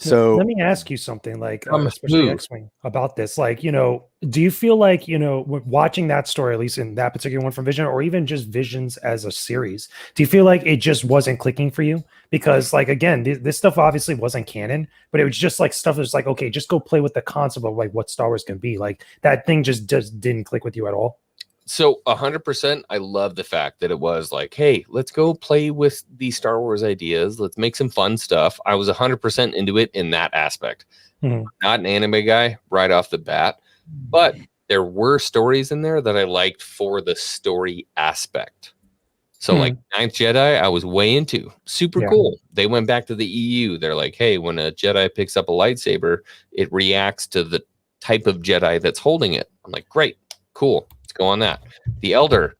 So let me ask you something, like especially Xwing, about this. Like, do you feel like, watching that story, at least in that particular one from Vision, or even just Visions as a series, do you feel like it just wasn't clicking for you? Because, like, again, this stuff obviously wasn't canon, but it was just like stuff that's like, okay, just go play with the concept of like what Star Wars can be. Like, that thing just didn't click with you at all. So 100%, I love the fact that it was like, hey, let's go play with these Star Wars ideas. Let's make some fun stuff. I was 100% into it in that aspect. Mm-hmm. Not an anime guy right off the bat, but there were stories in there that I liked for the story aspect. So like Ninth Jedi, I was way into. Super cool. They went back to the EU. They're like, hey, when a Jedi picks up a lightsaber, it reacts to the type of Jedi that's holding it. I'm like, great, cool. Go on that. The Elder,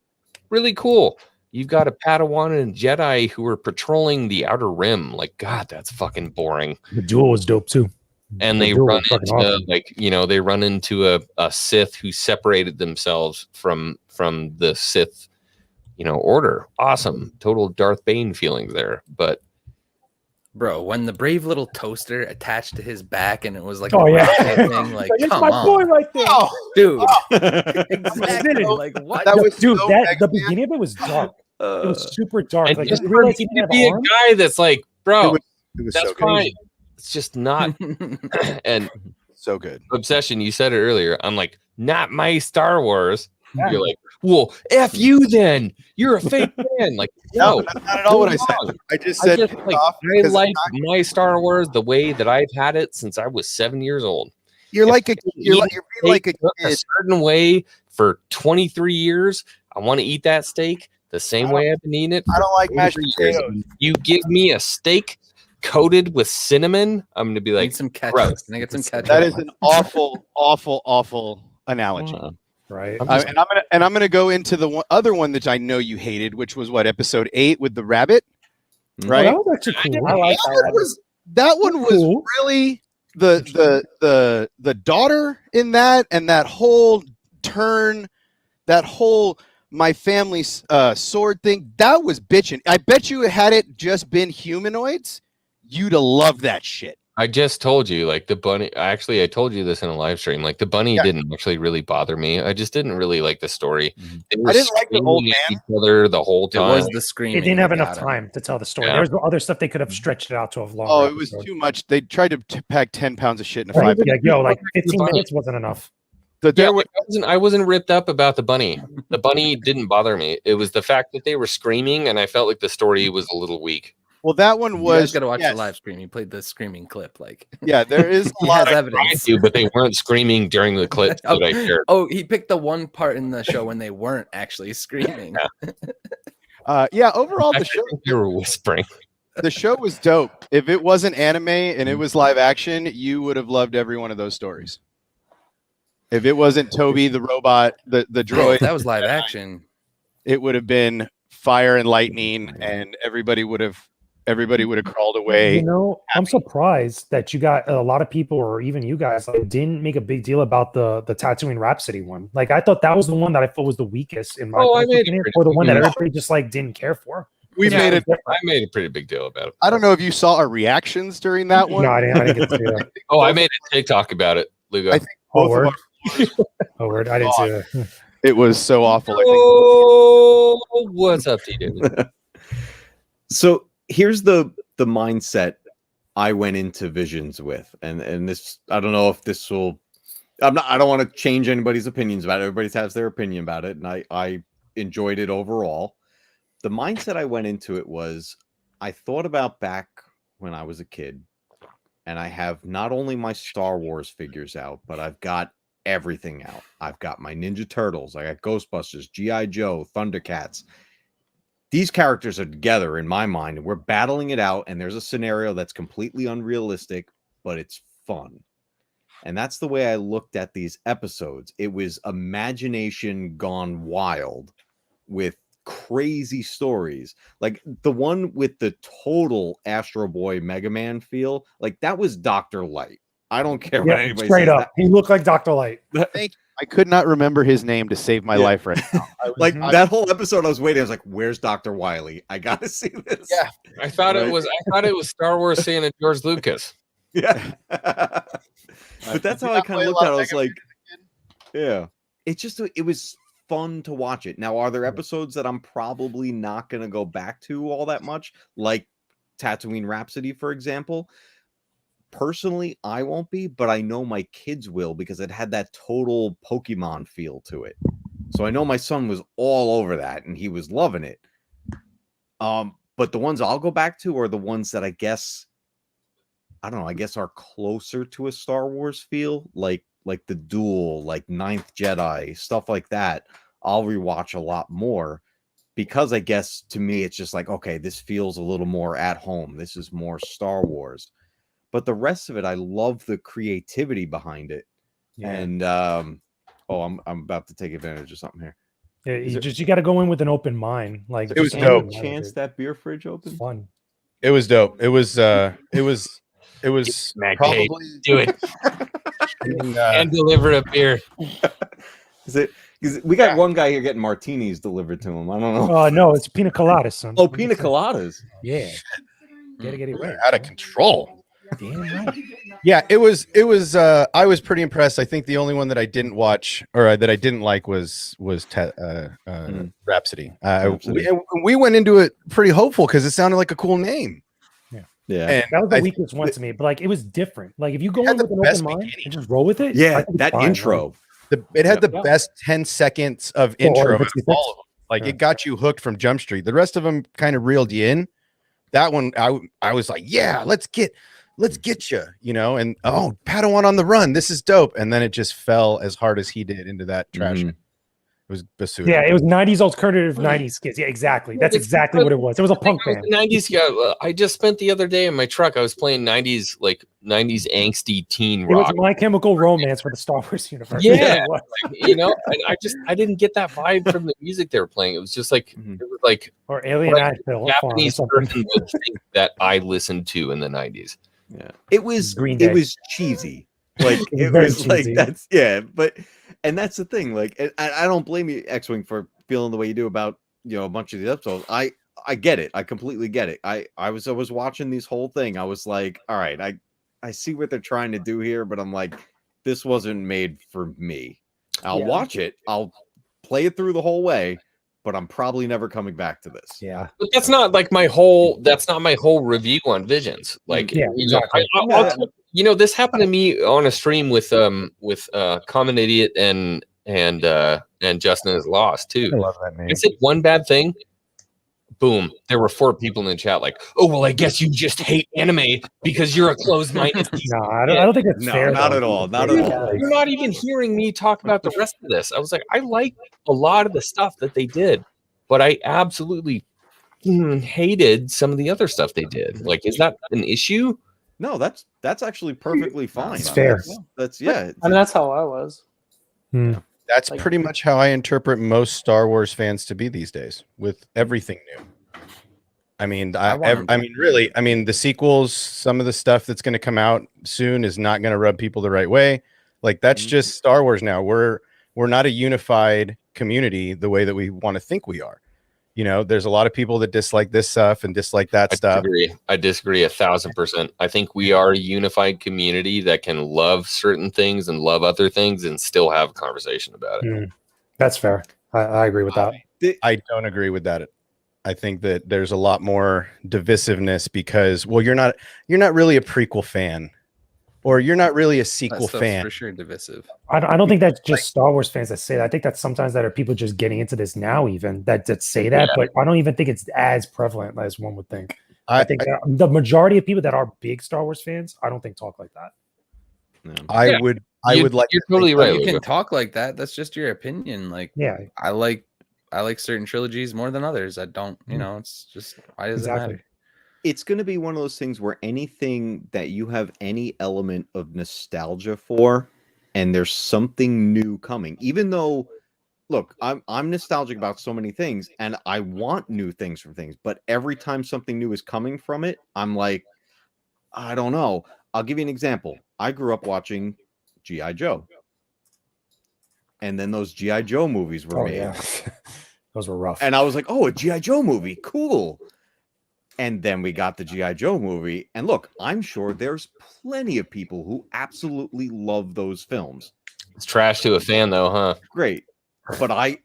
really cool. You've got a Padawan and Jedi who are patrolling the Outer Rim. Like, God, that's fucking boring. The duel was dope too. And they run into they run into a Sith who separated themselves from the Sith, order. Awesome. Total Darth Bane feelings there. But bro, when the brave little toaster attached to his back and it was like thing, like it's come my on, boy right there, dude. Exactly. Like what? That was dude. The beginning of it was dark. It was super dark. And like, just you realize he didn't be have a arms? guy that's like, bro, it was that's so fine. good. It's just not. And so good. Obsession, you said it earlier. I'm like, not my Star Wars. Yeah. You're like, well, F you then. You're a fake fan. Like, no, that's not at all what I said. I just said I like my Star Wars the way that I've had it since I was 7 years old. You're being like a a kid. certain way for 23 years. I want to eat that steak the same way I've been eating it. I don't like mashed 23 years. potatoes. You give me a steak coated with cinnamon, I'm gonna be like, some ketchup. gross. Can I get some ketchup? That is an awful analogy. Right. I'm gonna go into the other one that I know you hated, which was what, episode 8 with the rabbit, right? Oh, that was actually cool. I like that one was cool. really the daughter in that, and that whole turn, that whole my family's sword thing. That was bitching. I bet you had it just been humanoids, you'd have loved that shit. I just told you, like, the bunny. Actually, I told you this in a live stream. Like, the bunny didn't actually really bother me. I just didn't really like the story. I didn't like the old man. Each other the whole time. It was the screaming. It didn't have enough time to tell the story. Yeah. There was other stuff they could have stretched it out to a longer. Oh, it was episode. too much. They tried to pack 10 pounds of shit in a Right, 5 minute. like 15 minutes wasn't enough. I wasn't ripped up about the bunny. The bunny didn't bother me. It was the fact that they were screaming, and I felt like the story was a little weak. Well, that one You guys was. got to watch the live stream. He played the screaming clip. Like, Yeah, there is a he lot has of evidence. But they weren't screaming during the clip that I shared. Oh, he picked the one part in the show when they weren't actually screaming. Overall, the show. You were whispering. The show was dope. If it wasn't anime and it was live action, you would have loved every one of those stories. If it wasn't Toby the robot, the droid, That was live action. it would have been fire and lightning, and everybody would have crawled away. I'm surprised that you got a lot of people, or even you guys, like, didn't make a big deal about the Tatooine Rhapsody one. Like, I thought that was the one that I thought was the weakest in my I made opinion, or the one that everybody just like didn't care for. We Yeah, made it it. was I made a pretty big deal about it. I don't know if you saw our reactions during that one. No, I didn't get to see that. Oh, I made a TikTok about it, Lugo. I think Oh, both of word. our, Oh, word. I didn't see that. it was so awful. I think Oh, what's up, TJ? So here's the mindset I went into Visions with, and this, I don't know if this will. I don't want to change anybody's opinions about it. Everybody has their opinion about it, and I enjoyed it overall. The mindset I went into it was, I thought about back when I was a kid, and I have not only my Star Wars figures out, but I've got everything out. I've got my Ninja Turtles, I got Ghostbusters, G.I. Joe, Thundercats. These characters are together in my mind, and we're battling it out, and there's a scenario that's completely unrealistic, but it's fun. And that's the way I looked at these episodes. It was imagination gone wild with crazy stories. Like the one with the total Astro Boy Mega Man feel, like that was Dr. Light. I don't care what Yeah, anybody straight says. up. He looked like Dr. Light. I could not remember his name to save my life right now. Like that whole episode, I was waiting. I was like, "Where's Dr. Wiley? I gotta see this." Yeah. I thought Right. it was Star Wars Santa George Lucas. Yeah. But that's how I kind of looked at it. I was like, yeah, it was fun to watch it. Now, are there episodes that I'm probably not going to go back to all that much, like Tatooine Rhapsody, for example? Personally, I won't be, but I know my kids will, because it had that total Pokemon feel to it. So I know my son was all over that, and he was loving it. But the ones I'll go back to are the ones that I guess are closer to a Star Wars feel, like the Duel, like Ninth Jedi, stuff like that. I'll rewatch a lot more, because I guess to me it's just like, okay, this feels a little more at home. This is more Star Wars. But the rest of it, I love the creativity behind it. Yeah. And I'm about to take advantage of something here. Yeah, you got to go in with an open mind. Like It was just dope. open-minded. Chance that beer fridge open? It's fun. It was dope. It was Mac probably Do it and deliver a beer. Is it? Because we got one guy here getting martinis delivered to him. I don't know. Oh no, it's pina coladas, son. Oh, pina coladas. Yeah. Gotta get it right. out of control. Damn right. Yeah, it was I was pretty impressed. I think the only one that I didn't watch, or that I didn't like, was Rhapsody. Rhapsody. We went into it pretty hopeful because it sounded like a cool name. Yeah. And That was the I weakest one to me, but like it was different. Like if you go It had in with the an best open mind beginning. and just roll with it, I Yeah, think it's that fine, intro. it had the Yeah. best 10 seconds of Oh, intro. of out its of all of them. Like Yeah. it got you hooked from Jump Street. The rest of them kind of reeled you in. That one, I was like, yeah, let's get you, and Padawan on the run. This is dope. And then it just fell as hard as he did into that trash. Mhm. It was basura. Yeah, it was 90s alternative 90s kids. Yeah, exactly. That's exactly what it was. It was a punk band. 90s. I just spent the other day in my truck. I was playing 90s angsty teen It was rock. My Chemical Romance for the Star Wars universe. Yeah. It was. And I didn't get that vibe from the music they were playing. It was just like Mhm. it was like Or Alien Like Asheville. Japanese person would think that I listened to in the 90s. Yeah. It was Green it Day. was cheesy. Like It was it very was like cheesy. that's the thing. Like, and I don't blame you, Xwing, for feeling the way you do about a bunch of these episodes. I get it. I completely get it. I was watching this whole thing. I was like, all right, I see what they're trying to do here, but I'm like, this wasn't made for me. I'll Yeah. watch it. I'll play it through the whole way, but I'm probably never coming back to this. Yeah. But that's not like my whole review on Visions. Like Yeah, exactly. this happened to me on a stream with Common Idiot and Justin is Lost too. I love that name. I said one bad thing. Boom. There were 4 people in the chat like, oh, well, I guess you just hate anime because you're a closed-minded. No, I don't think it's No, fair. not though. at all. Not at all. You're not even hearing me talk about the rest of this. I was like, I like a lot of the stuff that they did, but I absolutely hated some of the other stuff they did. Like, is that an issue? No, that's actually perfectly fine. It's fair. That's yeah. I mean, that's how I was. That's Like- pretty much how I interpret most Star Wars fans to be these days, with everything new. I mean, the sequels, some of the stuff that's going to come out soon is not going to rub people the right way. Like that's just Star Wars now. We're not a unified community the way that we want to think we are. There's a lot of people that dislike this stuff and dislike that stuff. I disagree 1,000%. I think we are a unified community that can love certain things and love other things and still have a conversation about it. That's fair. I agree with that. I don't agree with that. I think that there's a lot more divisiveness because, well, you're not really a prequel fan, or you're not really a sequel fan. For sure, divisive. I don't think that's just Star Wars fans that say that. I think that sometimes that are people just getting into this now, even that say that. But I don't even think it's as prevalent as one would think. I think that the majority of people that are big Star Wars fans, I don't think talk like that. No. I would like. You're totally right. You can talk like that. That's just your opinion. Like, yeah, I like certain trilogies more than others. I don't. It's just, why does it matter? It's going to be one of those things where anything that you have any element of nostalgia for, and there's something new coming, even though, look, I'm nostalgic about so many things and I want new things from things, but every time something new is coming from it, I'm like, I don't know. I'll give you an example. I grew up watching G.I. Joe. And then those G.I. Joe movies were made. Yeah. Those were rough. And I was like, oh, a G.I. Joe movie. Cool. And then we got the G.I. Joe movie. And look, I'm sure there's plenty of people who absolutely love those films. It's trash to a fan, though, huh? Great. But I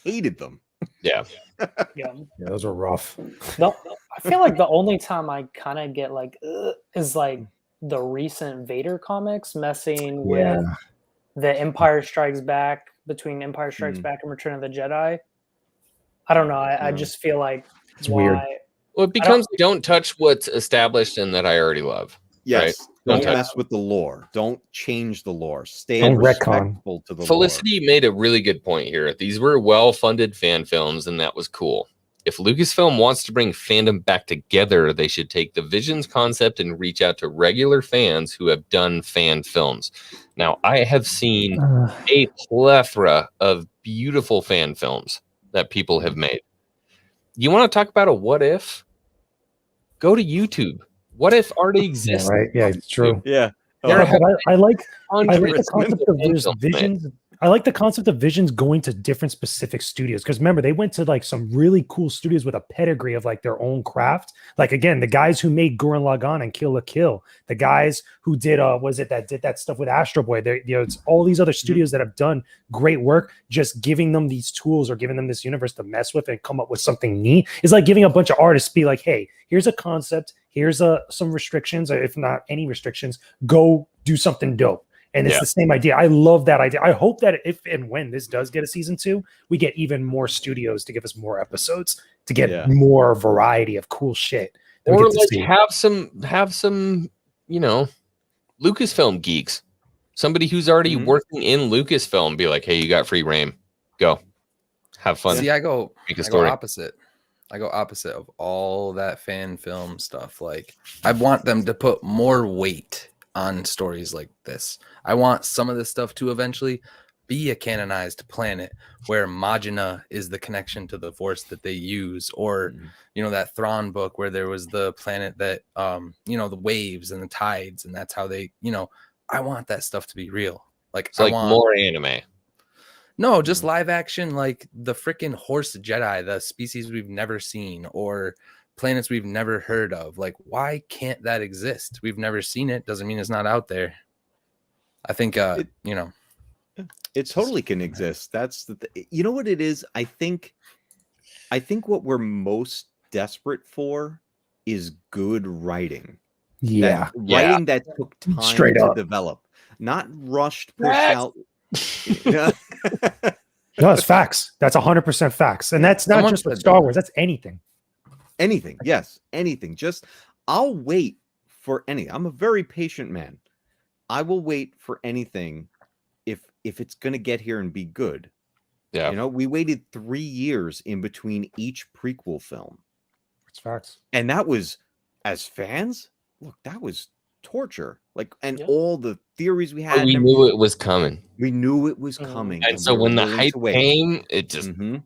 hated them. Yeah. Yeah. Yeah, those were rough. No, I feel like the only time I kind of get like is like the recent Vader comics messing with the Empire Strikes Back, between Empire Strikes Back and Return of the Jedi. I don't know. I just feel like it's weird. Well, it becomes don't touch what's established and that I already love. Yes. Right? Don't mess with the lore. Don't change the lore. Stay Don't respectful to the Felicity made a really good point here. These were well-funded fan films, and that was cool. If Lucasfilm wants to bring fandom back together, they should take the Visions concept and reach out to regular fans who have done fan films. Now, I have seen a plethora of beautiful fan films that people have made. You want to talk about a what if? Go to YouTube. What if already exists? Yeah, right. Yeah, it's true. Yeah. I like Hundreds the concept of there's visions. I like the concept of Visions going to different specific studios, because remember, they went to like some really cool studios with a pedigree of like their own craft. Like, again, the guys who made Gurren Lagann and Kill la Kill, the guys who did did that stuff with Astro Boy. It's all these other studios that have done great work. Just giving them these tools or giving them this universe to mess with and come up with something neat is like giving a bunch of artists be like, hey, here's a concept, here's some restrictions, or if not any restrictions, go do something dope. And it's the same idea. I love that idea. I hope that if and when this does get a season 2, we get even more studios to give us more episodes, to get more variety of cool shit. Or like have some, Lucasfilm geeks. Somebody who's already working in Lucasfilm be like, hey, you got free reign. Go. Have fun. See, I go opposite. I go opposite of all that fan film stuff. Like, I want them to put more weight on stories like this. I want some of this stuff to eventually be a canonized planet where Majina is the connection to the Force that they use, or that Thrawn book where there was the planet that the waves and the tides, and that's how they I want that stuff to be real. Like, it's like more anime. No, just live action, like the freaking Horse Jedi, the species we've never seen, or planets we've never heard of. Like, why can't that exist? We've never seen it. Doesn't mean it's not out there. I think it totally can exist. That's you know what it is. I think what we're most desperate for is good writing. Writing that took time straight to up develop, not rushed, pushed out. No, it's facts. That's 100% facts, and that's not just with Star Wars. That's anything. Anything, yes, anything. Just I'll wait for any. I'm a very patient man. I will wait for anything if it's gonna get here and be good. Yeah, we waited 3 years in between each prequel film. It's facts, and that was, as fans, look, that was torture. Like, and all the theories we had. But we knew it was coming. We knew it was coming, and so when the hype came, it just it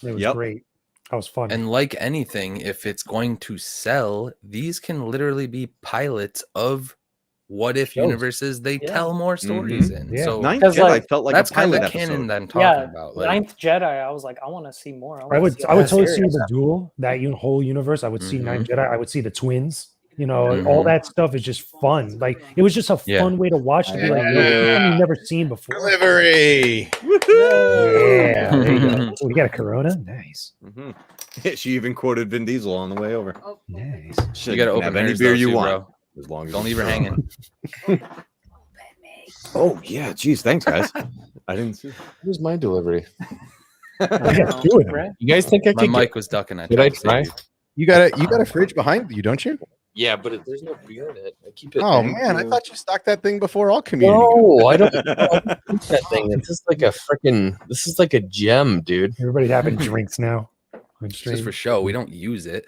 was great. That was fun. And like anything, if it's going to sell, these can literally be pilots of what if Shows. universes, they Yeah. tell more stories in. Yeah. So Ninth Because, Jedi like, felt like that's a kind pilot of canon episode. that I'm talking Yeah, about. Like, Ninth Jedi. I was like, I want to see more. I would see I would all totally the see series. the duel, that whole universe. I would see Ninth Jedi. I would see the twins. You know, all Mhm. that stuff is just fun. Like it was just a Yeah. fun way to watch to be like, yo, this is something you've never seen before. Delivery. Yeah, there you go. Oh, we got a Corona. Nice, She even quoted Vin Diesel on the way over. nice. You gotta can open have any hers, beer though, you too, want, bro. as long as Don't it's leave her strong. hanging. Oh yeah, geez, thanks guys. I didn't see. Here's my delivery. We got two of them. You guys think I My could mic was ducking. I Did tried I to save try? you. You got a fridge behind you, don't you? Yeah, but there's no beer in it. I keep it. Oh man, I thought you stocked that thing before all community. No, I don't. I don't keep that thing. It's just like a freaking. This is like a gem, dude. Everybody having drinks now. On It's just stream. for show. We don't use it.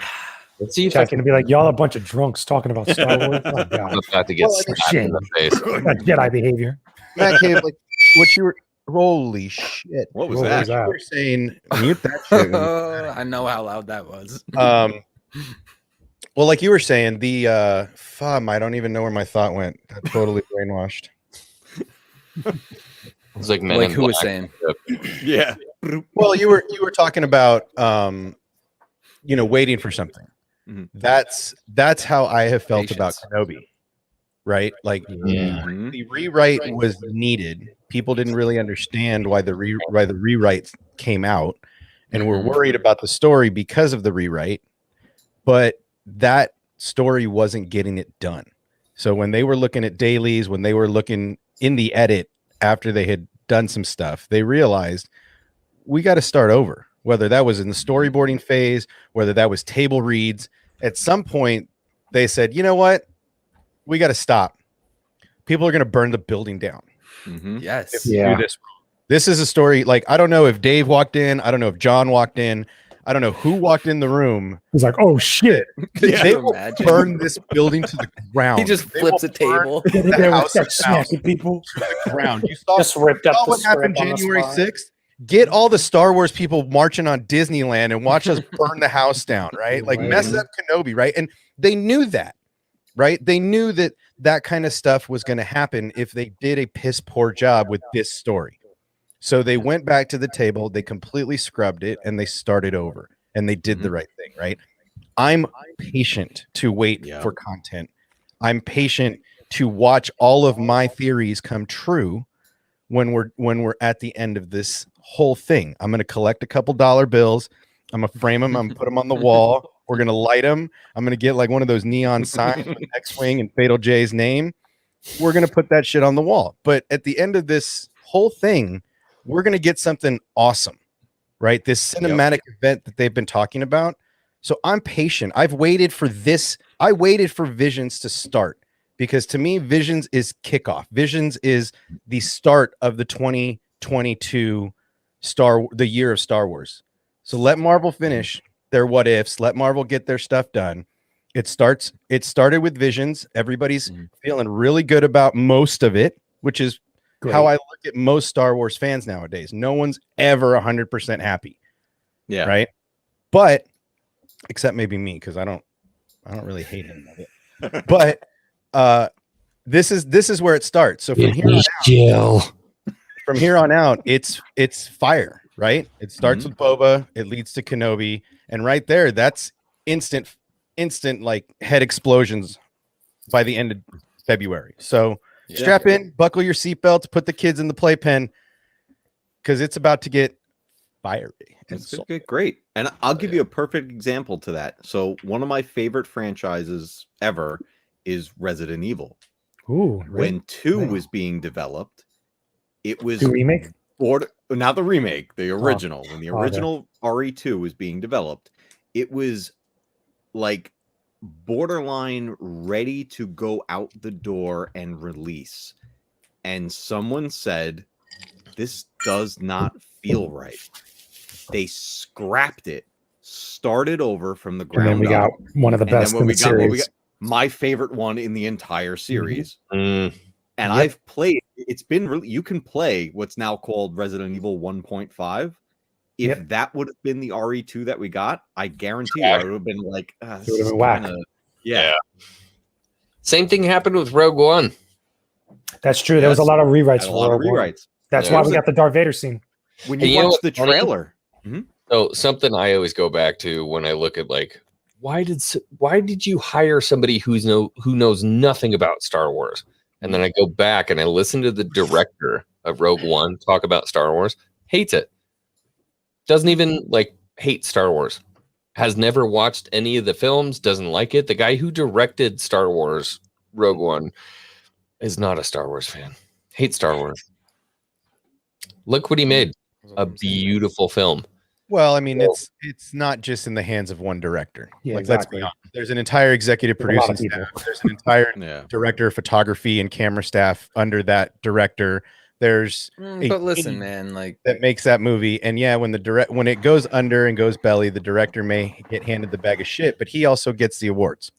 Let's see if I Chat's gonna be like, y'all a bunch of drunks talking about Star Wars. Oh can god, about to get Well, I mean, slapped in the face. that's Jedi behavior. Matt Cave, like what you were. Holy shit! What was What that? was that? You were saying mute that shit. I know how loud that was. Well, like you were saying, the I don't even know where my thought went. Got totally brainwashed. It's like Men Like in who was Black. saying? Yeah. Well, you were talking about waiting for something. Mhm. That's how I have felt about Patience. Kenobi, right? Like Yeah. Mhm. the rewrite was needed. People didn't really understand why the rewrite came out, and were Mhm. worried about the story because of the rewrite. But that story wasn't getting it done. So when they were looking at dailies, when they were looking in the edit after they had done some stuff, they realized we got to start over. Whether that was in the storyboarding phase, whether that was table reads, at some point they said, you know what? We got to stop. People are going to burn the building down. Mhm. Yes. If we do this. This is a story. Like, I don't know if Dave walked in. I don't know if John walked in. I don't know who walked in the room. He's like, oh shit. Yeah, They will imagine. burn this building to the ground. He just They flips will a table. Get in the there with house that down. smacking people. to the ground. You saw, Just ripped up the what happened script on the January spot. 6th? Get all the Star Wars people marching on Disneyland and watch us burn the house down, right? Like mess up Kenobi, right? And they knew that, right? They knew that that kind of stuff was going to happen if they did a piss poor job with this story. So they went back to the table, they completely scrubbed it, and they started over, and they did the right thing, right? I'm patient to wait for content. I'm patient to watch all of my theories come true when we're at the end of this whole thing. I'm going to collect a couple dollar bills. I'm going to frame them. I'm going to put them on the wall. We're going to light them. I'm going to get like one of those neon signs with Xwing and Fatal J's name. We're going to put that shit on the wall. But at the end of this whole thing, we're going to get something awesome, right? This cinematic event that they've been talking about. So I'm patient. I've waited for this. I waited for Visions to start, because to me, Visions is kickoff. Visions is the start of the 2022 the year of Star Wars. So let Marvel finish their what ifs. Let Marvel get their stuff done. It started with Visions. Everybody's feeling really good about most of it, which is how I look at most Star Wars fans nowadays. No one's ever 100% happy. Yeah. Right. But except maybe me, because I don't really hate any of it. But this is where it starts. So from here on out, it's fire, right? It starts with Boba, it leads to Kenobi, and right there, that's instant like head explosions by the end of February. So strap in, buckle your seatbelts, put the kids in the playpen, because it's about to get fiery. It's great. And I'll give you a perfect example to that. So one of my favorite franchises ever is Resident Evil. Ooh, When 2 was being developed, it was the remake? Not the remake, the original. When the original RE2 was being developed, it was like borderline ready to go out the door and release. And someone said, this does not feel right. They scrapped it, started over from the ground. And then we got one of the best in the series. My favorite one in the entire series. And I've played, it's been really, you can play what's now called Resident Evil 1.5. If that would have been the RE2 that we got, I guarantee you I would have been like, this is whack. yeah. Same thing happened with Rogue One. That's true. There was a Yes. lot of rewrites Had a for lot of Rogue One. rewrites. That's Yeah. why we got the Darth Vader scene. When And you you know watch the what's funny? trailer, So something I always go back to when I look at like, why did you hire somebody who knows nothing about Star Wars? And then I go back and I listen to the director of Rogue One talk about Star Wars, hates it. Doesn't even like hate Star Wars. Has never watched any of the films, doesn't like it. The guy who directed Star Wars Rogue One is not a Star Wars fan. Hates Star Wars. Look what he made. A beautiful film. Well, I mean, it's not just in the hands of one director. Yeah, like, exactly. let's be honest. There's an entire executive There's a lot of producing people. staff. There's an entire yeah. director of photography and camera staff under that director. There's a But listen, team man, like that makes that movie. And yeah, when it goes under and goes belly, the director may get handed the bag of shit, but he also gets the awards.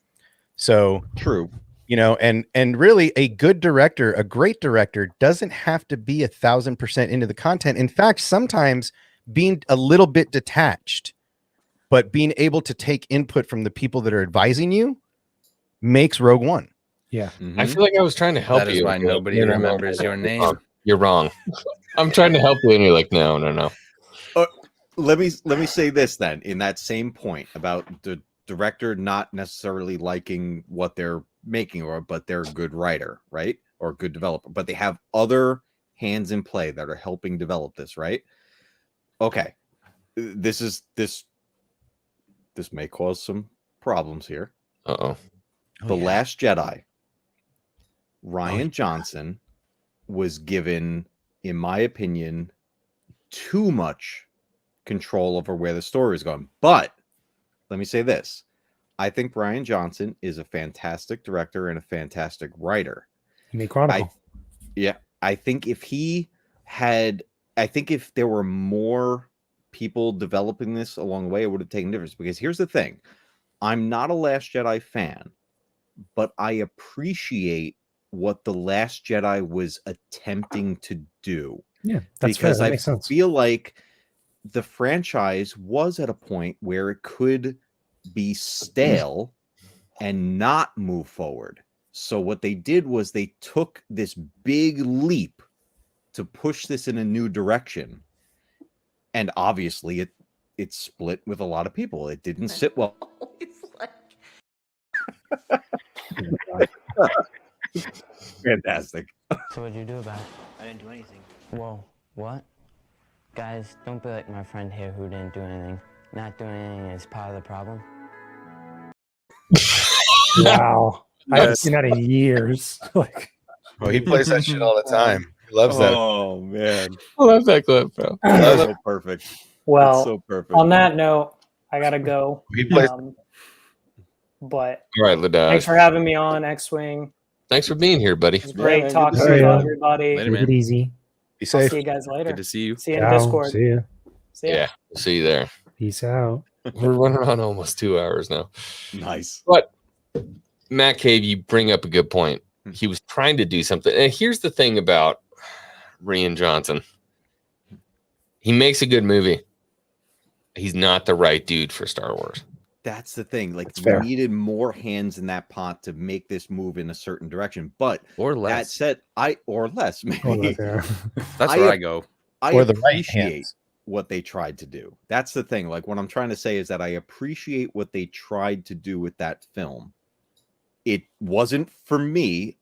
So True. you know, and really a good director, a great director doesn't have to be 1,000% into the content. In fact, sometimes being a little bit detached, but being able to take input from the people that are advising you makes Rogue One. Yeah. Mhm. I feel like I was trying to help that you. is why and you're like, nobody "No, no, no, remembers no, your no, name. You're wrong. I'm trying to help you, and you're like, no. Let me say this then, in that same point about the director not necessarily liking what they're making, but they're a good writer, right? Or a good developer, but they have other hands in play that are helping develop this, right? Okay. This may cause some problems here. Uh-oh. The Last Jedi, Ryan Johnson was given, in my opinion, too much control over where the story is going. But let me say this. I think Ryan Johnson is a fantastic director and a fantastic writer. He made Chronicle. I think if there were more people developing this along the way, it would have taken difference. Because here's the thing. I'm not a Last Jedi fan, but I appreciate what The Last Jedi was attempting to do. Yeah, that's fair. Because That I makes sense. feel like the franchise was at a point where it could be stale and not move forward. So what they did was they took this big leap to push this in a new direction. And obviously it split with a lot of people. It didn't sit well. Fantastic. So what'd you do about it? I didn't do anything. Whoa, what? Guys, don't be like my friend here who didn't do anything. Not doing anything is part of the problem. Wow. I haven't seen that in years. Like, Oh, he plays that shit all the time. He loves that. Oh man. I love that clip, bro. That's so perfect. Well, That's so perfect. on that note, I gotta go. He plays. But All right, Ladaj. thanks for having me on, Xwing. Thanks for being here, buddy. It was great man, talking good to to see you. everybody. Later, take it man. easy. Be I'll safe. see you guys later. Good to see you. See you in Ciao. Discord. See ya. See ya. Yeah, see you there. Peace out. We're running on almost 2 hours now. Nice. But Matt Cave, you bring up a good point. He was trying to do something. And here's the thing about Rian Johnson. He makes a good movie. He's not the right dude for Star Wars. That's the thing. Like That's we fair. needed more hands in that pot to make this move in a certain direction. But Or that less. said, or less, maybe. Oh, right there. That's I- where I go. I Or the right appreciate hands. what they tried to do. That's the thing. Like what I'm trying to say is that I appreciate what they tried to do with that film. It wasn't for me.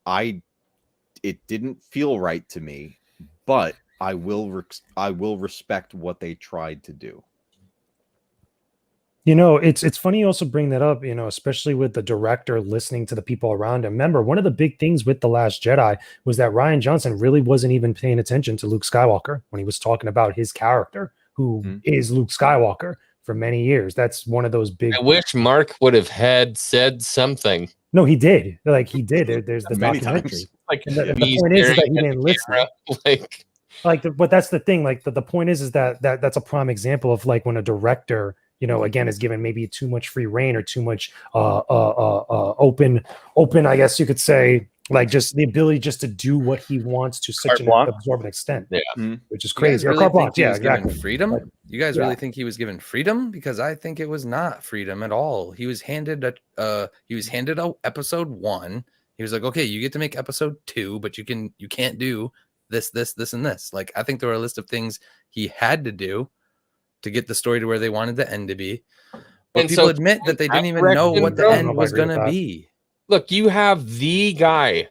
It didn't feel right to me, but I will respect what they tried to do. You know, it's funny you also bring that up, you know, especially with the director listening to the people around him. Remember, one of the big things with The Last Jedi was that Ryan Johnson really wasn't even paying attention to Luke Skywalker when he was talking about his character, who Mhm. is Luke Skywalker for many years. That's one of those big. I wish Mark would have said something. No, he did. Like he did. There's the Many documentary. times. Like And the me point is staring that he at didn't the listen. camera, Like, But that's the thing. Like the point is that that's a prime example of like when a director, you know, again, is given maybe too much free reign or too much open, I guess you could say, like just the ability just to do what he wants to such Carte an blanche. absorbent extent, Yeah. which is You guys crazy. Or really carte think blanche, he yeah, was given exactly. freedom? But- You guys yeah. really think he was given freedom? Because I think it was not freedom at all. He was handed a episode 1, He was like, okay, you get to make episode 2, but you can't do this, and this. Like, I think there were a list of things he had to do to get the story to where they wanted the end to be. But And people so admit that they that didn't even know direction, what the bro, end was going to be. Look, you have the guy.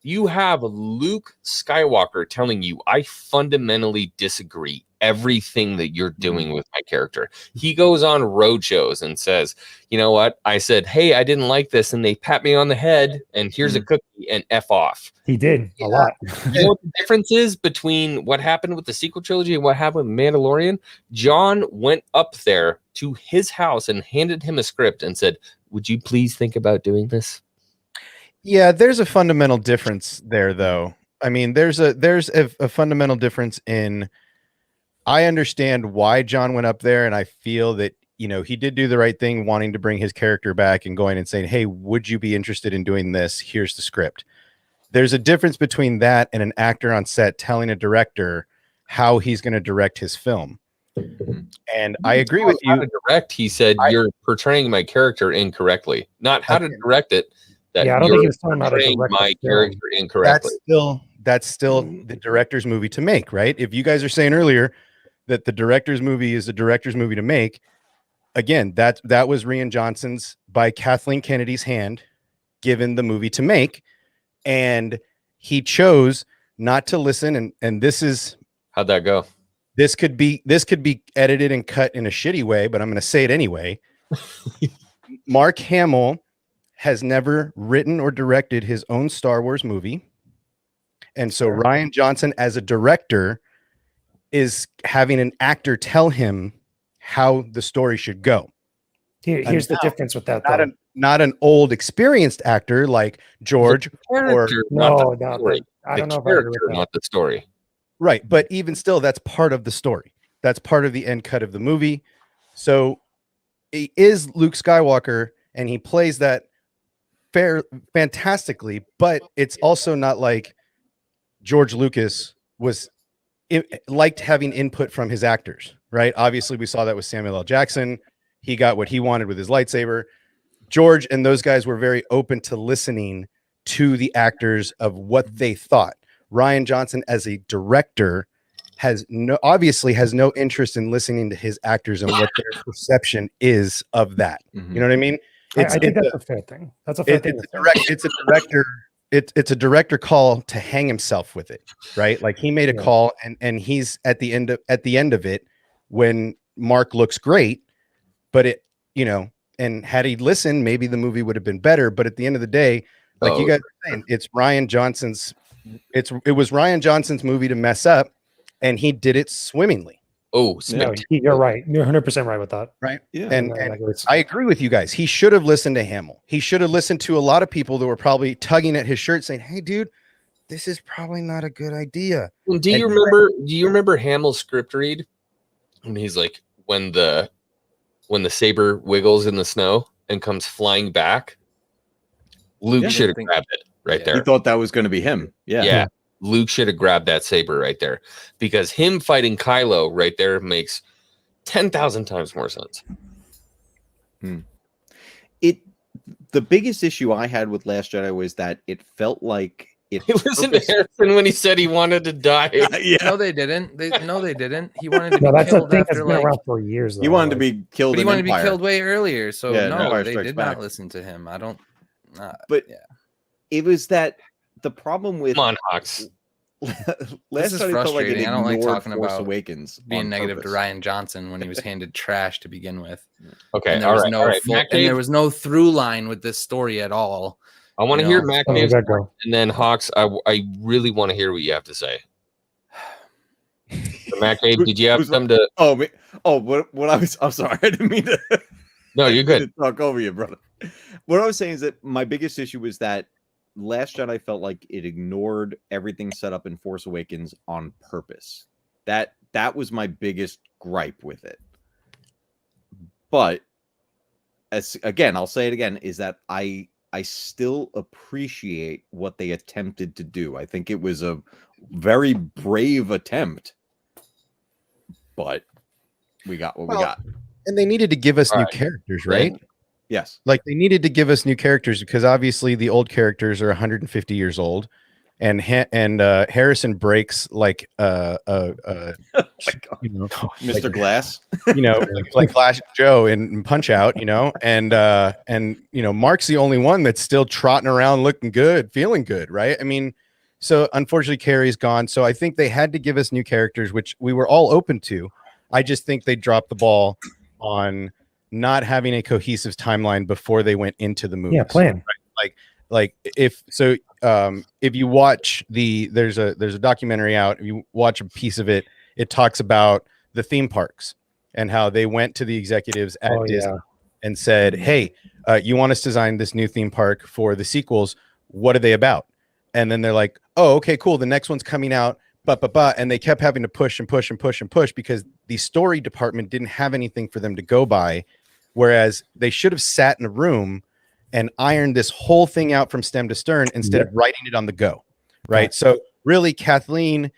You have Luke Skywalker telling you, I fundamentally disagree everything that you're doing with my character. He goes on road shows and says, you know what? I said, hey, I didn't like this. And they pat me on the head and here's a cookie and F off. He did a lot. You know what the difference is between what happened with the sequel trilogy and what happened with Mandalorian? John went up there to his house and handed him a script and said, would you please think about doing this? Yeah, there's a fundamental difference there, though. I mean, there's a fundamental difference in. I understand why John went up there, and I feel that he did do the right thing, wanting to bring his character back and going and saying, "Hey, would you be interested in doing this? Here's the script." There's a difference between that and an actor on set telling a director how he's going to direct his film. And I agree with you. How to direct, he said, you're portraying my character incorrectly, not how to direct it. That I don't think he was telling him how to direct my character incorrectly. That's still the director's movie to make, right? If you guys are saying earlier that the director's movie is the director's movie to make, again, that was Rian Johnson's by Kathleen Kennedy's hand given the movie to make, and he chose not to listen. And this is how'd that go? This could be edited and cut in a shitty way, but I'm going to say it anyway. Mark Hamill has never written or directed his own Star Wars movie. And so Rian Johnson, as a director, is having an actor tell him how the story should go. Here's the difference with that. Not an old, experienced actor like George or no, I don't know if I agree with that. Not the story. Right. But even still, that's part of the story. That's part of the end cut of the movie. So it is Luke Skywalker, and he plays that fantastically, but it's also not like George Lucas liked having input from his actors, right? Obviously, we saw that with Samuel L. Jackson. He got what he wanted with his lightsaber. George and those guys were very open to listening to the actors of what they thought. Rian Johnson, as a director, obviously has no interest in listening to his actors and what their perception is of that. You know what I mean? I think that's a fair thing. That's a fair thing. It's a director call to hang himself with it, right? Like he made a call, and he's at the end of it when Mark looks great, but and had he listened, maybe the movie would have been better. But at the end of the day, like you guys are saying, it was Rian Johnson's movie to mess up, and he did it swimmingly. Oh, no, you're right. You're 100% right with that. Right. Yeah. And I agree with you guys. He should have listened to Hamill. He should have listened to a lot of people that were probably tugging at his shirt saying, hey, dude, this is probably not a good idea. Do you remember Hamill's script read? And he's like, when the saber wiggles in the snow and comes flying back, Luke should have grabbed it right there. He thought that was going to be him. Yeah. Luke should have grabbed that saber right there, because him fighting Kylo right there makes 10,000 times more sense. The biggest issue I had with Last Jedi was that it felt like it wasn't Harrison when he said he wanted to die. No, they didn't. They didn't. He wanted to be that's killed a thing after that's been around for years. He wanted to be killed. But he in wanted to be Empire. killed way earlier. So Yeah, no, Empire they Strikes did Back. not listen to him. I don't. But it was that the problem with Come on, Hawks. This is frustrating. I don't like talking Force about Awakens being negative purpose. to Rian Johnson when he was handed trash to begin with. Okay, and there was there was no through line with this story at all. I want to hear Mac Dave's go. and then Hawks. I really want to hear what you have to say. So Mac Dave, did you have some to? I'm sorry, I didn't mean to. No, you're good. To talk over you, brother. What I was saying is that my biggest issue was that Last Jedi felt like it ignored everything set up in Force Awakens on purpose. That was my biggest gripe with it. But I'll say it again, is that I still appreciate what they attempted to do. I think it was a very brave attempt, but we got what we got. And they needed to give us new characters, right? Yes. Like they needed to give us new characters because obviously the old characters are 150 years old, and Harrison breaks like you know, Mr. like, Glass. you know, like Clash Joe in Punch Out, you know, and you know, Mark's the only one that's still trotting around looking good, feeling good, right? I mean, so unfortunately Carrie's gone. So I think they had to give us new characters, which we were all open to. I just think they dropped the ball on not having a cohesive timeline before they went into the movie. Yeah, plan. Right? Like if you watch there's a documentary out, if you watch a piece of it, it talks about the theme parks and how they went to the executives at Disney and said, hey, you want us to design this new theme park for the sequels. What are they about? And then they're like, oh, okay, cool. The next one's coming out. And they kept having to push and push and push and push because the story department didn't have anything for them to go by. Whereas they should have sat in a room and ironed this whole thing out from stem to stern instead of writing it on the go. Right. So really, Kathleen,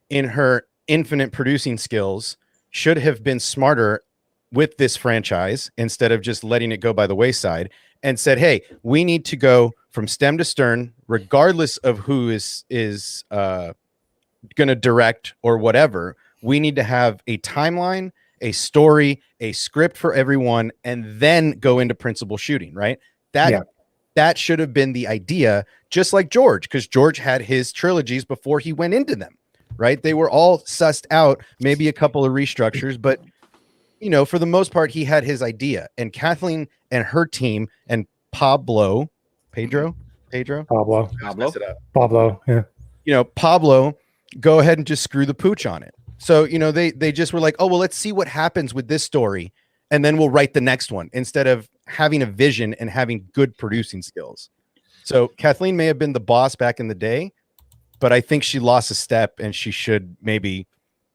in her infinite producing skills, should have been smarter with this franchise instead of just letting it go by the wayside and said, hey, we need to go from stem to stern, regardless of who is going to direct or whatever. We need to have a timeline, a story, a script for everyone, and then go into principal shooting, right? That should have been the idea, just like George, because George had his trilogies before he went into them, right? They were all sussed out, maybe a couple of restructures, but you know, for the most part, he had his idea. And Kathleen and her team and Pablo, yeah. You know, Pablo, go ahead and just screw the pooch on it. So, you know, they just were like, oh, well, let's see what happens with this story, and then we'll write the next one instead of having a vision and having good producing skills. So Kathleen may have been the boss back in the day, but I think she lost a step and she should maybe,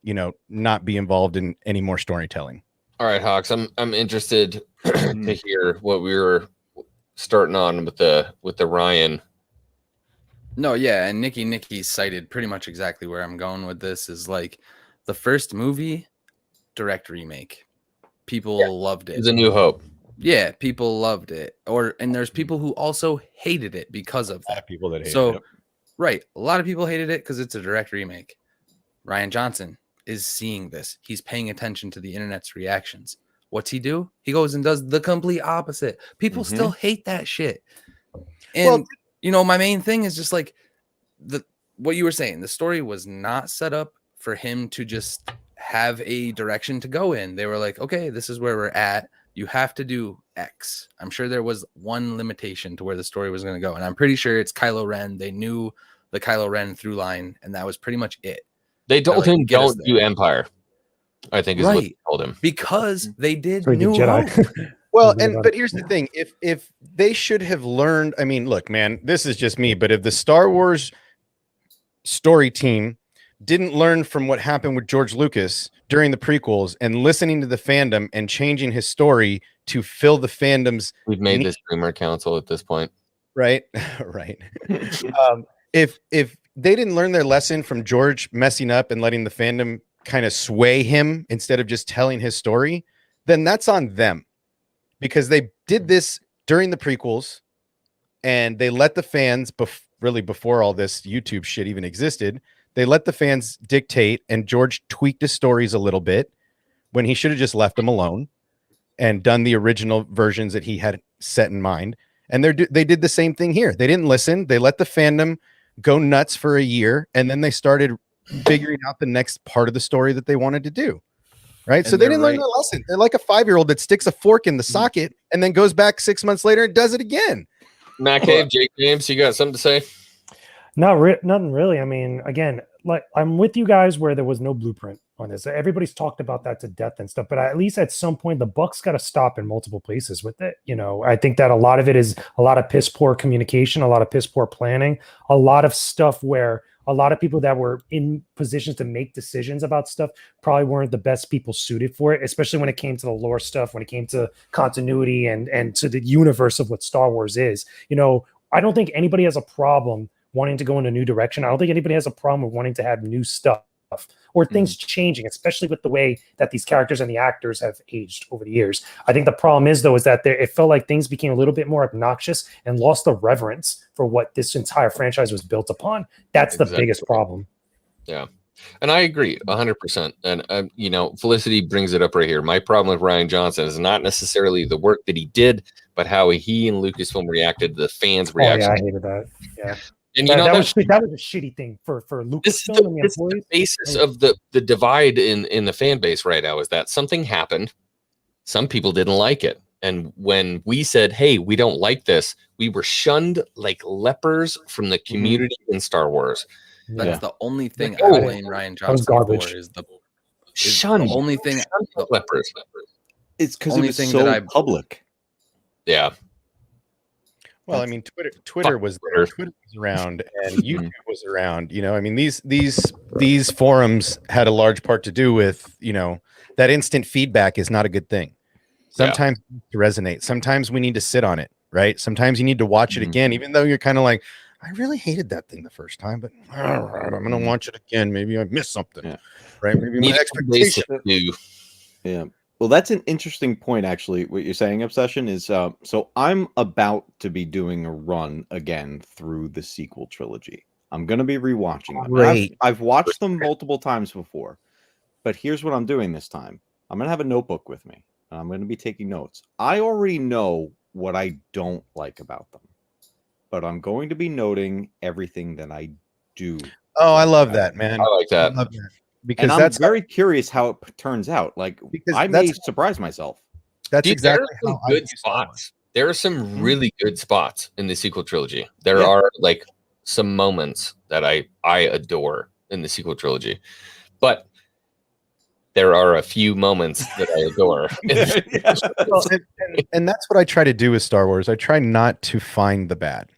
you know, not be involved in any more storytelling. All right, Hawks, I'm interested to hear what we were starting on with the Ryan. No, yeah, and Nikki cited pretty much exactly where I'm going with this is like the first movie, direct remake. People loved it. It's A New Hope. Yeah, people loved it. And there's people who also hated it because of that. A lot of people that hated it. Right, a lot of people hated it because it's a direct remake. Ryan Johnson is seeing this. He's paying attention to the internet's reactions. What's he do? He goes and does the complete opposite. People still hate that shit. And you know, my main thing is just like what you were saying. The story was not set up for him to just have a direction to go in. They were like, okay, this is where we're at. You have to do X. I'm sure there was one limitation to where the story was going to go. And I'm pretty sure it's Kylo Ren. They knew the Kylo Ren through line, and that was pretty much it. They told him don't do Empire, I think is what they told him. Because they did New Jedi. Hope. Well, but here's the thing. If they should have learned, I mean, look, man, this is just me, but if the Star Wars story team didn't learn from what happened with George Lucas during the prequels and listening to the fandom and changing his story to fill the fandom's We've made this Dreamer Council at this point. Right. Right. If they didn't learn their lesson from George messing up and letting the fandom kind of sway him instead of just telling his story, then that's on them. Because they did this during the prequels and they let the fans, really before all this YouTube shit even existed, they let the fans dictate, and George tweaked his stories a little bit when he should have just left them alone and done the original versions that he had set in mind. And they did the same thing here. They didn't listen. They let the fandom go nuts for a year, and then they started figuring out the next part of the story that they wanted to do. Right. And so they didn't learn their lesson. They're like a 5-year-old that sticks a fork in the socket and then goes back 6 months later and does it again. Matt Cave, Jake James, you got something to say? Nothing really. I mean, again, like I'm with you guys where there was no blueprint on this. Everybody's talked about that to death and stuff, but at least at some point the buck's got to stop in multiple places with it. You know, I think that a lot of it is a lot of piss poor communication, a lot of piss poor planning, a lot of stuff where a lot of people that were in positions to make decisions about stuff probably weren't the best people suited for it, especially when it came to the lore stuff, when it came to continuity and to the universe of what Star Wars is. You know, I don't think anybody has a problem wanting to go in a new direction. I don't think anybody has a problem with wanting to have new stuff or things changing, especially with the way that these characters and the actors have aged over the years. I think the problem is, though, is that it felt like things became a little bit more obnoxious and lost the reverence for what this entire franchise was built upon. That's the biggest problem. Yeah. And I agree 100%. And, you know, Felicity brings it up right here. My problem with Rian Johnson is not necessarily the work that he did, but how he and Lucasfilm reacted to the fans' reaction. Oh, yeah, I hated that. Yeah. And you know, that was a shitty thing for Lucasfilm and the employees. The basis of the divide in the fan base right now is that something happened. Some people didn't like it. And when we said, hey, we don't like this, we were shunned like lepers from the community in Star Wars. That's the only thing I blame Rian Johnson for is the only thing. Lepers. It's because it was so public. Yeah. Well, I mean, Twitter was around, and YouTube was around. You know, I mean, these forums had a large part to do with, you know, that instant feedback is not a good thing. Sometimes it needs to resonate. Sometimes we need to sit on it, right? Sometimes you need to watch it again, even though you're kind of like, I really hated that thing the first time, but all right, I'm going to watch it again. Maybe I missed something, right? Maybe my expectation. Yeah. Well, that's an interesting point, actually. What you're saying, Obsession, is so I'm about to be doing a run again through the sequel trilogy. I'm going to be rewatching them. Great. I've watched them multiple times before, but here's what I'm doing this time. I'm going to have a notebook with me, and I'm going to be taking notes. I already know what I don't like about them, but I'm going to be noting everything that I do. Oh, I love that, man. I like that. I love that. Because and I'm very curious how it turns out. Like, I may surprise myself. That's exactly how good spots. There are some really good spots in the sequel trilogy. There are like some moments that I adore in the sequel trilogy, but there are a few moments that I adore. And that's what I try to do with Star Wars. I try not to find the bad,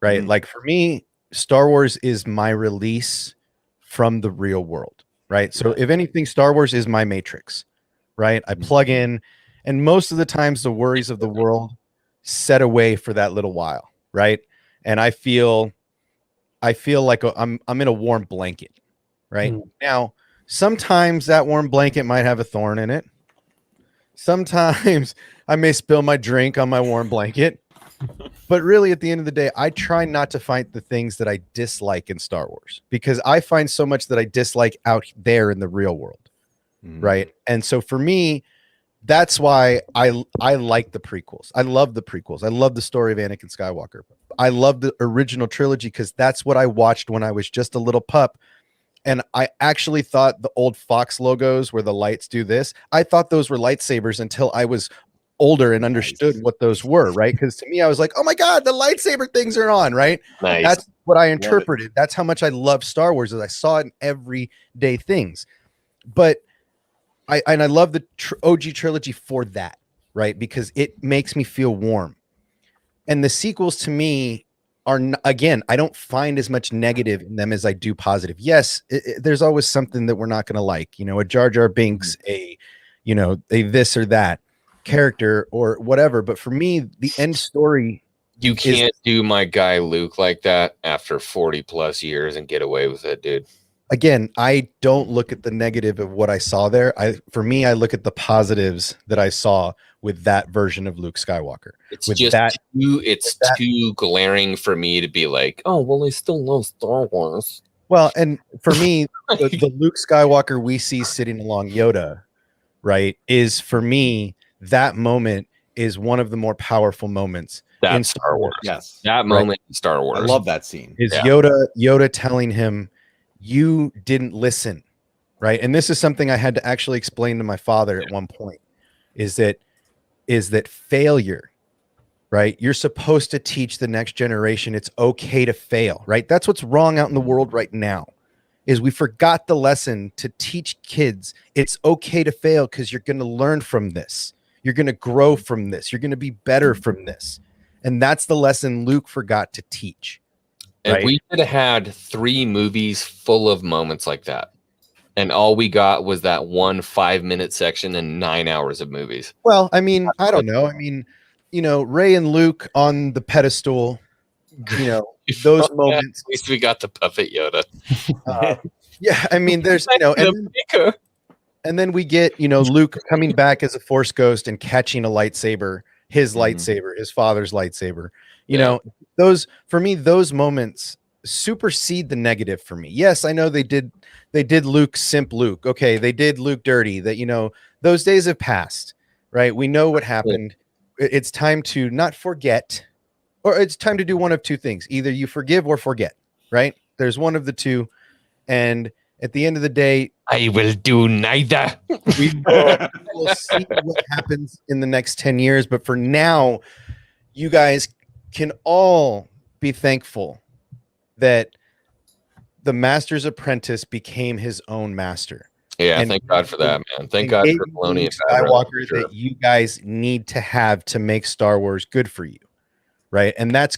right? Like for me, Star Wars is my release from the real world. Right. So if anything, Star Wars is my Matrix, right? I plug in, and most of the times the worries of the world set away for that little while. Right. And I feel like I'm in a warm blanket. Right. Now, sometimes that warm blanket might have a thorn in it. Sometimes I may spill my drink on my warm blanket. But really, at the end of the day, I try not to find the things that I dislike in Star Wars, because I find so much that I dislike out there in the real world. Right. And so for me, that's why I like the prequels. I love the prequels. I love the story of Anakin Skywalker. I love the original trilogy because that's what I watched when I was just a little pup. And I actually thought the old Fox logos where the lights do this, I thought those were lightsabers until I was older and understood what those were, right? Because to me, I was like, oh my God, the lightsaber things are on, right? Nice. That's what I interpreted. That's how much I love Star Wars, as I saw it in everyday things. But I love the OG trilogy for that, right? Because it makes me feel warm. And the sequels to me are, again, I don't find as much negative in them as I do positive. Yes, there's always something that we're not going to like, you know, a Jar Jar Binks, a this or that character or whatever. But for me, the end story, you can't do my guy Luke like that after 40 plus years and get away with it, dude. Again, I don't look at the negative of what I saw there. For me, I look at the positives that I saw with that version of Luke Skywalker. It's too glaring for me to be like, oh, well, I still love Star Wars. Well, and for me, the Luke Skywalker we see sitting along Yoda, right, is for me, that moment is one of the more powerful moments in Star Wars. Yes. That moment in Star Wars. I love that scene. Is Yoda telling him, you didn't listen, right? And this is something I had to actually explain to my father at one point, is that failure, right? You're supposed to teach the next generation it's okay to fail, right? That's what's wrong out in the world right now, is we forgot the lesson to teach kids it's okay to fail because you're going to learn from this. You're going to grow from this. You're going to be better from this. And that's the lesson Luke forgot to teach. And we could have had 3 movies full of moments like that. And all we got was that 1 5-minute section and 9 hours of movies. Well, I mean, I don't know. I mean, you know, Rey and Luke on the pedestal, you know, those moments. At least we got the puppet Yoda. Yeah, I mean, there's and then we get Luke coming back as a Force ghost and catching a lightsaber, his lightsaber, his father's lightsaber. You know, those moments supersede the negative for me. Yes, I know they did Luke simp Luke. Okay, they did Luke dirty. That those days have passed, right? We know what happened. It's time to not forget, or it's time to do one of two things: either you forgive or forget. Right? There's one of the two, and at the end of the day, I will do neither. we will see what happens in the next 10 years. But for now, you guys can all be thankful that the master's apprentice became his own master. Yeah, and thank God for that, man. Thank God for Filoni and Skywalker that you guys need to have to make Star Wars good for you, right? And that's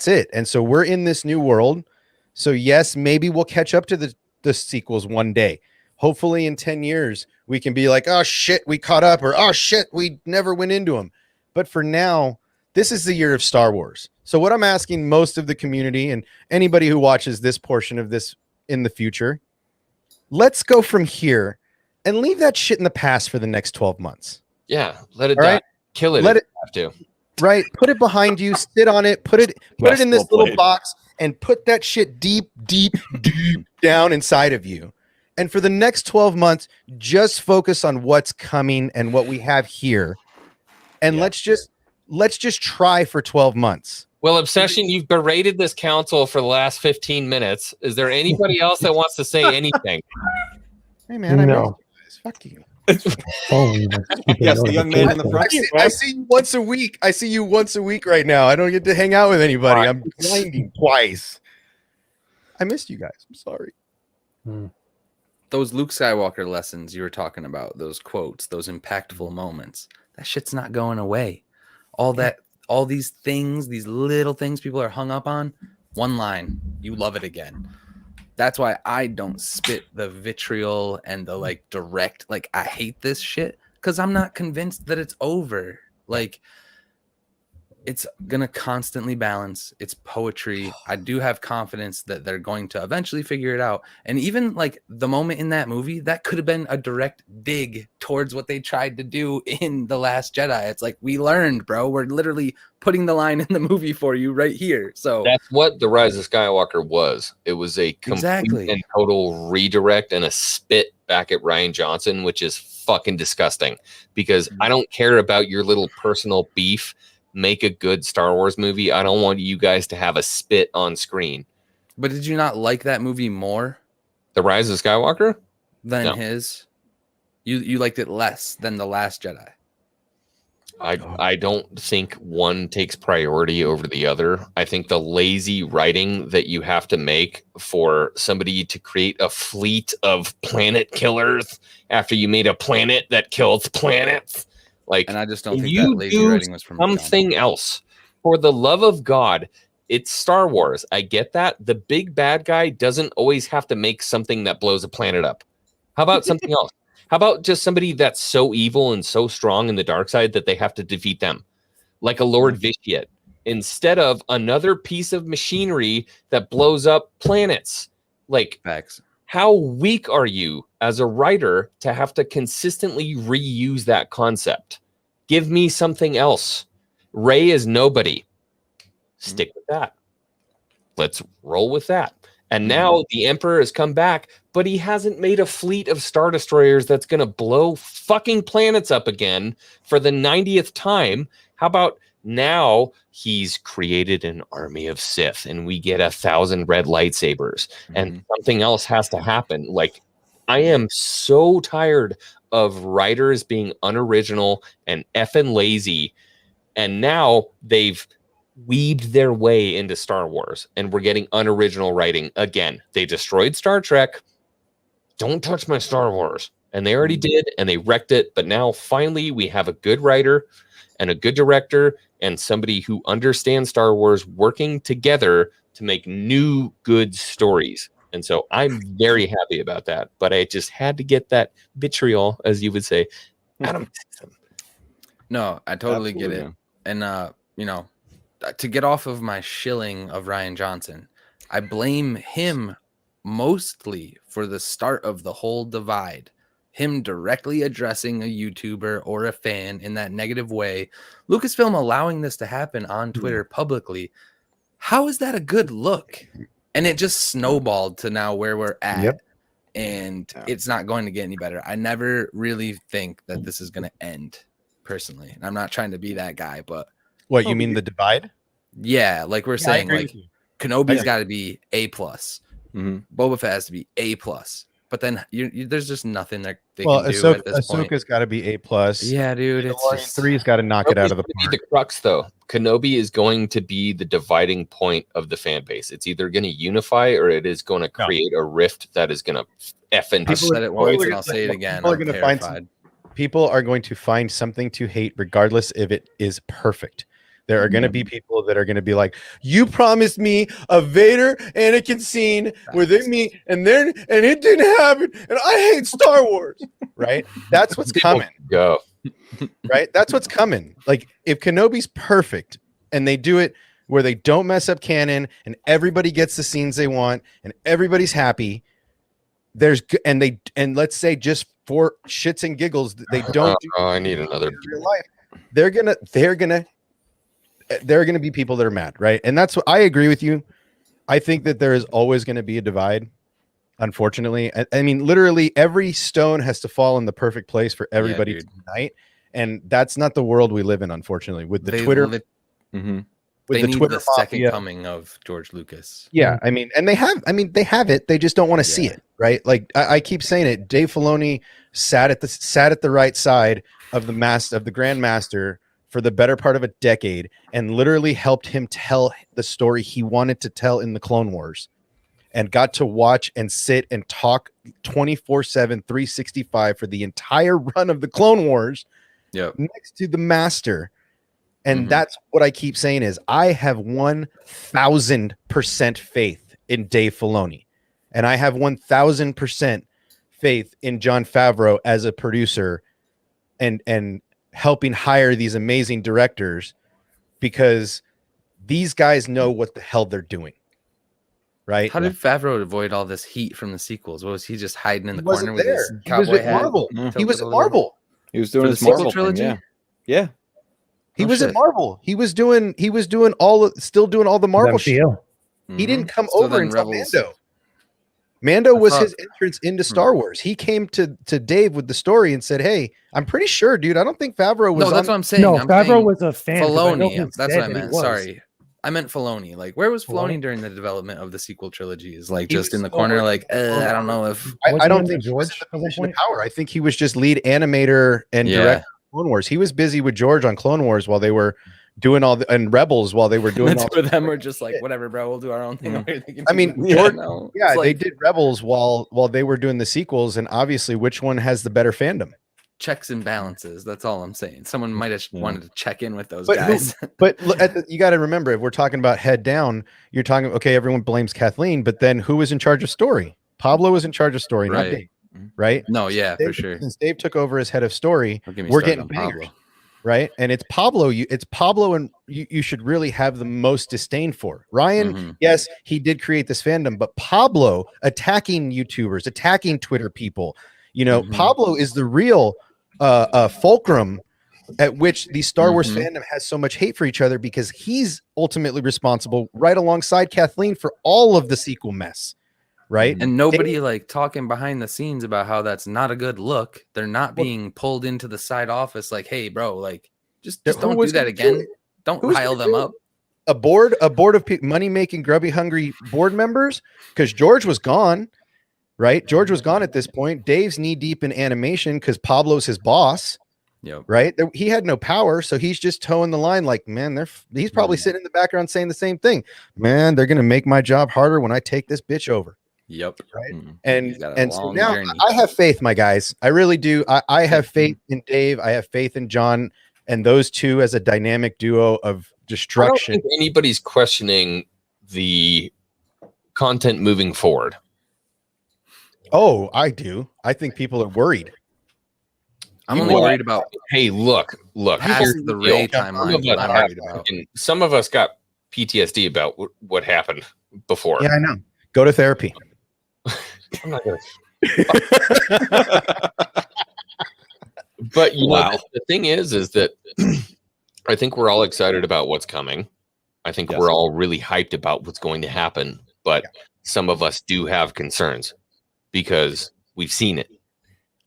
it. And so we're in this new world. So yes, maybe we'll catch up to the sequels one day. Hopefully in 10 years, we can be like, oh shit, we caught up, or oh shit, we never went into them. But for now, this is the year of Star Wars. So what I'm asking most of the community and anybody who watches this portion of this in the future, let's go from here and leave that shit in the past for the next 12 months. Yeah, let it die. Right? Kill it. Let it have to. Right? Put it behind you, sit on it, put it in this little box and put that shit deep down inside of you. And for the next 12 months, just focus on what's coming and what we have here. And let's just try for 12 months. Well, Obsession, you've berated this council for the last 15 minutes. Is there anybody else that wants to say anything? Hey, man, No. Fuck you. Oh, Yes, the young man in the front. I see you once a week. I see you once a week right now. I don't get to hang out with anybody. I'm blinding twice. I missed you guys. I'm sorry. Those Luke Skywalker lessons you were talking about, those quotes, those impactful moments, that shit's not going away. All these things, these little things people are hung up on, one line, you love it again. That's why I don't spit the vitriol and the direct, I hate this shit, because I'm not convinced that it's over. It's going to constantly balance. It's poetry. I do have confidence that they're going to eventually figure it out. And even the moment in that movie, that could have been a direct dig towards what they tried to do in The Last Jedi. It's we learned, bro. We're literally putting the line in the movie for you right here. So that's what The Rise of Skywalker was. It was a complete and total redirect and a spit back at Rian Johnson, which is fucking disgusting, because I don't care about your little personal beef. Make a good Star Wars movie. I don't want you guys to have a spit on screen. But did you not like that movie more? The Rise of Skywalker? Than his? You liked it less than The Last Jedi? I don't think one takes priority over the other. I think the lazy writing that you have to make for somebody to create a fleet of planet killers after you made a planet that kills planets. And I just don't think that lazy writing was from something else. For the love of God, it's Star Wars. I get that. The big bad guy doesn't always have to make something that blows a planet up. How about something else? How about just somebody that's so evil and so strong in the dark side that they have to defeat them? Like a Lord Vitiate. Instead of another piece of machinery that blows up planets. Facts. How weak are you as a writer to have to consistently reuse that concept? Give me something else. Rey is nobody. Stick with that. Let's roll with that. And now the Emperor has come back, but he hasn't made a fleet of Star Destroyers that's going to blow fucking planets up again for the 90th time. How about now he's created an army of Sith and we get 1,000 red lightsabers and something else has to happen. I am so tired of writers being unoriginal and effing lazy. And now they've weaved their way into Star Wars and we're getting unoriginal writing again. They destroyed Star Trek. Don't touch my Star Wars. And they already did, and they wrecked it. But now finally we have a good writer and a good director and somebody who understands Star Wars working together to make new good stories. And so I'm very happy about that. But I just had to get that vitriol, as you would say, out of my system. No, I totally get it. And, to get off of my shilling of Rian Johnson, I blame him mostly for the start of the whole divide. Him directly addressing a YouTuber or a fan in that negative way, Lucasfilm allowing this to happen on Twitter publicly. How is that a good look? And it just snowballed to now where we're at. Yep. And it's not going to get any better. I never really think that this is going to end, personally. And I'm not trying to be that guy, but What, you mean the divide? yeah, like we're saying, like Kenobi's I- got to be A+. Boba Fett has to be A+. But then there's just nothing that they can do at this point. Ahsoka's got to be A+. Yeah, dude. It's Mandalorian just, 3's got to knock it out of the Kenobi's gonna park. be the crux, though. Kenobi is going to be the dividing point of the fan base. It's either going to unify or it is going to create a rift that is going to effing. I've said it once people are and I'll say it again. people are I'm gonna find terrified. People are going to find something to hate regardless if it is perfect. There are going to be people that are going to be like, you promised me a Vader Anakin scene where they meet and it didn't happen and I hate Star Wars. Right? That's what's coming. Go. Right? That's what's coming. Like if Kenobi's perfect and they do it where they don't mess up canon and everybody gets the scenes they want and everybody's happy, and let's say just for shits and giggles they don't do I need another. in real life, they're gonna be people that are mad, right? And that's what I agree with you. I think that there is always going to be a divide. Unfortunately, I mean, literally every stone has to fall in the perfect place for everybody to unite, and that's not the world we live in. Unfortunately, with the Twitter, with They the need Twitter the second mafia. coming of George Lucas. Yeah, I mean, and they have it. They just don't want to see it, right? Like I keep saying it. Dave Filoni sat at the right side of the Grand Master for the better part of a decade and literally helped him tell the story he wanted to tell in the Clone Wars, and got to watch and sit and talk 24/7, 365 for the entire run of the Clone Wars. Yep. Next to the Master. And that's what I keep saying is I have 1000% faith in Dave Filoni, and I have 1000% faith in Jon Favreau as a producer and helping hire these amazing directors, because these guys know what the hell they're doing. Right? How did Favreau avoid all this heat from the sequels? What was he just hiding in the He corner wasn't with his there. He was cowboy at hat? Marvel. Yeah. He was at Marvel. He was doing For the his sequel Marvel trilogy? thing, yeah. He Oh, was shit. at Marvel. He was doing still doing all the Marvel shit. MCU. He didn't come So over then until Rebels- Mando. Mando was thought- his entrance into Star Wars. He came to Dave with the story and said, "Hey, I'm pretty sure, dude. I don't think Favreau was No, that's what I'm saying. No, I'm Favreau saying was a fan. 'cause I know he Filoni. That's said what I that he meant. was. Sorry. I meant Filoni. Like, where was Filoni Filoni? during the development of the sequel trilogies? Like, He just was in the corner, over- like, I don't know if. I Wasn't don't he think he was in George the at one position of point? power. I think he was just lead animator and Yeah. director of Clone Wars. He was busy with George on Clone Wars while they were doing and Rebels while they were doing The all two of them were just like, shit. whatever, bro. We'll do our own thing. over here. They can I do mean, that. George- No. Yeah, It's they like, did Rebels while they were doing the sequels, and obviously, which one has the better fandom? checks and balances. That's all I'm saying. Someone might have wanted to check in with those But who- guys. But you got to remember, if we're talking about head down, you're talking okay. Everyone blames Kathleen, but then who was in charge of story? Pablo was in charge of story, not Right. Dave. Right? No, yeah, for Dave- sure. Since Dave took over as head of story, Don't get me we're started getting on bangers. Pablo. right? And it's Pablo. It's Pablo, and you should really have the most disdain for Ryan. Mhm. Yes, he did create this fandom, but Pablo attacking YouTubers, attacking Twitter people. Mhm. Pablo is the real fulcrum at which the Star Wars Mhm. fandom has so much hate for each other, because he's ultimately responsible, right alongside Kathleen, for all of the sequel mess. Right. And nobody like talking behind the scenes about how that's not a good look. They're not Well- being pulled into the side office like, hey, bro, like just Who don't do was that gonna do again. it? Don't Who's rile gonna them do up. a board of money making grubby hungry board members, because George was gone, right? George was gone at this point. Dave's knee deep in animation because Pablo's his boss, Yep. right? He had no power, so he's just towing the line. Like, man, he's probably sitting in the background saying the same thing. Man, they're gonna make my job harder when I take this bitch over. Yep. Right. Mhm. And He's got a so long now journey. I have faith, my guys. I really do. I have faith in Dave. I have faith in John, and those two as a dynamic duo of I don't destruction. think anybody's questioning the content moving forward. Oh, I do. I think people are worried. I'm You only know, worried about Hey, look. past Here's the deal. Ray Some timeline. of is what us I'm have worried about. fucking- some of us got PTSD about what happened before. Yeah, I know. Go to therapy. I'm not gonna. But you know, the thing is that I think we're all excited about what's coming. I think we're all really hyped about what's going to happen. But some of us do have concerns because we've seen it.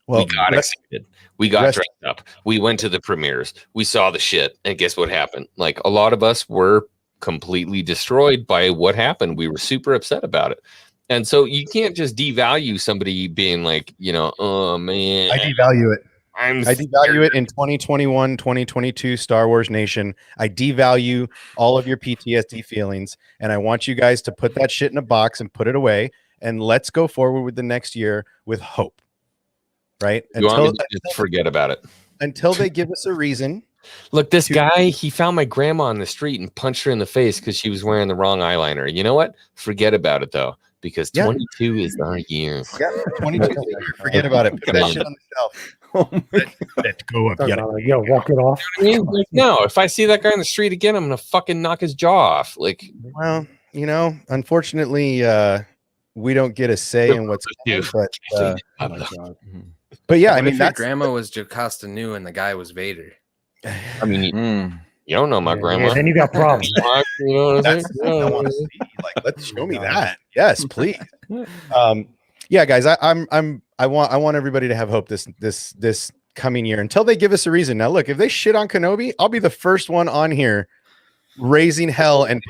Well, we got excited. We got dressed up. We went to the premieres. We saw the shit. And guess what happened? Like, a lot of us were completely destroyed by what happened. We were super upset about it. And so you can't just devalue somebody being like, you know, oh man. I devalue it. I devalue it in 2021, 2022 Star Wars Nation. I devalue all of your PTSD feelings, and I want you guys to put that shit in a box and put it away, and let's go forward with the next year with hope. Right? You want me to just forget about it until they give us a reason. Look, this guy, he found my grandma on the street and punched her in the face because she was wearing the wrong eyeliner. You know what? Forget about it though, because 22 is our year. Yeah, 22. Forget about it. Put that shit on the shelf. Oh Let's go up. Yo, walk it off. You know what I mean? Like, no, if I see that guy on the street again, I'm gonna fucking knock his jaw off. Like, well, you know, unfortunately, we don't get a say in what's coming, but yeah, I mean, that grandma was Jocasta Nu and the guy was Vader. I mean, you don't know my grandma. Yeah, then you got problems. You know what I'm saying? I want to see. Like, let's show me that. Yes, please. Yeah, guys, I want everybody to have hope this coming year until they give us a reason. Now, look, if they shit on Kenobi, I'll be the first one on here raising hell and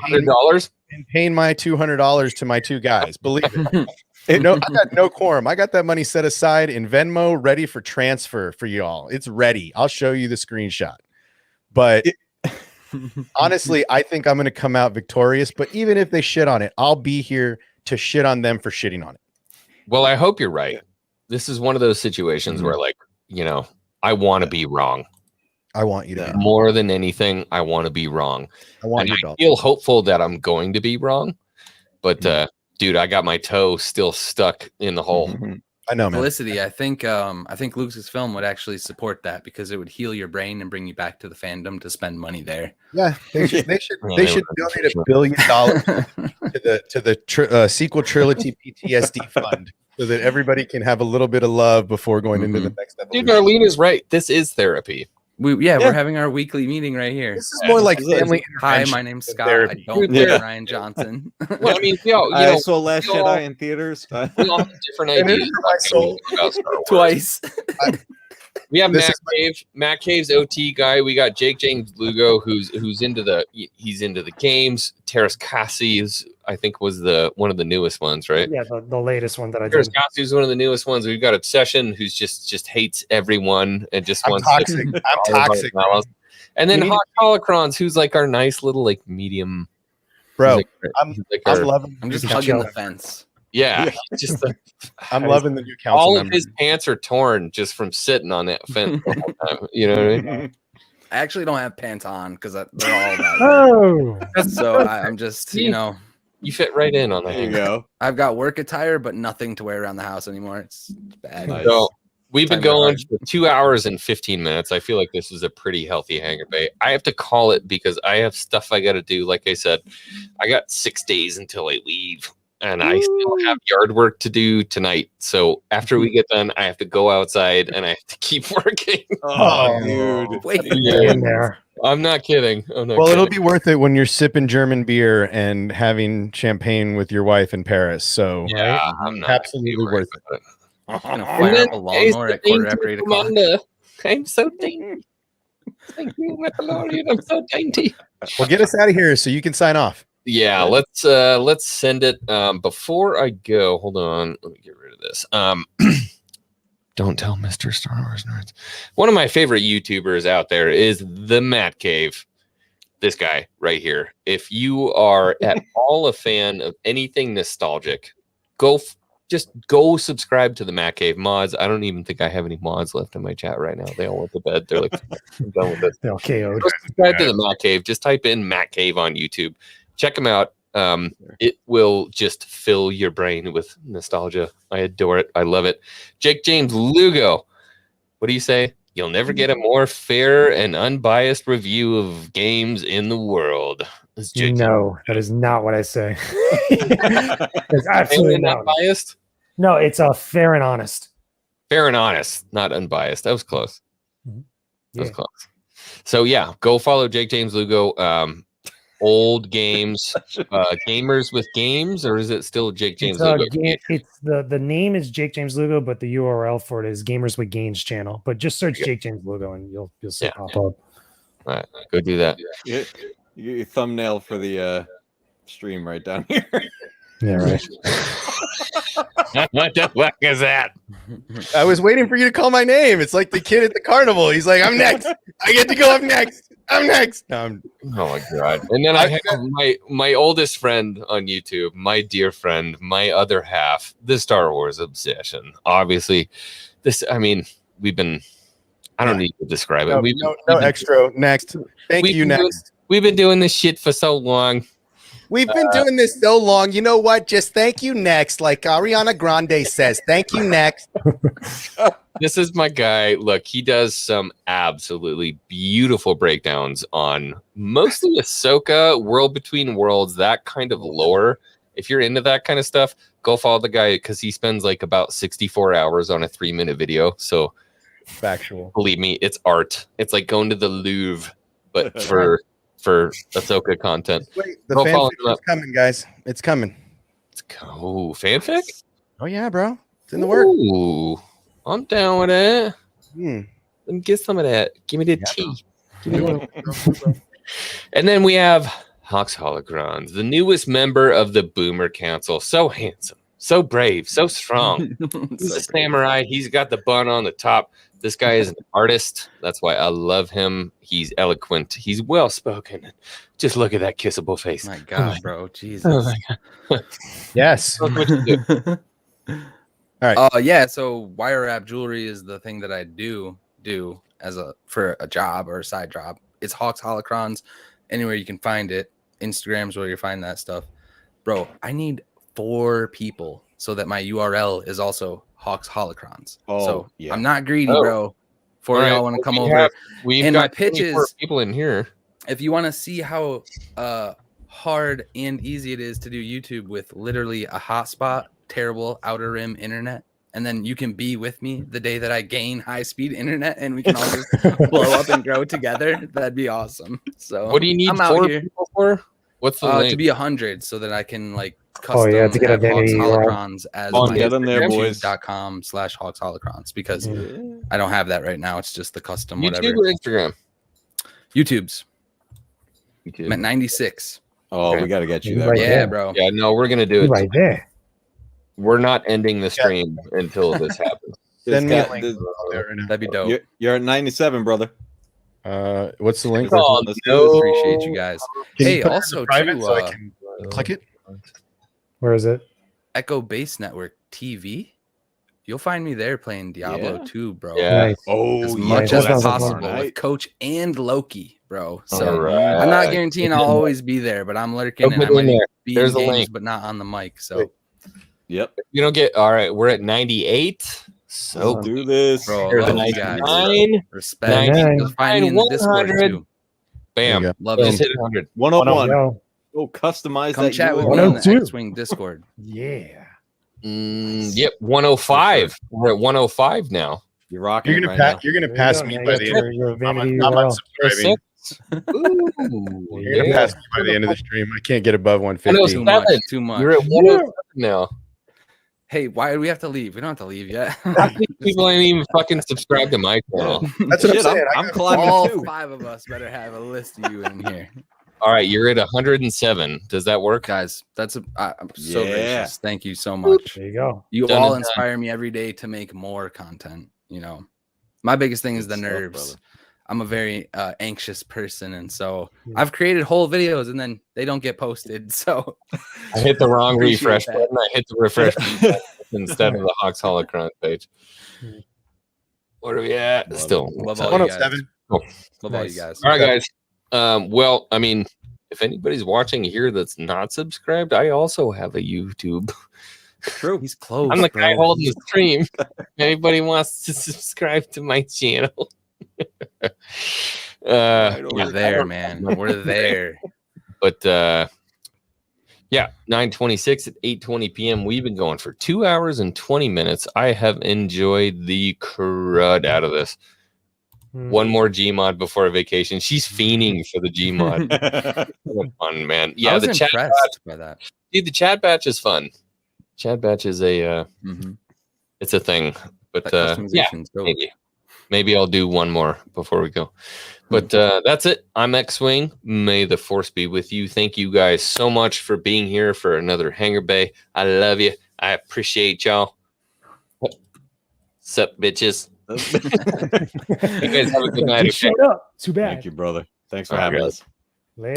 paying my $200 to my two guys. Believe it. I got no quorum. I got that money set aside in Venmo, ready for transfer for y'all. It's ready. I'll show you the screenshot. But honestly, I think I'm going to come out victorious. But even if they shit on it, I'll be here to shit on them for shitting on it. Well, I hope you're right. This is one of those situations where, like, you know, I want to be wrong. I want you to be more than anything. I want to be wrong. I feel hopeful that I'm going to be wrong. But, dude, I got my toe still stuck in the hole. I know, man. Felicity, I think Lucasfilm would actually support that because it would heal your brain and bring you back to the fandom to spend money there. Yeah, they should donate $1 billion to the sequel trilogy PTSD fund so that everybody can have a little bit of love before going into the next episode. Dude, Arlene is right. This is therapy. We're having our weekly meeting right here. This is more like family. Hi, my name's Scott. I don't know Ryan Johnson. Well, I mean, I saw Last Jedi in theaters. We all have different ideas about Star Wars. Twice. We have Matt Cave's OT guy. We got Jake James Lugo, who's into the games. Terrace Cassie I think was one of the newest ones, right? Yeah, the latest one that I did. Terrace Cassie is one of the newest ones. We've got Obsession, who's just hates everyone and just wants toxic. I'm toxic. And then Hot Holocrons, who's like our nice little like medium. Bro, I'm loving. I'm just hugging the fence. Yeah, just I'm loving the new council. All of his pants are torn just from sitting on that fence the whole time. You know what I mean? I actually don't have pants on because they're all about so I'm just, you know. You fit right in on that. There you go. I've got work attire, but nothing to wear around the house anymore. It's bad. So we've been going for 2 hours and 15 minutes. I feel like this is a pretty healthy Hangar Bay. I have to call it because I have stuff I got to do. Like I said, I got 6 days until I leave. And I still have yard work to do tonight. So after we get done, I have to go outside and I have to keep working. Oh, dude. Wait. In there. I'm not kidding. It'll be worth it when you're sipping German beer and having champagne with your wife in Paris. So yeah, I'm not absolutely worth it. I'm gonna fire up a lawnmower at 8:15. I'm so dainty. Thank you, Mandalorian. I'm so dainty. Well, get us out of here so you can sign off. Yeah, let's send it. Before I go, hold on. Let me get rid of this. Don't tell Mr. Star Wars Nerds. One of my favorite YouTubers out there is the Matt Cave. This guy right here. If you are at all a fan of anything nostalgic, just go subscribe to the Matt Cave mods. I don't even think I have any mods left in my chat right now. They all went to bed. They're like, I'm done with this. They're KO'd. Go subscribe to the Matt Cave. Just type in Matt Cave on YouTube. Check them out. It will just fill your brain with nostalgia. I adore it. I love it. Jake James Lugo. What do you say? You'll never get a more fair and unbiased review of games in the world. No, that is not what I say. That's absolutely not biased. No, it's fair and honest. Fair and honest, not unbiased. That was close. Mhm. That was Yeah. close. So yeah, go follow Jake James Lugo. Old games, gamers with games, or is it still Jake James Lugo? It's the name is Jake James Lugo, but the URL for it is Gamers with Gains channel. But just search Jake James Lugo and you'll see it pop up. All right, go do that. Your thumbnail for the stream right down here. Yeah, right. What the fuck is that? I was waiting for you to call my name. It's like the kid at the carnival. He's like, I'm next. I get to go up next. I'm next. No, Oh my god! And then I have my oldest friend on YouTube, my dear friend, my other half, the Star Wars obsession. Obviously, this. I mean, we've been. I don't need to describe it. no extra. Next. Thank you. Next. We've been doing this shit for so long. We've been doing this so long. You know what? Just thank you next. Like Ariana Grande says, thank you next. This is my guy. Look, he does some absolutely beautiful breakdowns on mostly Ahsoka, World Between Worlds, that kind of lore. If you're into that kind of stuff, go follow the guy because he spends like about 64 hours on a 3-minute video. So Factual. believe me, it's art. It's like going to the Louvre, but for Ahsoka content. Wait, the Go follow fanfic him is up. coming, guys. It's coming. Oh, fanfic? Oh yeah, bro. It's in the work. Ooh, I'm down with it. Hmm. Let me get some of that. Give me the tea. Give me that. And then we have Hox Holocrons, the newest member of the Boomer Council. So handsome, so brave, so strong. He's a samurai. He's got the bun on the top. This guy is an artist. That's why I love him. He's eloquent. He's well spoken. Just look at that kissable face. My God, bro, Jesus. Yes. Look what you do. Yeah. So wire wrap jewelry is the thing that I do as for a job or a side job. It's Hawks Holocrons. Anywhere you can find it. Instagram's where you find that stuff, bro. I need 4 people so that my URL is also Hawks Holocrons. Oh, so yeah. I'm not greedy, Oh. bro. For All y'all right, want to come we over. have- We've And got my pitch 24 is- people in here. If you want to see how hard and easy it is to do YouTube with literally a hotspot, terrible outer rim internet, and then you can be with me the day that I gain high-speed internet and we can all just blow up and grow together, that'd be awesome. So What do you need I'm out 4 here people for? What's the link? to be 100 so that I can like Oh, custom yeah, to get a have Hawks vanity URL. Holocrons as Oh, my get 'em there, boys. youtube.com/Hawks Holocrons because Mm. I don't have that right now. It's just the custom YouTube whatever. or Instagram? YouTube's. YouTube. I'm at 96. Oh, Okay. we got to get you Right there. Yeah, there. bro. Yeah, no, we're gonna do it. Right there. We're not ending the stream until this happens. Send me a Got link. this- That'd be dope. You're at 97, brother. What's the link? Oh, Let's do this. Appreciate you guys. Can you Hey, put it in also private too, so I can click it? Where is it? Echo Base Network TV. You'll find me there playing Diablo Yeah. 2, bro. Yeah. Nice. Oh, As yeah, much that as sounds like possible fun, with right? Coach and Loki, bro. So All right. I'm not guaranteeing I'll always be there, but I'm lurking Go and I put it might in there. be There's in a games, link. but not on the mic. So, Wait. Yep. You don't get all right. We're at 98. So Let's do this. bro, there's a love you guys. 99. Respect. 99. You'll find me in the Discord 100. too. Bam. There Love Just it. hit 100. 101. Yo. Oh, customize Come that chat with me URL. on the 102. Xwing Discord. Yeah. Yep. 105. We're at 105 now. You're rocking You're it gonna right now. you're gonna There you pass go. me Now by you the got end. your vanity I'm URL. unsubscribing. Ooh, You're gonna yeah. pass me by the end of the stream. I can't get above 150. Too much. Seven. Too much. You're at 107 now. Hey, why do we have to leave? We don't have to leave yet. Half these people ain't even fucking subscribed to my channel. That's what Shit, I'm saying. I'm climbing All too. 5 of us better have a list of you in here. All right, you're at 107. Does that work? Guys, I'm so Yeah. gracious. Thank you so much. There you go. You Done all and done. inspire me every day to make more content. You know, my biggest thing is Good the stuff, nerves. brother. I'm a very anxious person, and so Yeah. I've created whole videos and then they don't get posted. So I hit the wrong Appreciate refresh that. button. I hit the refresh button instead of the Hawks Holocron page. Hmm. What are we at? Love Still. love all you guys. 107. Love all Nice. you guys. All right, guys. Well, I mean, if anybody's watching here that's not subscribed, I also have a YouTube. True. He's close. I'm the guy bro. holding the stream. If anybody wants to subscribe to my channel. We're there, man. We're there. But Yeah, 9:26 at 8:20 p.m. We've been going for 2 hours and 20 minutes. I have enjoyed the crud out of this. One more Gmod before a vacation. She's fiending for the Gmod. Fun, man. I Yeah, was the chat impressed by that. dude, the chat batch is fun. Chat batch is a it's a thing. But That yeah, customization's dope. maybe I'll do one more before we go. But that's it. I'm Xwing. May the force be with you. Thank you guys so much for being here for another Hangar Bay. I love you. I appreciate y'all. Sup, bitches. You guys have a good night. You Okay? showed up. Too bad. Thank you, brother. Thanks for All having right. us.